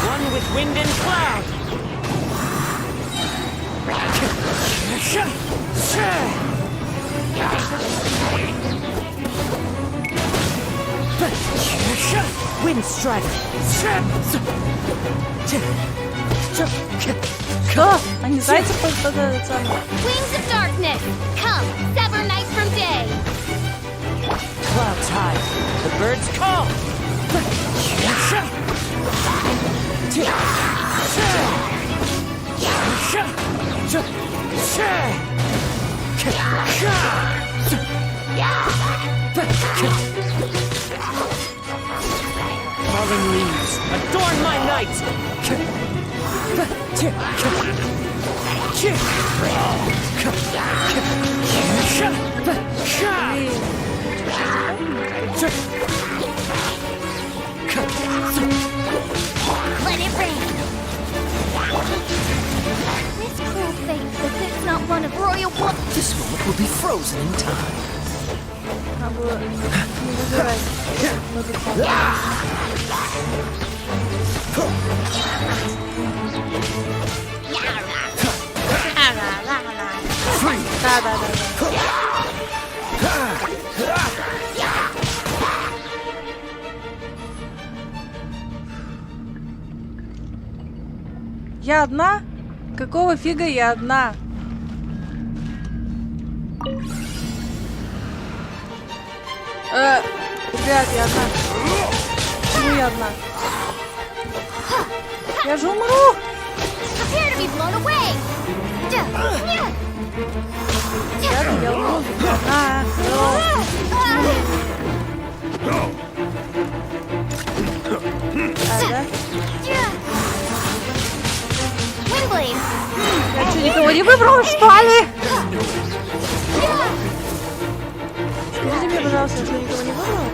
One with wind and cloud. Wind strider. Что? Они зайцы под этот самый. Wings of darkness, come, sever night from day. Clouds high, the birds call. Falling leaves, adorn my night. Let it rain. This cruel fate that it's not one of royal blood. This moment will be frozen in time. Да. Я одна? Какого фига я одна? Ребят, я одна. Почему я одна? Я же умру! Ребята, я умру. Да? Я что, никого не выбрала, что ли? Скажите мне, пожалуйста, что никого не выбрала?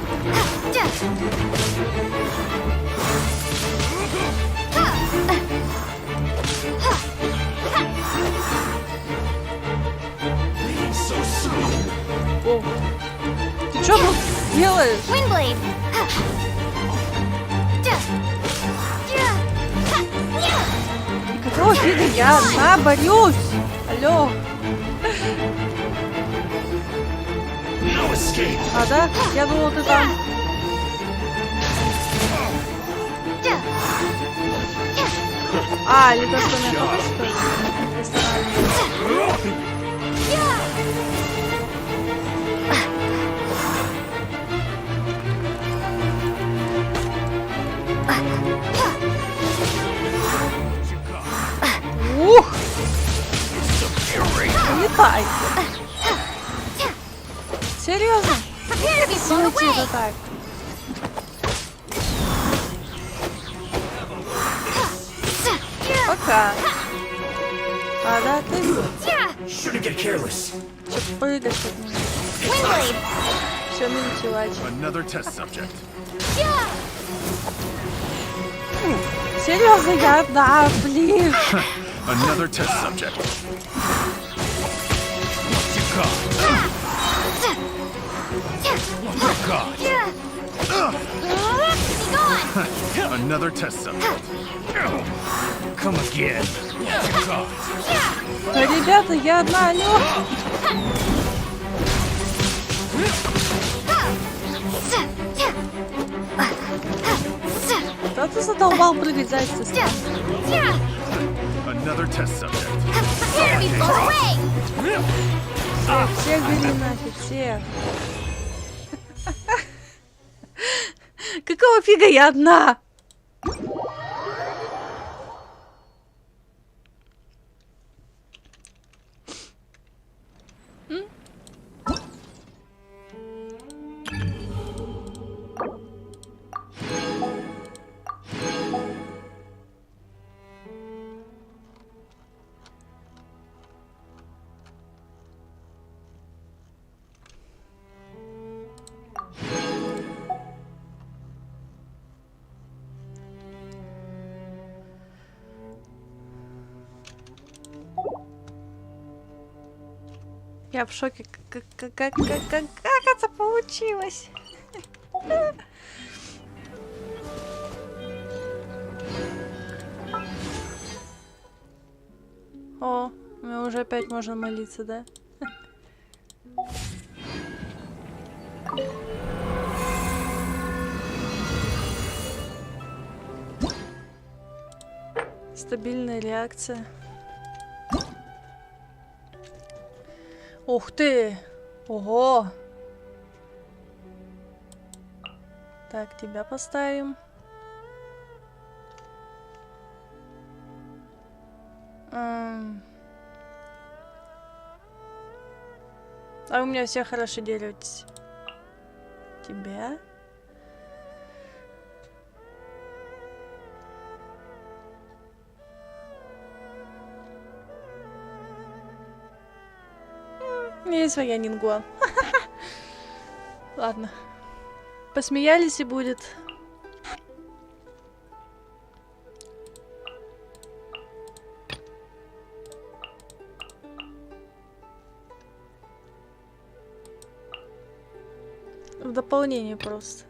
О. Ты что тут делаешь? Какого фига я одна борюсь? Алло. А, да? Я думал, ты там. А, или то, что меня только что Ух! Летай! Серьезно? Слушайте, это так. Пока. А, да, ты? Че прыгаешь от меня? Все, минусевать. Серьезно, я одна, блин. Another test subject. Another test subject. Come again. Да, ребята, я одна, алло. Да ты задолбал прыгать, зайцы. Another test subject. Всех бери нафиг, всех. Какого фига я одна? Я в шоке, как это получилось? О, мы уже опять можно молиться, да? Стабильная реакция. Ух ты! Ого! Так, тебя поставим. А у меня все хорошо деретесь. Тебя? Не своя Нин Гуан. Ладно. Посмеялись и будет. В дополнение просто.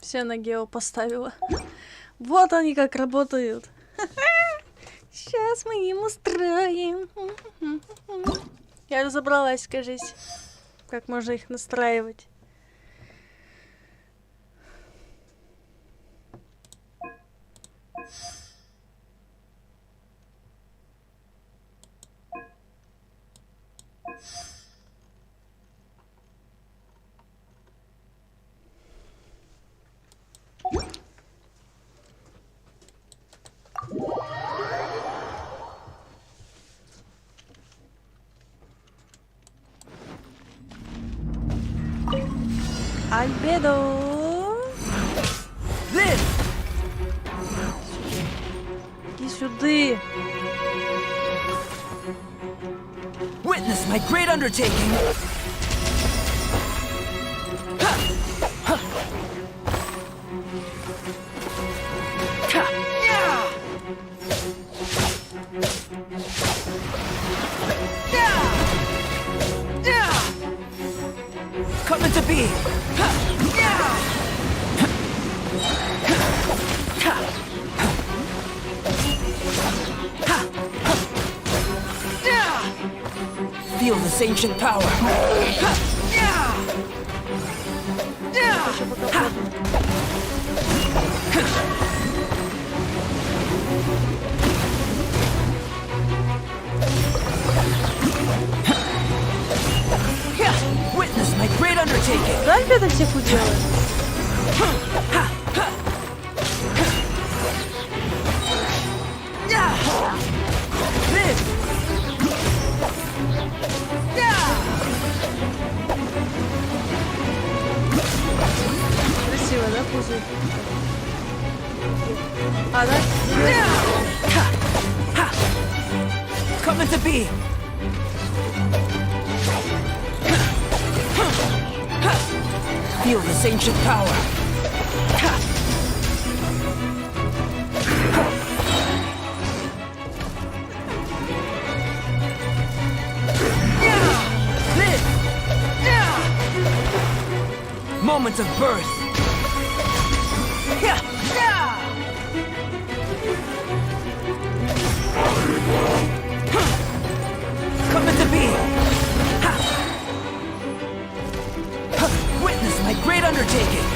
Все на Гео поставила. Вот они как работают. Сейчас мы им устроим. Я разобралась, скажись, как можно их настраивать. Альбедо! Иди сюда! Witness my great undertaking! Coming to be! Feel this ancient power! Witness my great undertaking! Да, Альбедо всех уделает. Красиво, да, пузырь? А, да? Coming to be! Feel this ancient power! Moments of birth! Coming to be! Witness my great undertaking!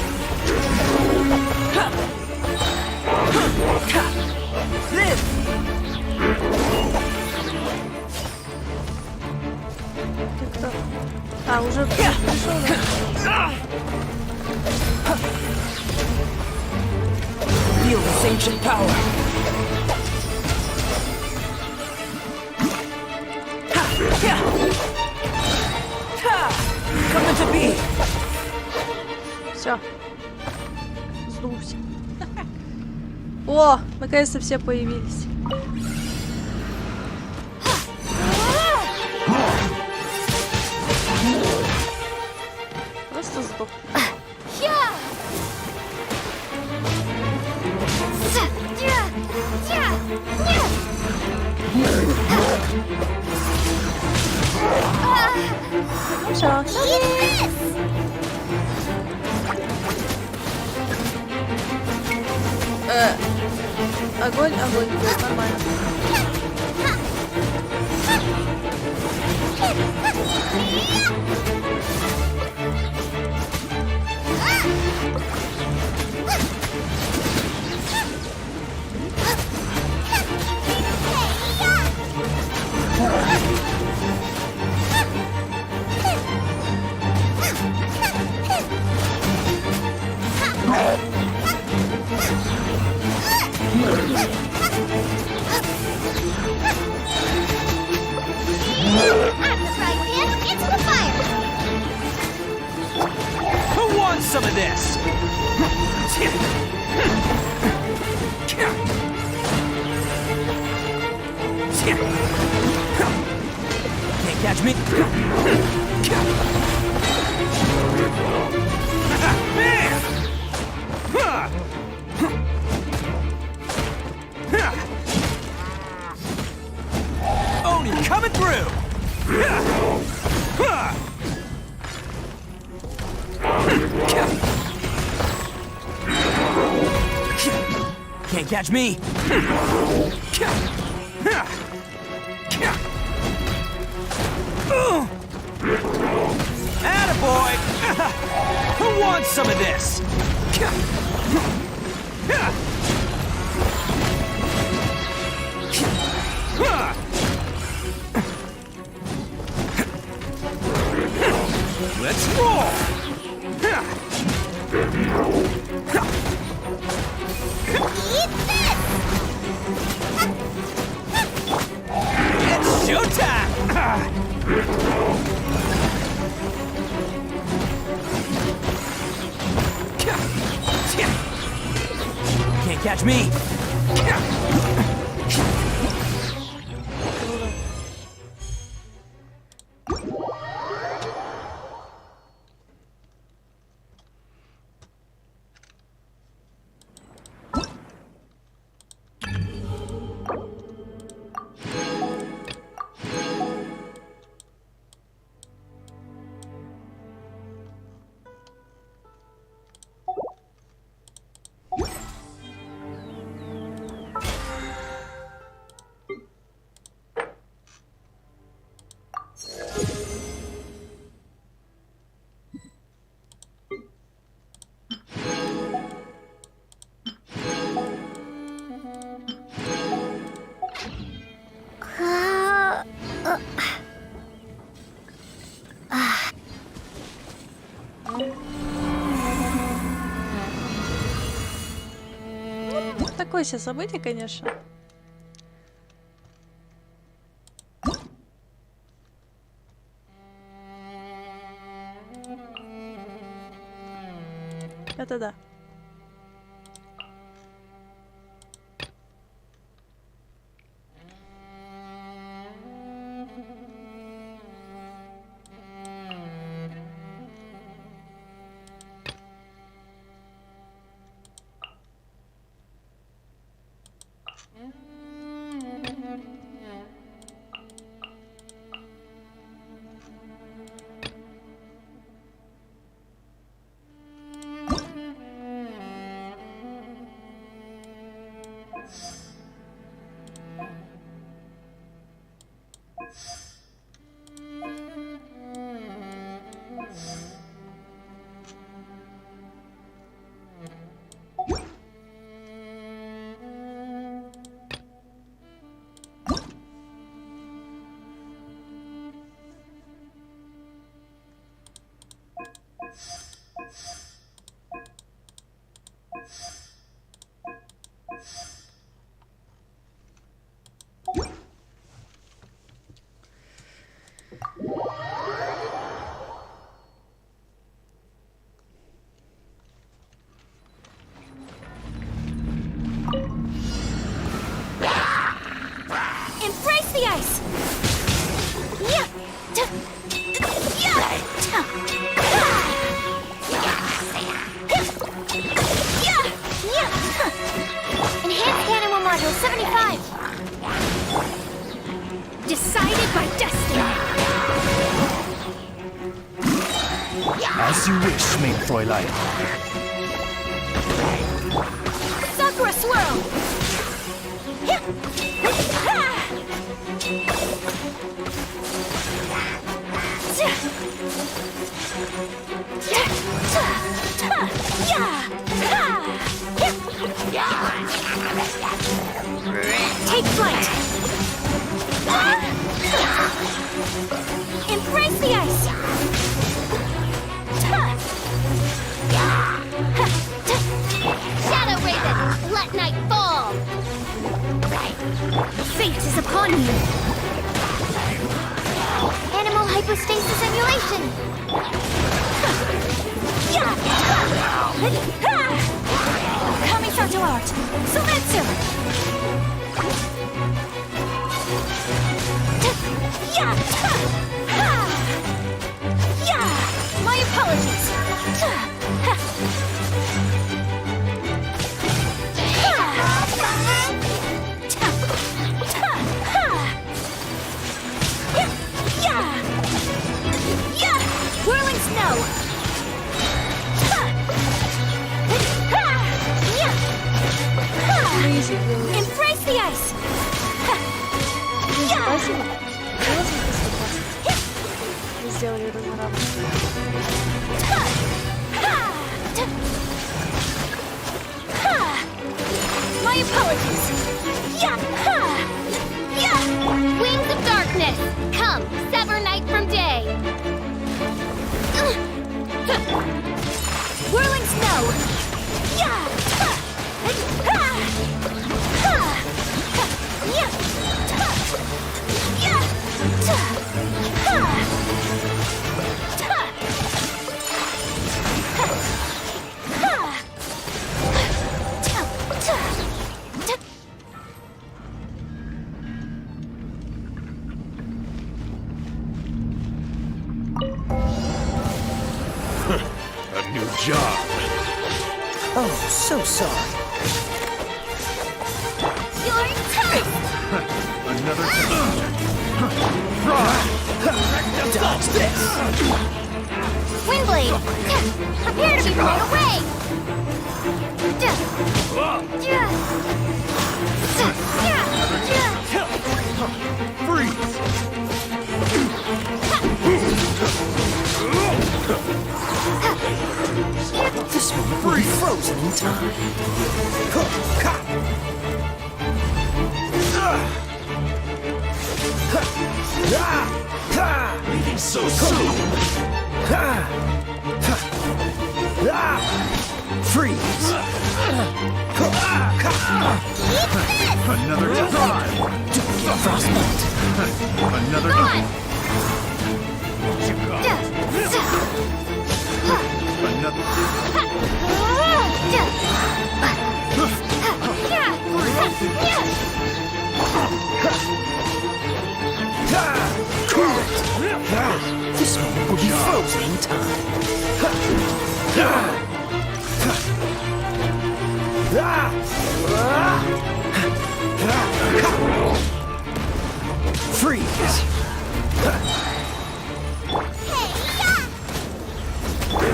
Live! А, уже пришел, да? Feel this ancient power! Coming to be! Все. Сдулся. О, наконец-то все появились. Просто сдох. Ну все. Огонь, огонь, нормально. Who wants some of this? Can't catch me. Oni coming through. Can't catch me. Attaboy! Who wants some of this? Let's roll! It's showtime! Can't catch me! Такое себе событие, конечно. Это да. Embrace the ice! Yeah! Enhanced animal module 75! Decided by destiny! As you wish, mein Fräulein. Sakura swirl! Take flight! Embrace the ice! Shadow Raven, let night fall! Fate is upon you! Animal hypostasis emulation! Kamisato art! Sumetsu! My apologies! Whirling snow! Спасибо. Вы сделали разворот. My apologies. Wings of darkness, come, sever night from day. Whirling snow. A new job. Oh, so sorry. You're toast! Another Dodge this! Windblade! Prepare to be blown away! freeze. This one will be frozen in time. Leaving so soon. Freeze! Another time. Frostbite! Another time. This one will be frozen in time. Freeze!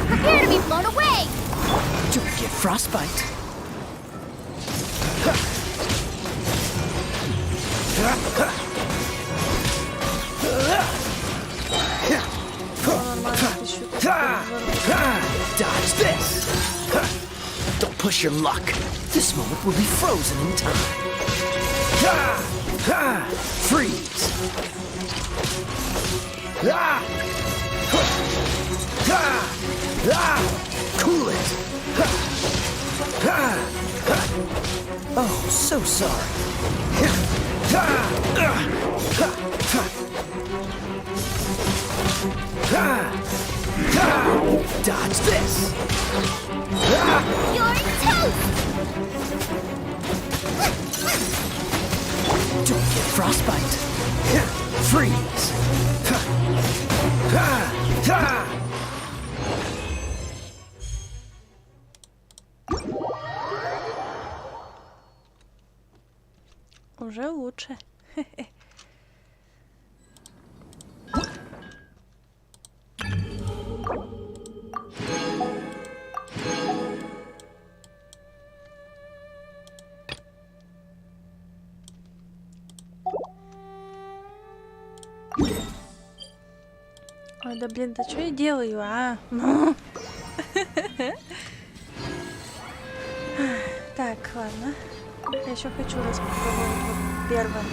Prepare to be blown away! Don't get frostbite. Dodge this! Don't push your luck. This moment will be frozen in time. Freeze! Cool it! Oh, so sorry. Dodge this! You're toast! Don't get frostbite. Freeze! Уже лучше. Ой, да блин, да что я делаю, а? Ну. Так, ладно. Я еще хочу раз попробовать вот первым.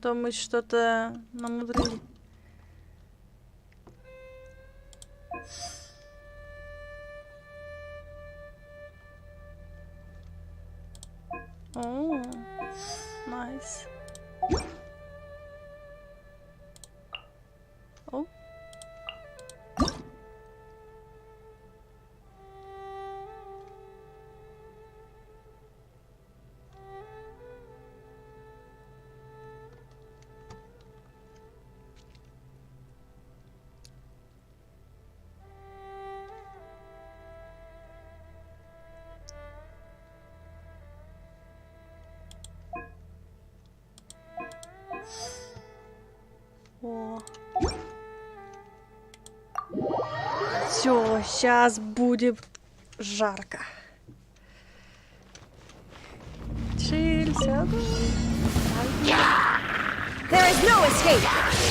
То мы что-то намудрили. О, найс. О. Все, сейчас будет жарко. Чилься. There is no escape.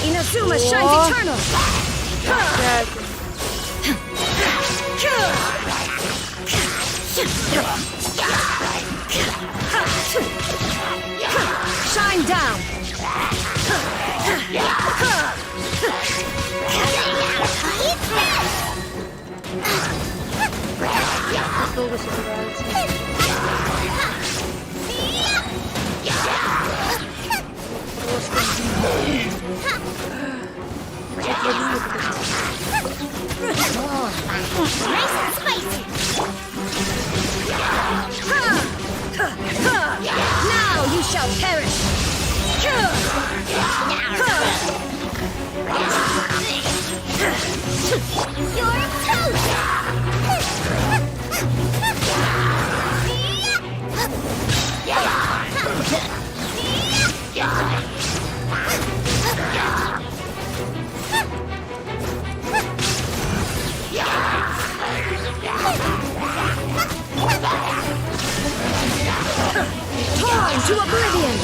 Inazuma shines eternal. Shine down. Долго собирается. Now you shall perish. You're torn to oblivion.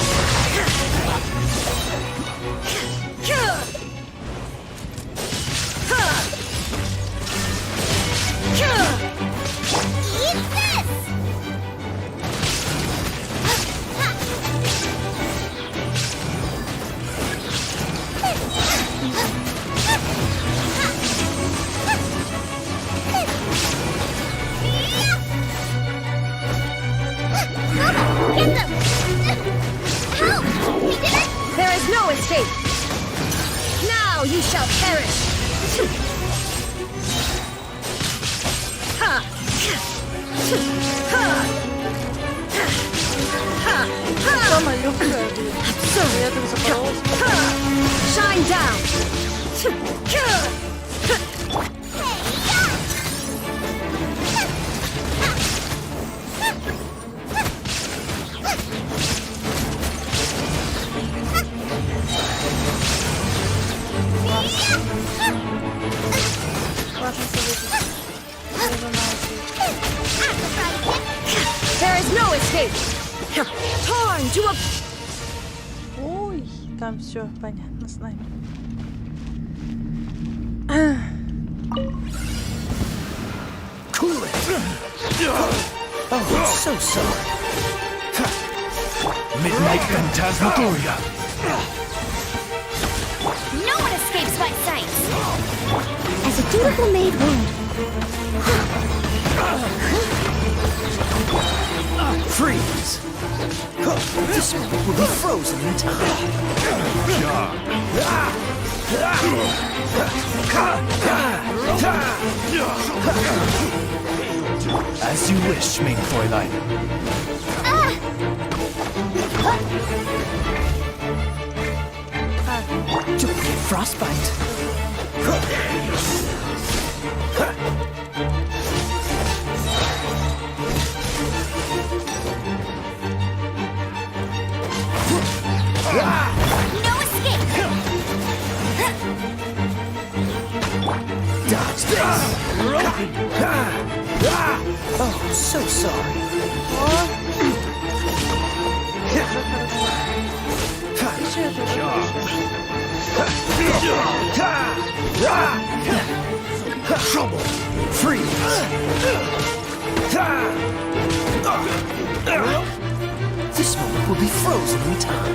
Eat this! Get them! Help! We did it! There is no escape! Now you shall perish! Самая легкая, блин. Я так запоролась. Shine down! There is no escape! Torn to a... Ой, там все понятно с нами. Cool it! Oh, so sorry. Midnight Phantasmagoria. No one escapes my sight! As a dutiful maid would. Freeze! This moment will be frozen in As you wish, mein Fräulein. Don't get frostbite. No escape! Dodge this! Oh, so sorry. Trouble! Freeze! This moment will be frozen in time.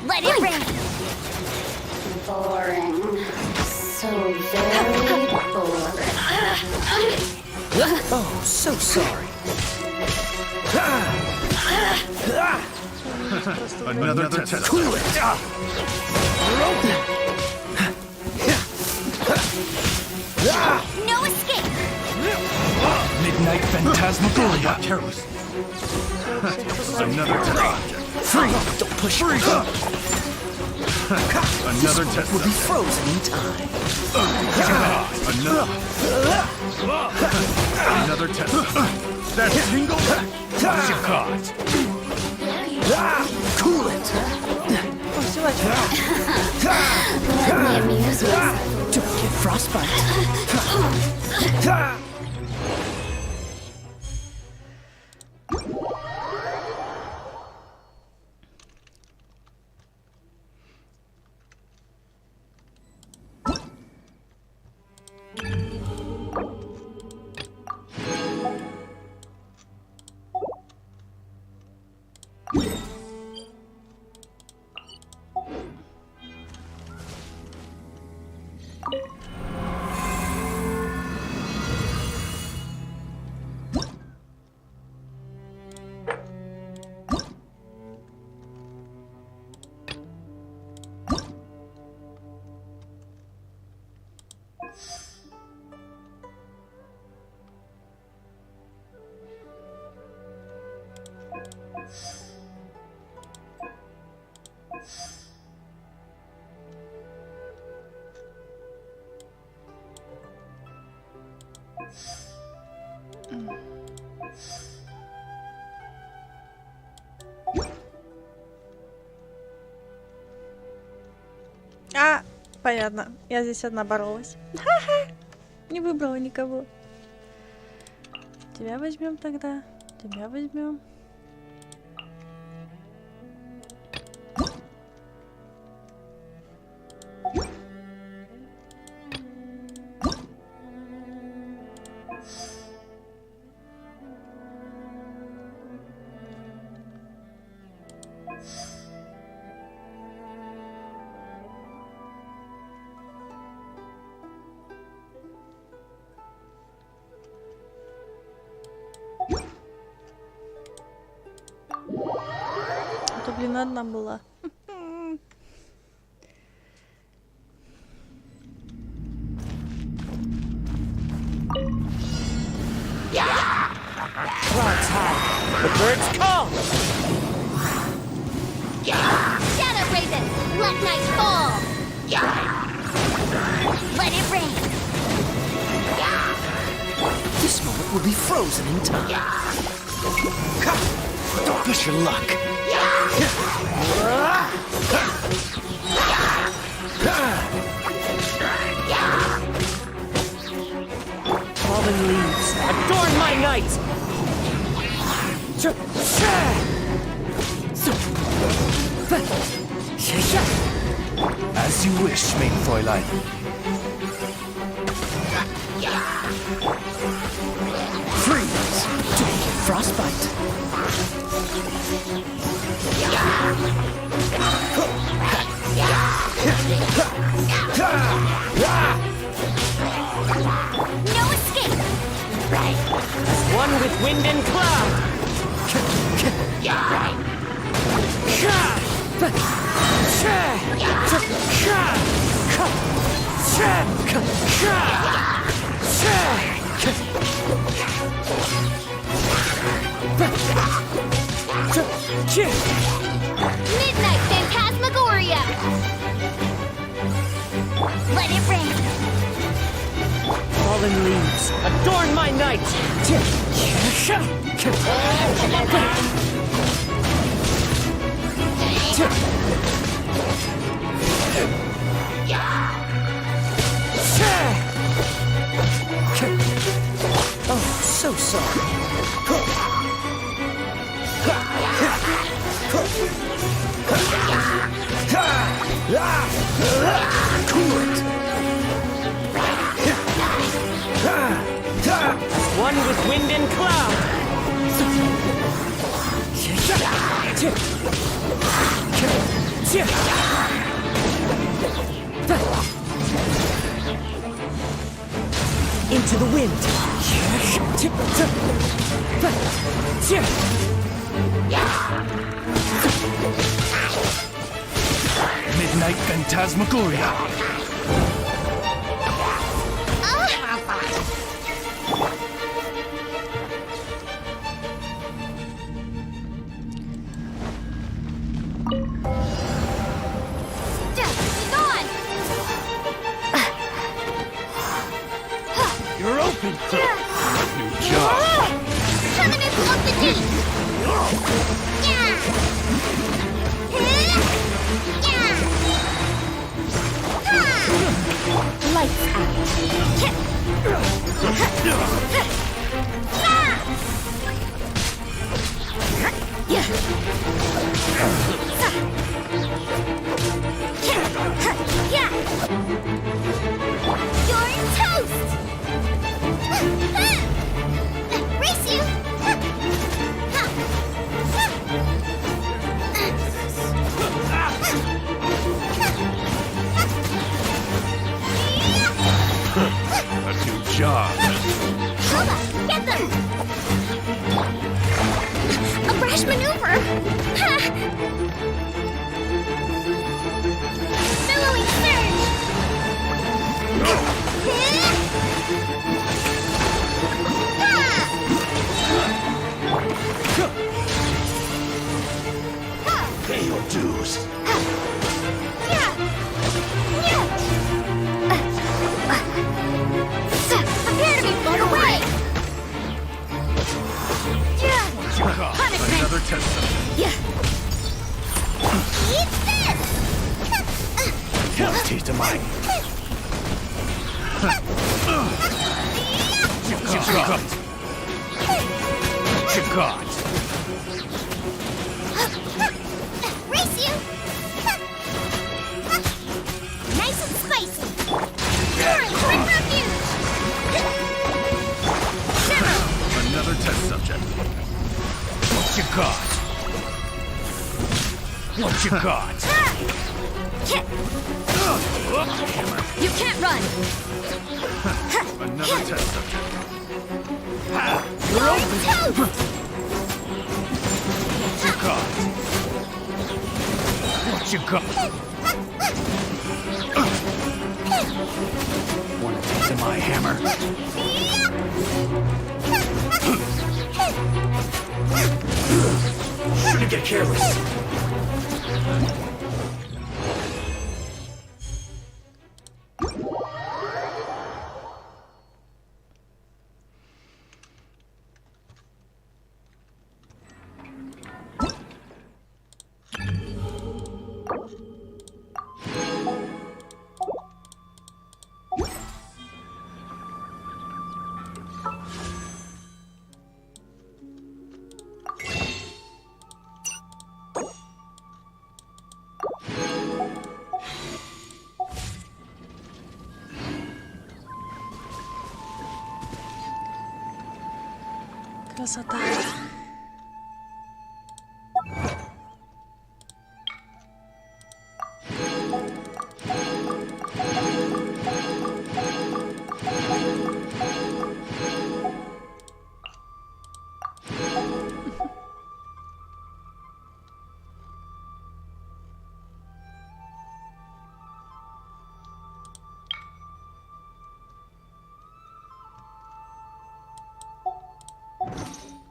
Let it rain! Boring. So very boring. Oh, so sorry. Another test. Cool it! No escape! Midnight Phantasmagoria. Careless. Another test. Free! Don't push me. Another test. Will be frozen in time. Another test. That's single. You caught. Cool it. Let me amuse myself. Don't get frostbite. А, понятно. Я здесь одна боролась. Ха-ха. Не выбрала никого. Тебя возьмем тогда. Тебя возьмем. А то, блин, одна была. Clouds high. The birds call. Shadow Raven, let night fall. Let it rain. This moment will be frozen in time. Don't push your luck. Fallen leaves, adorn my night. As you wish, mein Fräulein. Freeze! Don't get frostbite. No escape. As one with wind and cloud. Midnight Phantasmagoria. Let it rain. Fallen leaves, adorn my night. Oh, so sorry. Cool it. One with wind and cloud. Into the wind. Midnight Phantasmagoria. New job. Covenant of the Deep! Yeah! Yeah! Lights out. You're toast! Race you! A new job. Nova, get them! A brash maneuver! Billowing surge! Pay your dues. Prepare to be blown away! Another test. Eat this! Have a taste of mine. You got. You got. Race you! Nice and spicy! You're in quick refuge! Another test subject. What you got? What you got? You can't run! Another test subject. You're open! What you got? What you got? Want a taste of my hammer? Shouldn't get careless. Красота.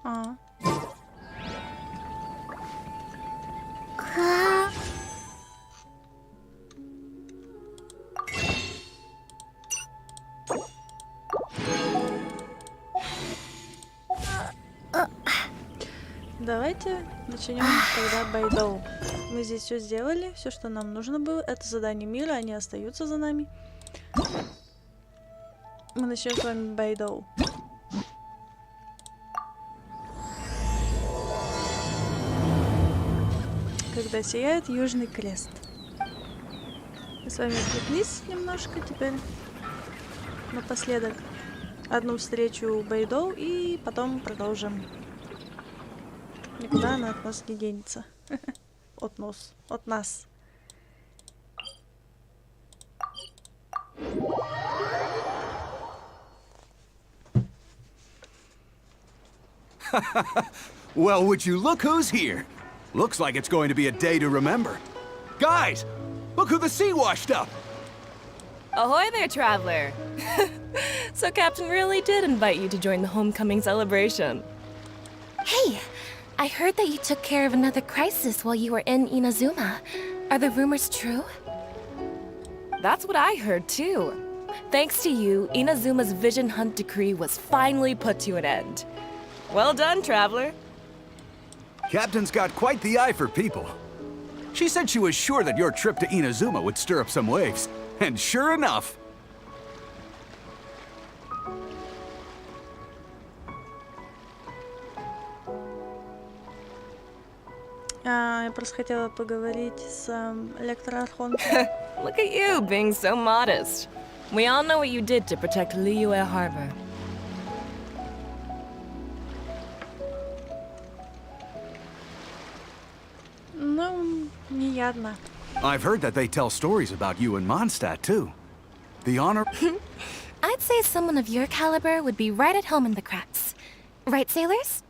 А. Давайте начнем тогда Байдоу. Мы здесь все сделали, все, что нам нужно было. Это задание мира, они остаются за нами. Мы начнем с вами Байдоу. Когда сияет Южный Крест. Мы с вами отвлеклись немножко теперь. Напоследок одну встречу Байдоу и потом продолжим. Никуда она от нас не денется. От нас. Well, would you look who's here? Looks like it's going to be a day to remember. Guys, look who the sea washed up! Ahoy there, traveler! So Captain really did invite you to join the homecoming celebration. Hey, I heard that you took care of another crisis while you were in Inazuma. Are the rumors true? That's what I heard too. Thanks to you, Inazuma's Vision Hunt decree was finally put to an end. Well done, Traveler. Captain's got quite the eye for people. She said she was sure that your trip to Inazuma would stir up some waves. And sure enough... Я просто хотела поговорить с электроархонтом. Look at you, being so modest. We all know what you did to protect Liyue Harbor. Ну, не явно. I've heard that they tell stories about you in Mondstadt, too. The honor... I'd say someone of your caliber would be right at home in the cracks. Right, sailors?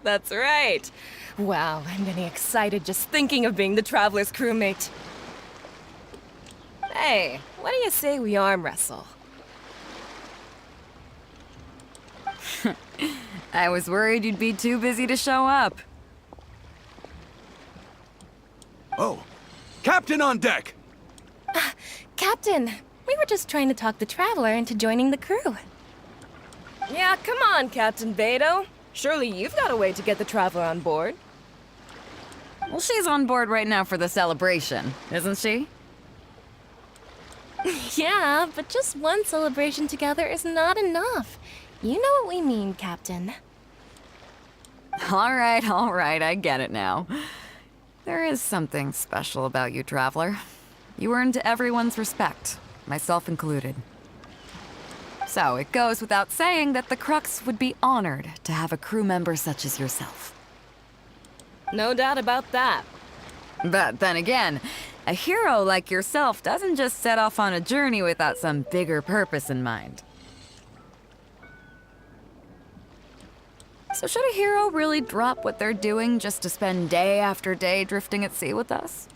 That's right. Wow, I'm getting excited just thinking of being the Traveler's crewmate. Hey, what do you say we arm wrestle? I was worried you'd be too busy to show up. Oh, Captain on deck! Captain, we were just trying to talk the Traveler into joining the crew. Yeah, come on, Captain Beto. Surely you've got a way to get the Traveler on board. Well, she's on board right now for the celebration, isn't she? Yeah, but just one celebration together is not enough. You know what we mean, Captain. All right, I get it now. There is something special about you, Traveler. You earned everyone's respect, myself included. So it goes without saying that the Crux would be honored to have a crew member such as yourself. No doubt about that. But then again, a hero like yourself doesn't just set off on a journey without some bigger purpose in mind. So should a hero really drop what they're doing just to spend day after day drifting at sea with us?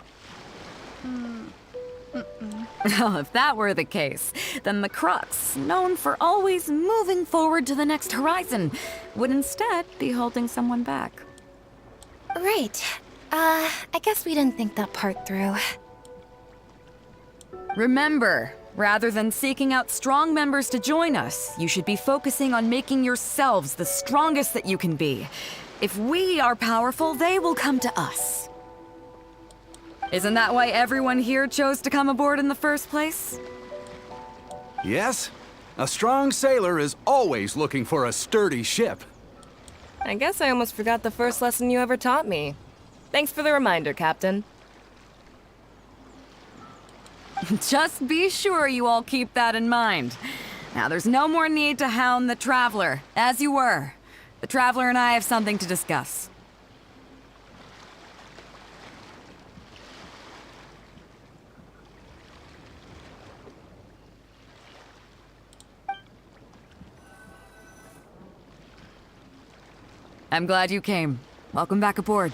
Well, if that were the case, then the Crux, known for always moving forward to the next horizon, would instead be holding someone back. Right. I guess we didn't think that part through. Remember, rather than seeking out strong members to join us, you should be focusing on making yourselves the strongest that you can be. If we are powerful, they will come to us. Isn't that why everyone here chose to come aboard in the first place? Yes, a strong sailor is always looking for a sturdy ship. I guess I almost forgot the first lesson you ever taught me. Thanks for the reminder, Captain. Just be sure you all keep that in mind. Now, there's no more need to hound the Traveler, as you were. The Traveler and I have something to discuss. I'm glad you came. Welcome back aboard.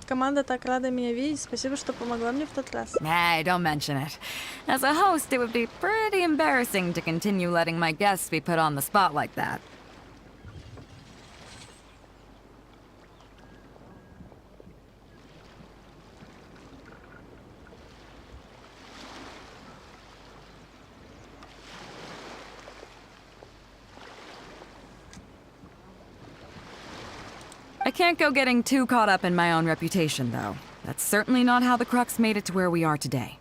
Команда так рада меня видеть. Спасибо, что помогла мне в тот раз. Hey, don't mention it. As a host, it would be pretty embarrassing to continue letting my guests be put on the spot like that. I can't go getting too caught up in my own reputation, though. That's certainly not how the Crux made it to where we are today.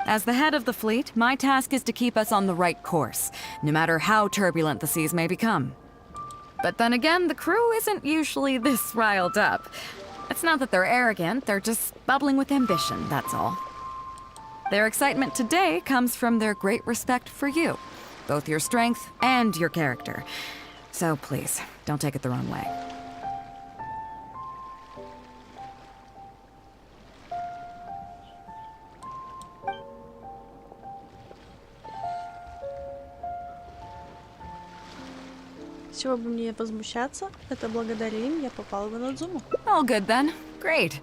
As the head of the fleet, my task is to keep us on the right course, no matter how turbulent the seas may become. But then again, the crew isn't usually this riled up. It's not that they're arrogant, they're just bubbling with ambition, that's all. Their excitement today comes from their great respect for you, both your strength and your character. So please, don't take it the wrong way. Чего бы мне возмущаться? Это благодаря им я попала в Инадзуму. All good then. Great.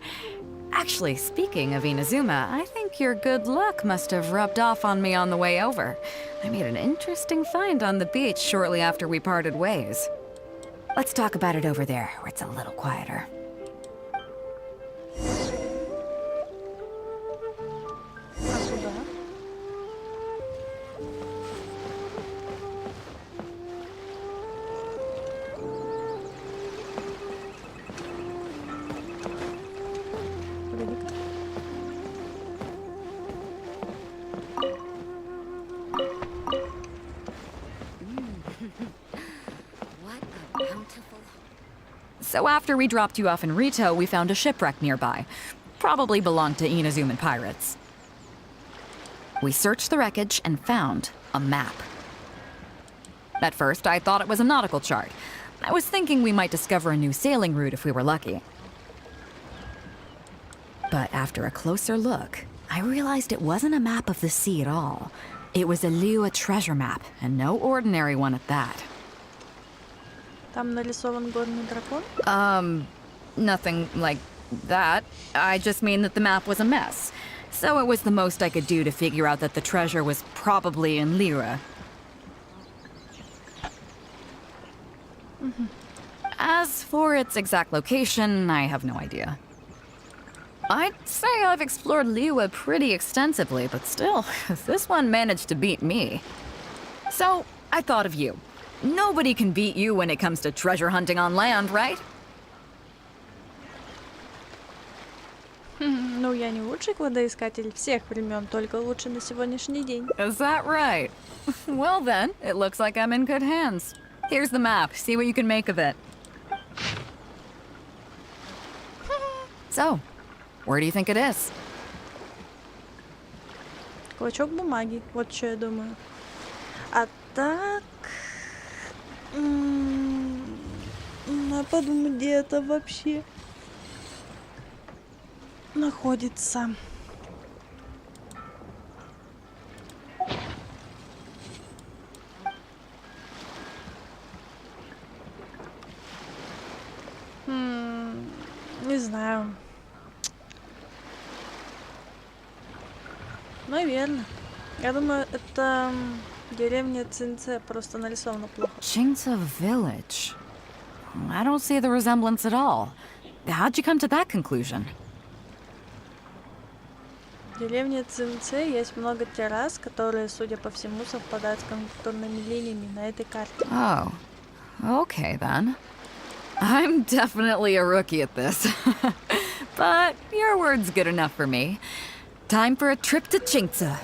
Actually, speaking of Inazuma, I think your good luck must have rubbed off on me on the way over. I made an interesting find on the beach shortly after we parted ways. Let's talk about it over there, where it's a little quieter. So after we dropped you off in Rito, we found a shipwreck nearby. Probably belonged to Inazuman pirates. We searched the wreckage and found a map. At first, I thought it was a nautical chart. I was thinking we might discover a new sailing route if we were lucky. But after a closer look, I realized it wasn't a map of the sea at all. It was a Liyue treasure map, and no ordinary one at that. Там нарисован горный дракон? Nothing like that. I just mean that the map was a mess. So it was the most I could do to figure out that the treasure was probably in Liyue. As for its exact location, I have no idea. I'd say I've explored Liyue pretty extensively, but still, this one managed to beat me. So, I thought of you. Nobody can beat you when it comes to treasure hunting on land, right? Ну, я не лучший кладоискатель всех времен, только лучше на сегодняшний день. Is that right? Well then, it looks like I'm in good hands. Here's the map. See what you can make of it. So, where do you think it is? Клочок бумаги, вот что я думаю. А так... Надо подумать, где это вообще находится. Не знаю. Наверное. Я думаю, это деревня Цинце, просто нарисовано плохо. Chingsa Village. I don't see the resemblance at all. How'd you come to that conclusion? В деревне Цинце есть много террас, которые, судя по всему, совпадают с контурными линиями на этой карте. Oh, okay then. I'm definitely a rookie at this. But your word's good enough for me. Time for a trip to Chingsa.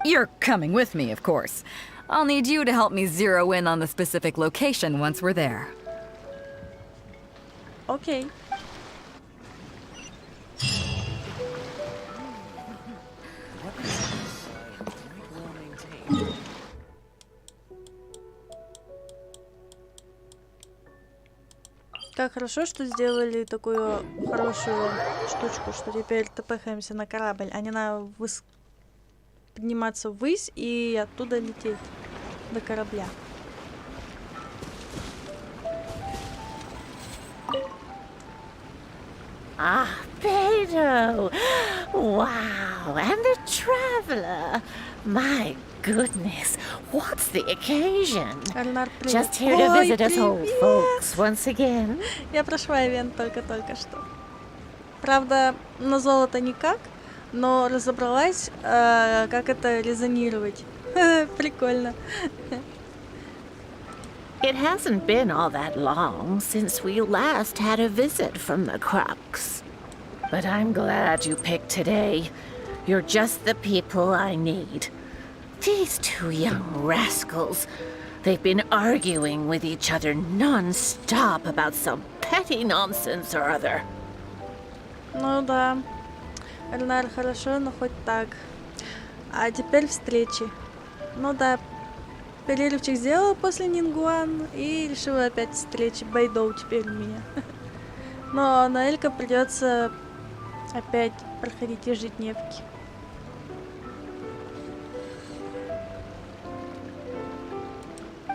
You're coming with me, of course. I'll need you to help me zero in on the specific location once we're there. Окей. Как хорошо, что сделали такую хорошую штучку, что теперь тпхаемся на корабль, а не надо подниматься ввысь и оттуда лететь до корабля. Ah, Beto! Wow, and a traveler! My goodness, what's the occasion? Just here to visit us old folks once again? Я прошла ивент только что. Правда, на золото никак, но разобралась, как это резонировать. Прикольно. It hasn't been all that long since we last had a visit from the Crux. But I'm glad you picked today. You're just the people I need. These two young rascals, they've been arguing with each other non-stop about some petty nonsense or other. Ну да. Эльнар, хорошо, но хоть так. А теперь встречи. Ну да. Перерывчик сделала после Нин Гуан и решила опять встречи. Байдоу теперь у меня. Но на Элька придется опять проходить ежедневки.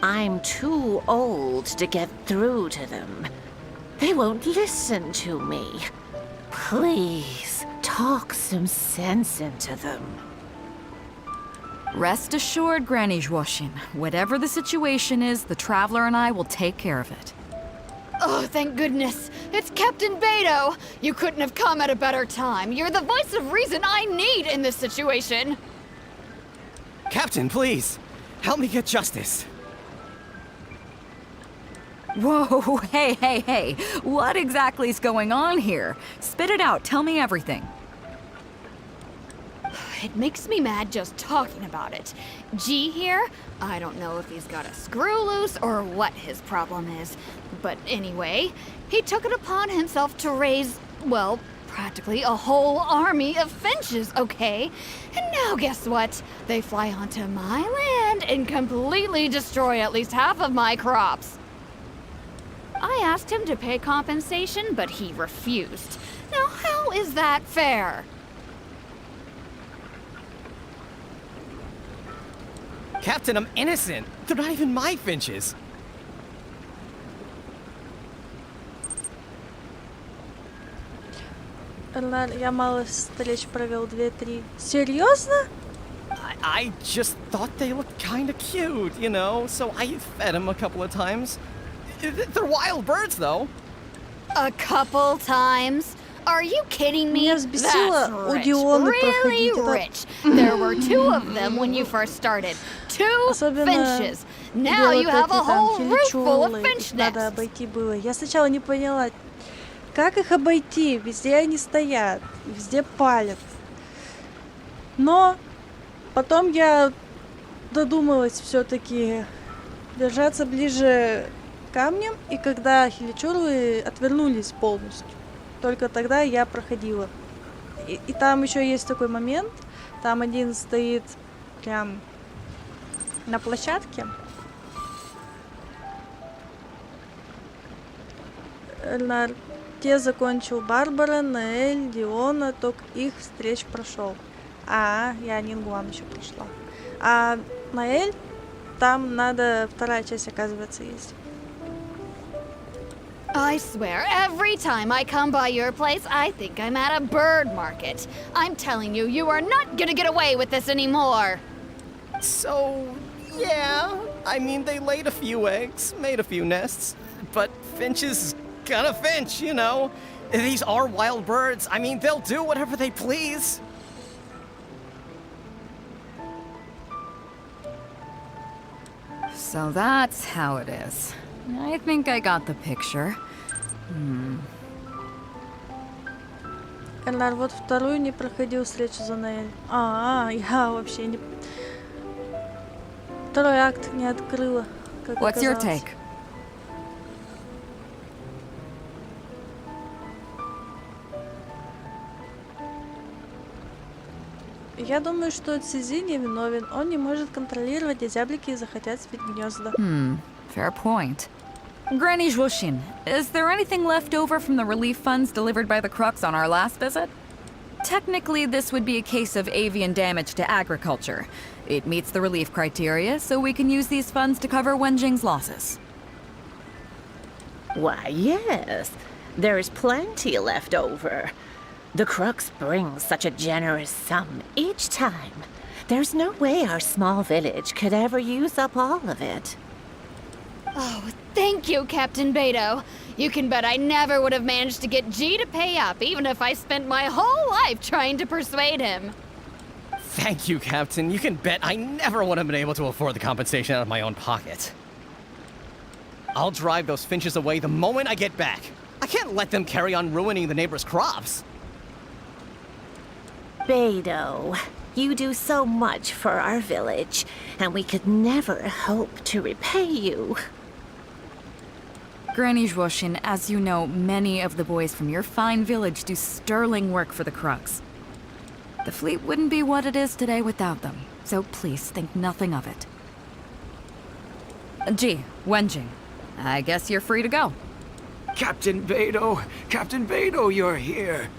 I'm too old to get through to them. They won't listen to me. Please, talk some sense into them. Rest assured, Granny Zhuoshin, whatever the situation is, the Traveler and I will take care of it. Oh, thank goodness. It's Captain Beto. You couldn't have come at a better time. You're the voice of reason I need in this situation. Captain, please. Help me get justice. Whoa, hey. What exactly is going on here? Spit it out. Tell me everything. it makes me mad just talking about it. G here, I don't know if he's got a screw loose or what his problem is. But anyway, he took it upon himself to raise, well, practically a whole army of finches, okay? And now guess what? They fly onto my land and completely destroy at least half of my crops. I asked him to pay compensation, but he refused. Now how is that fair? Captain, I'm innocent. They're not even my finches. Я мало встреч провел, 2-3. Серьезно? I just thought they looked kinda cute, you know, so I fed them a couple of times. They're wild birds, though. A couple times? Are you kidding me? Меня взбесило That's rich. Одионы Really проходить. rich. There were 2 of them when you first started. 2 Особенно finches. Now you have a whole roof full of finch надо nests. обойти было. Я сначала не поняла, как их обойти. Везде они стоят, везде палят. Но потом я додумалась все-таки держаться ближе к камням, и когда хиличуры отвернулись полностью, только тогда я проходила. И там еще есть такой момент, там один стоит прям на площадке. Те закончил Барбара, Наэль, Диона, только их встреч прошел. Я Нин Гуан еще прошла. А Наэль, там надо вторая часть, оказывается, есть. I swear, every time I come by your place, I think I'm at a bird market. I'm telling you, you are not gonna get away with this anymore. So, yeah. I mean, they laid a few eggs, made a few nests, but finches gonna finch, you know. These are wild birds. I mean, they'll do whatever they please. So that's how it is. I think I got the picture. Эльнар, вот вторую не проходил встречу за Наэль. Я вообще не... Второй акт не открыла, как What's your оказалось. take? Я думаю, что Цзи невиновен. Он не может контролировать, где зяблики захотят спить гнезда. Fair point. Granny Zhuoshin, is there anything left over from the relief funds delivered by the Crux on our last visit? Technically, this would be a case of avian damage to agriculture. It meets the relief criteria, so we can use these funds to cover Wenjing's losses. Why, yes. There is plenty left over. The Crux brings such a generous sum each time. There's no way our small village could ever use up all of it. Oh, thank you, Captain Beto. You can bet I never would have managed to get G to pay up, even if I spent my whole life trying to persuade him. Thank you, Captain. You can bet I never would have been able to afford the compensation out of my own pocket. I'll drive those finches away the moment I get back. I can't let them carry on ruining the neighbors' crops. Beto, you do so much for our village, and we could never hope to repay you. Granny Zhuoshin, as you know, many of the boys from your fine village do sterling work for the Crux. The fleet wouldn't be what it is today without them, so please think nothing of it. Gee, Wenjing, I guess you're free to go. Captain Beto, you're here.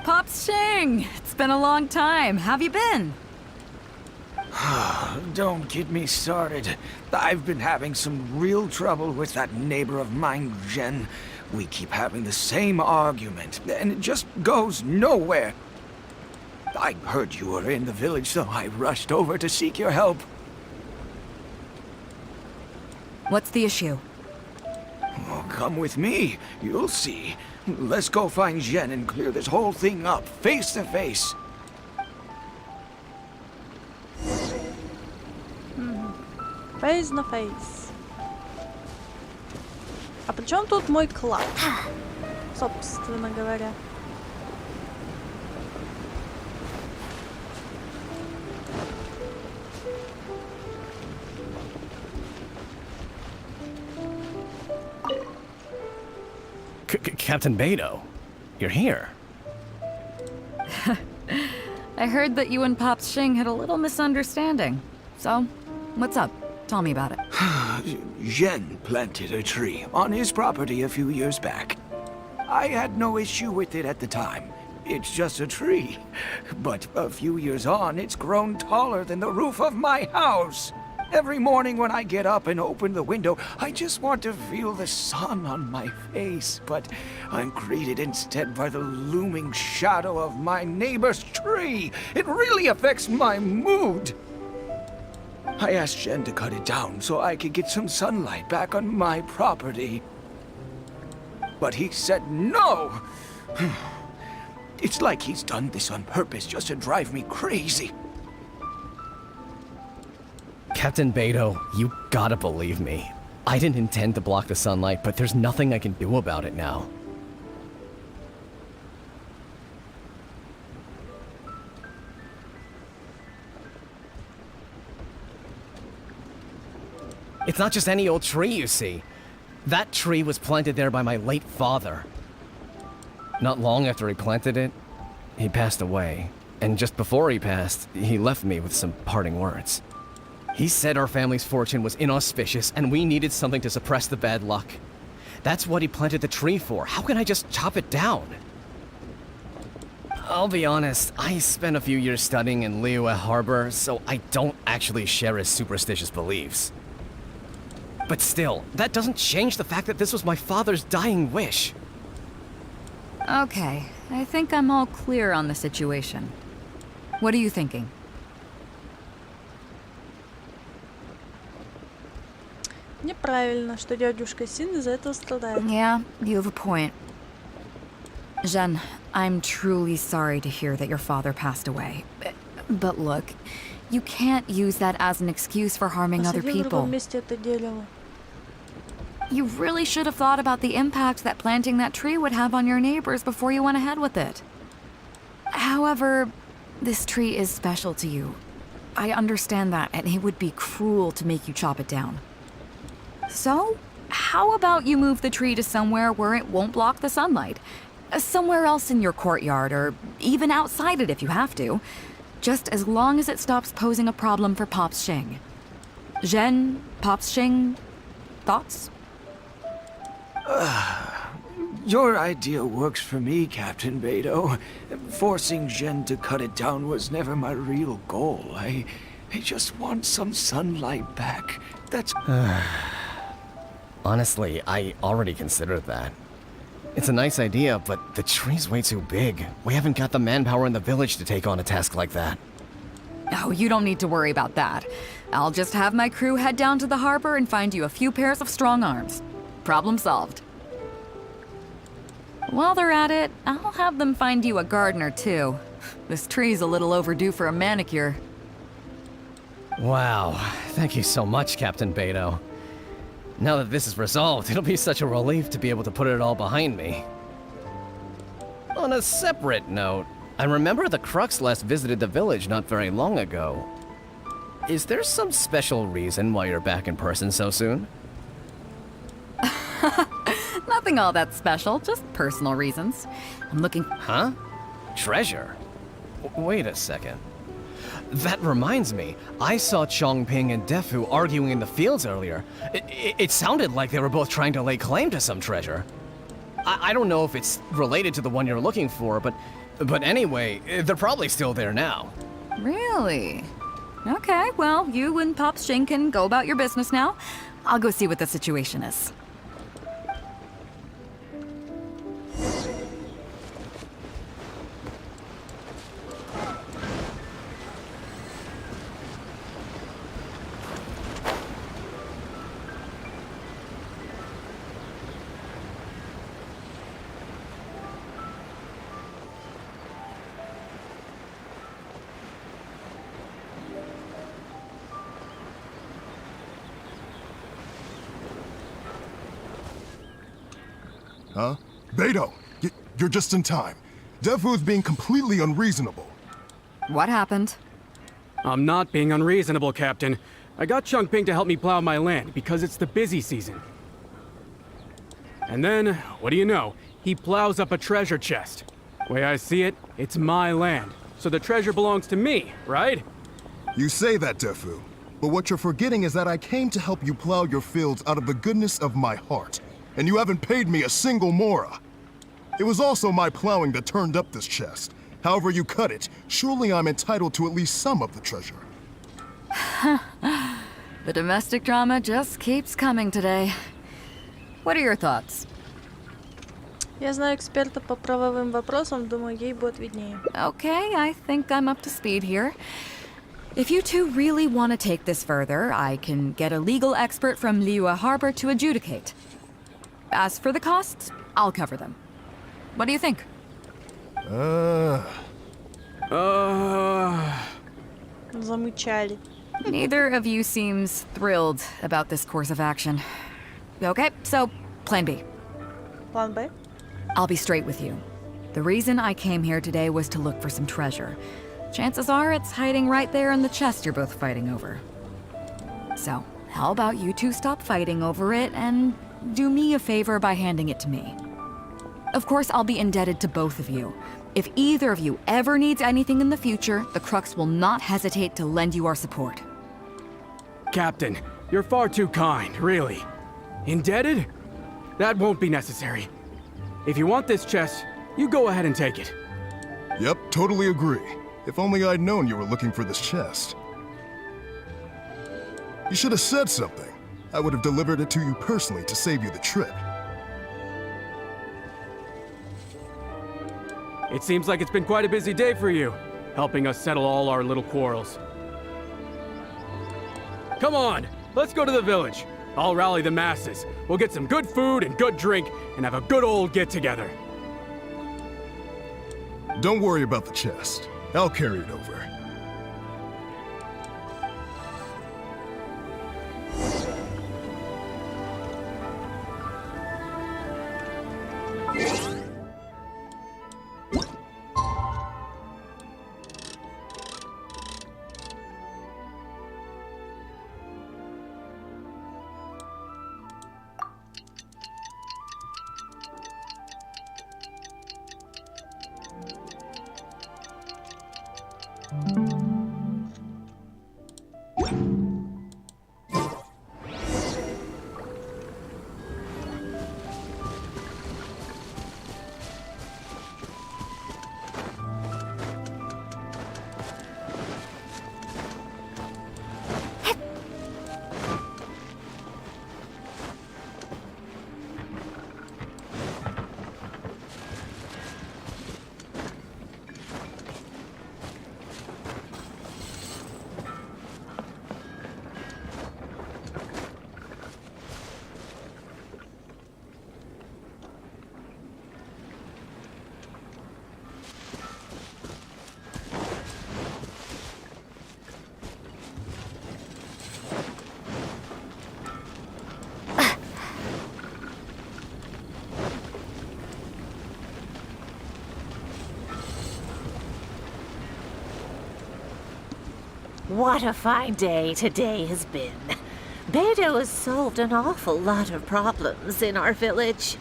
Pops Shing, it's been a long time. Have you been? Don't get me started. I've been having some real trouble with that neighbor of mine, Jen. We keep having the same argument, and it just goes nowhere. I heard you were in the village, so I rushed over to seek your help. What's the issue? Oh, come with me. You'll see. Let's go find Jen and clear this whole thing up, face to face. Face на face. А при чем тут мой клад? Собственно говоря. Captain Beidou, you're here. I heard that you and Pops Xing had a little misunderstanding. So, what's up? Tell me about it. Zhen planted a tree on his property a few years back. I had no issue with it at the time. It's just a tree. But a few years on, it's grown taller than the roof of my house. Every morning when I get up and open the window, I just want to feel the sun on my face. But I'm greeted instead by the looming shadow of my neighbor's tree. It really affects my mood. I asked Zhen to cut it down so I could get some sunlight back on my property. But he said no. It's like he's done this on purpose just to drive me crazy. Captain Beidou, you gotta believe me. I didn't intend to block the sunlight, but there's nothing I can do about it now. It's not just any old tree, you see. That tree was planted there by my late father. Not long after he planted it, he passed away. And just before he passed, he left me with some parting words. He said our family's fortune was inauspicious and we needed something to suppress the bad luck. That's what he planted the tree for. How can I just chop it down? I'll be honest, I spent a few years studying in Liyue Harbor, so I don't actually share his superstitious beliefs. But still, that doesn't change the fact that this was my father's dying wish. Okay, I think I'm all clear on the situation. What are you thinking? Неправильно, что дядюшка Син из-за этого страдает. Yeah, you have a point. Zhen, I'm truly sorry to hear that your father passed away. But look, you can't use that as an excuse for harming other Посади в people. другом месте это дерево. You really should have thought about the impact that planting that tree would have on your neighbors before you went ahead with it. However, this tree is special to you. I understand that, and it would be cruel to make you chop it down. So, how about you move the tree to somewhere where it won't block the sunlight? Somewhere else in your courtyard, or even outside it if you have to. Just as long as it stops posing a problem for Pops Xing. Zhen, Pops Xing, thoughts? Your idea works for me, Captain Beidou. Forcing Zhen to cut it down was never my real goal. I just want some sunlight back. That's... Honestly, I already considered that. It's a nice idea, but the tree's way too big. We haven't got the manpower in the village to take on a task like that. Oh, you don't need to worry about that. I'll just have my crew head down to the harbor and find you a few pairs of strong arms. Problem solved. While they're at it, I'll have them find you a gardener, too. This tree's a little overdue for a manicure. Wow, thank you so much, Captain Beidou. Now that this is resolved, it'll be such a relief to be able to put it all behind me. On a separate note, I remember the Crux last visited the village not very long ago. Is there some special reason why you're back in person so soon? Nothing all that special, just personal reasons. I'm looking... Huh? Treasure? Wait a second. That reminds me, I saw Chongping and Defu arguing in the fields earlier. It sounded like they were both trying to lay claim to some treasure. I don't know if it's related to the one you're looking for, but anyway, they're probably still there now. Really? Okay, well, you and Pops Xing can go about your business now. I'll go see what the situation is. Huh? Beidou, you're just in time. Defu's being completely unreasonable. What happened? I'm not being unreasonable, Captain. I got Chongping to help me plow my land because it's the busy season. And then, what do you know? He plows up a treasure chest. Way I see it, it's my land. So the treasure belongs to me, right? You say that, Defu. But what you're forgetting is that I came to help you plow your fields out of the goodness of my heart. And you haven't paid me a single mora. It was also my plowing that turned up this chest. However you cut it, surely I'm entitled to at least some of the treasure. The domestic drama just keeps coming today. What are your thoughts? Я знаю эксперта по правовым вопросам, думаю, ей будет виднее. Okay, I think I'm up to speed here. If you two really want to take this further, I can get a legal expert from Liyue Harbor to adjudicate. As for the costs, I'll cover them. What do you think? Замычали. Neither of you seems thrilled about this course of action. Okay, so plan B. План Б? I'll be straight with you. The reason I came here today was to look for some treasure. Chances are it's hiding right there in the chest you're both fighting over. So, how about you two stop fighting over it and do me a favor by handing it to me? Of course, I'll be indebted to both of you. If either of you ever needs anything in the future, the Crux will not hesitate to lend you our support. Captain, you're far too kind, really. Indebted? That won't be necessary. If you want this chest, you go ahead and take it. Yep, totally agree. If only I'd known you were looking for this chest. You should have said something. I would have delivered it to you personally to save you the trip. It seems like it's been quite a busy day for you, helping us settle all our little quarrels. Come on, let's go to the village. I'll rally the masses. We'll get some good food and good drink, and have a good old get-together. Don't worry about the chest. I'll carry it over. What a fine day today has been. Beidou has solved an awful lot of problems in our village.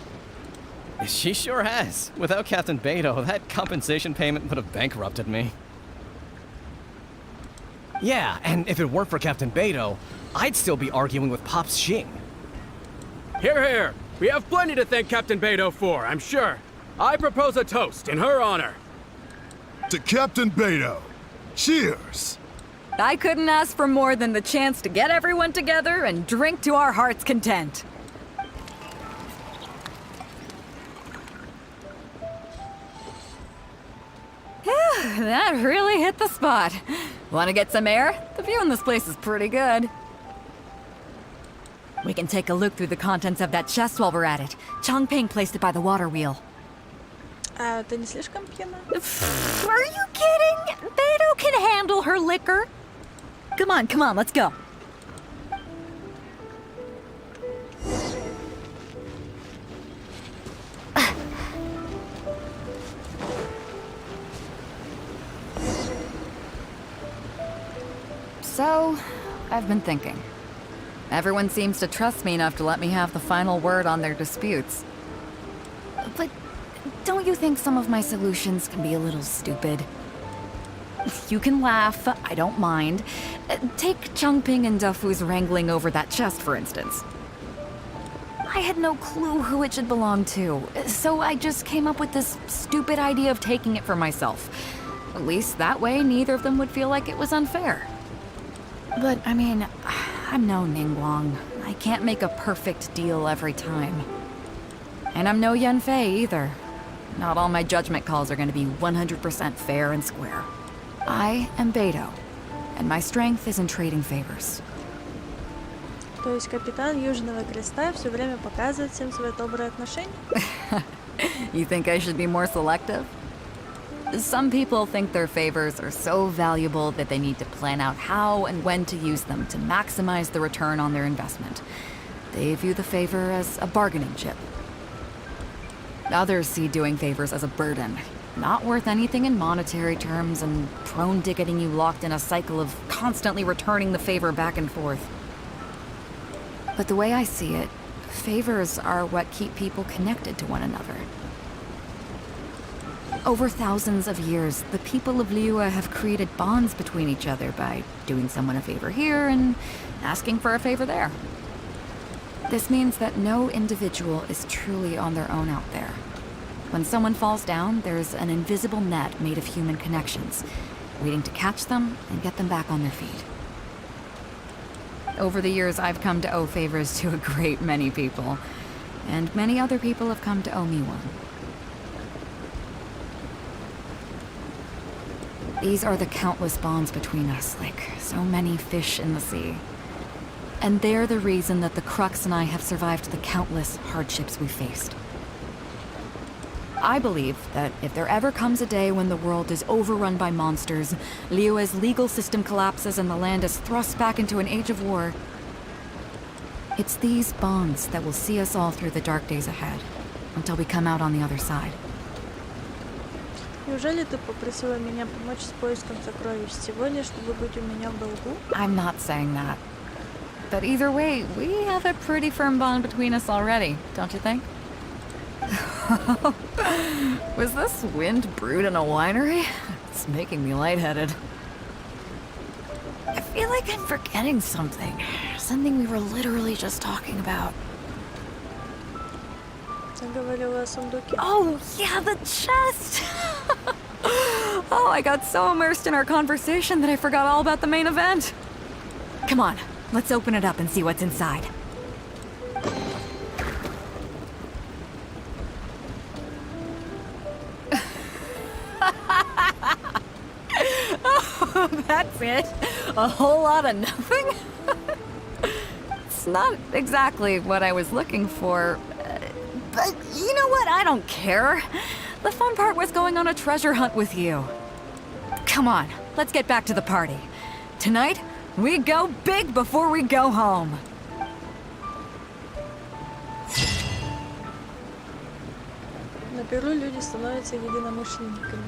She sure has. Without Captain Beidou, that compensation payment would have bankrupted me. Yeah, and if it weren't for Captain Beidou, I'd still be arguing with Pops Xing. Hear, hear! We have plenty to thank Captain Beidou for, I'm sure. I propose a toast in her honor. To Captain Beidou. Cheers! I couldn't ask for more than the chance to get everyone together and drink to our heart's content. Phew, that really hit the spot. Want to get some air? The view in this place is pretty good. We can take a look through the contents of that chest while we're at it. Changping placed it by the water wheel. Это не слишком пьяно? Are you kidding? Beidou can handle her liquor. Come on, let's go. So, I've been thinking. Everyone seems to trust me enough to let me have the final word on their disputes. don't you think some of my solutions can be a little stupid? You can laugh, I don't mind. Take Changping and Dufu's wrangling over that chest, for instance. I had no clue who it should belong to, so I just came up with this stupid idea of taking it for myself. At least that way, neither of them would feel like it was unfair. But, I mean, I'm no Ning Guan. I can't make a perfect deal every time. And I'm no Yan Fei either. Not all my judgment calls are going to be 100% fair and square. I am Beidou, and my strength is in trading favors. То есть капитан Южного Креста все время показывает всем свои добрые отношения? You think I should be more selective? Some people think their favors are so valuable that they need to plan out how and when to use them to maximize the return on their investment. They view the favor as a bargaining chip. Others see doing favors as a burden, not worth anything in monetary terms and prone to getting you locked in a cycle of constantly returning the favor back and forth. But the way I see it, favors are what keep people connected to one another. Over thousands of years, the people of Liyue have created bonds between each other by doing someone a favor here and asking for a favor there. This means that no individual is truly on their own out there. When someone falls down, there's an invisible net made of human connections, waiting to catch them and get them back on their feet. Over the years, I've come to owe favors to a great many people, and many other people have come to owe me one. These are the countless bonds between us, like so many fish in the sea. And they're the reason that the Crux and I have survived the countless hardships we faced. I believe that if there ever comes a day when the world is overrun by monsters, Liyue's legal system collapses and the land is thrust back into an age of war, it's these bonds that will see us all through the dark days ahead, until we come out on the other side. Неужели ты попросила меня помочь с поиском сокровищ сегодня, чтобы быть у меня в долгу? I'm not saying that. But either way, we have a pretty firm bond between us already, don't you think? Was this wind brewed in a winery? It's making me lightheaded. I feel like I'm forgetting something. Something we were literally just talking about. Oh, yeah, the chest! Oh, I got so immersed in our conversation that I forgot all about the main event. Come on, let's open it up and see what's inside. Oh, that's it? A whole lot of nothing? It's not exactly what I was looking for. But you know what? I don't care. The fun part was going on a treasure hunt with you. Come on, let's get back to the party. Tonight, we go big before we go home. На Перу люди становятся единомышленниками.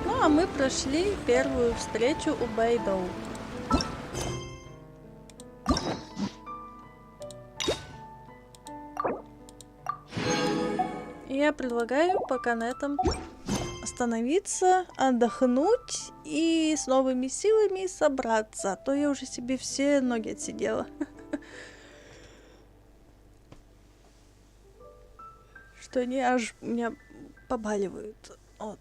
Ну, а мы прошли первую встречу у Бэйдоу. Я предлагаю пока на этом остановиться, отдохнуть и с новыми силами собраться. А то я уже себе все ноги отсидела. Что они аж меня побаливают. Вот.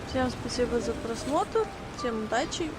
Всем спасибо за просмотр, всем удачи и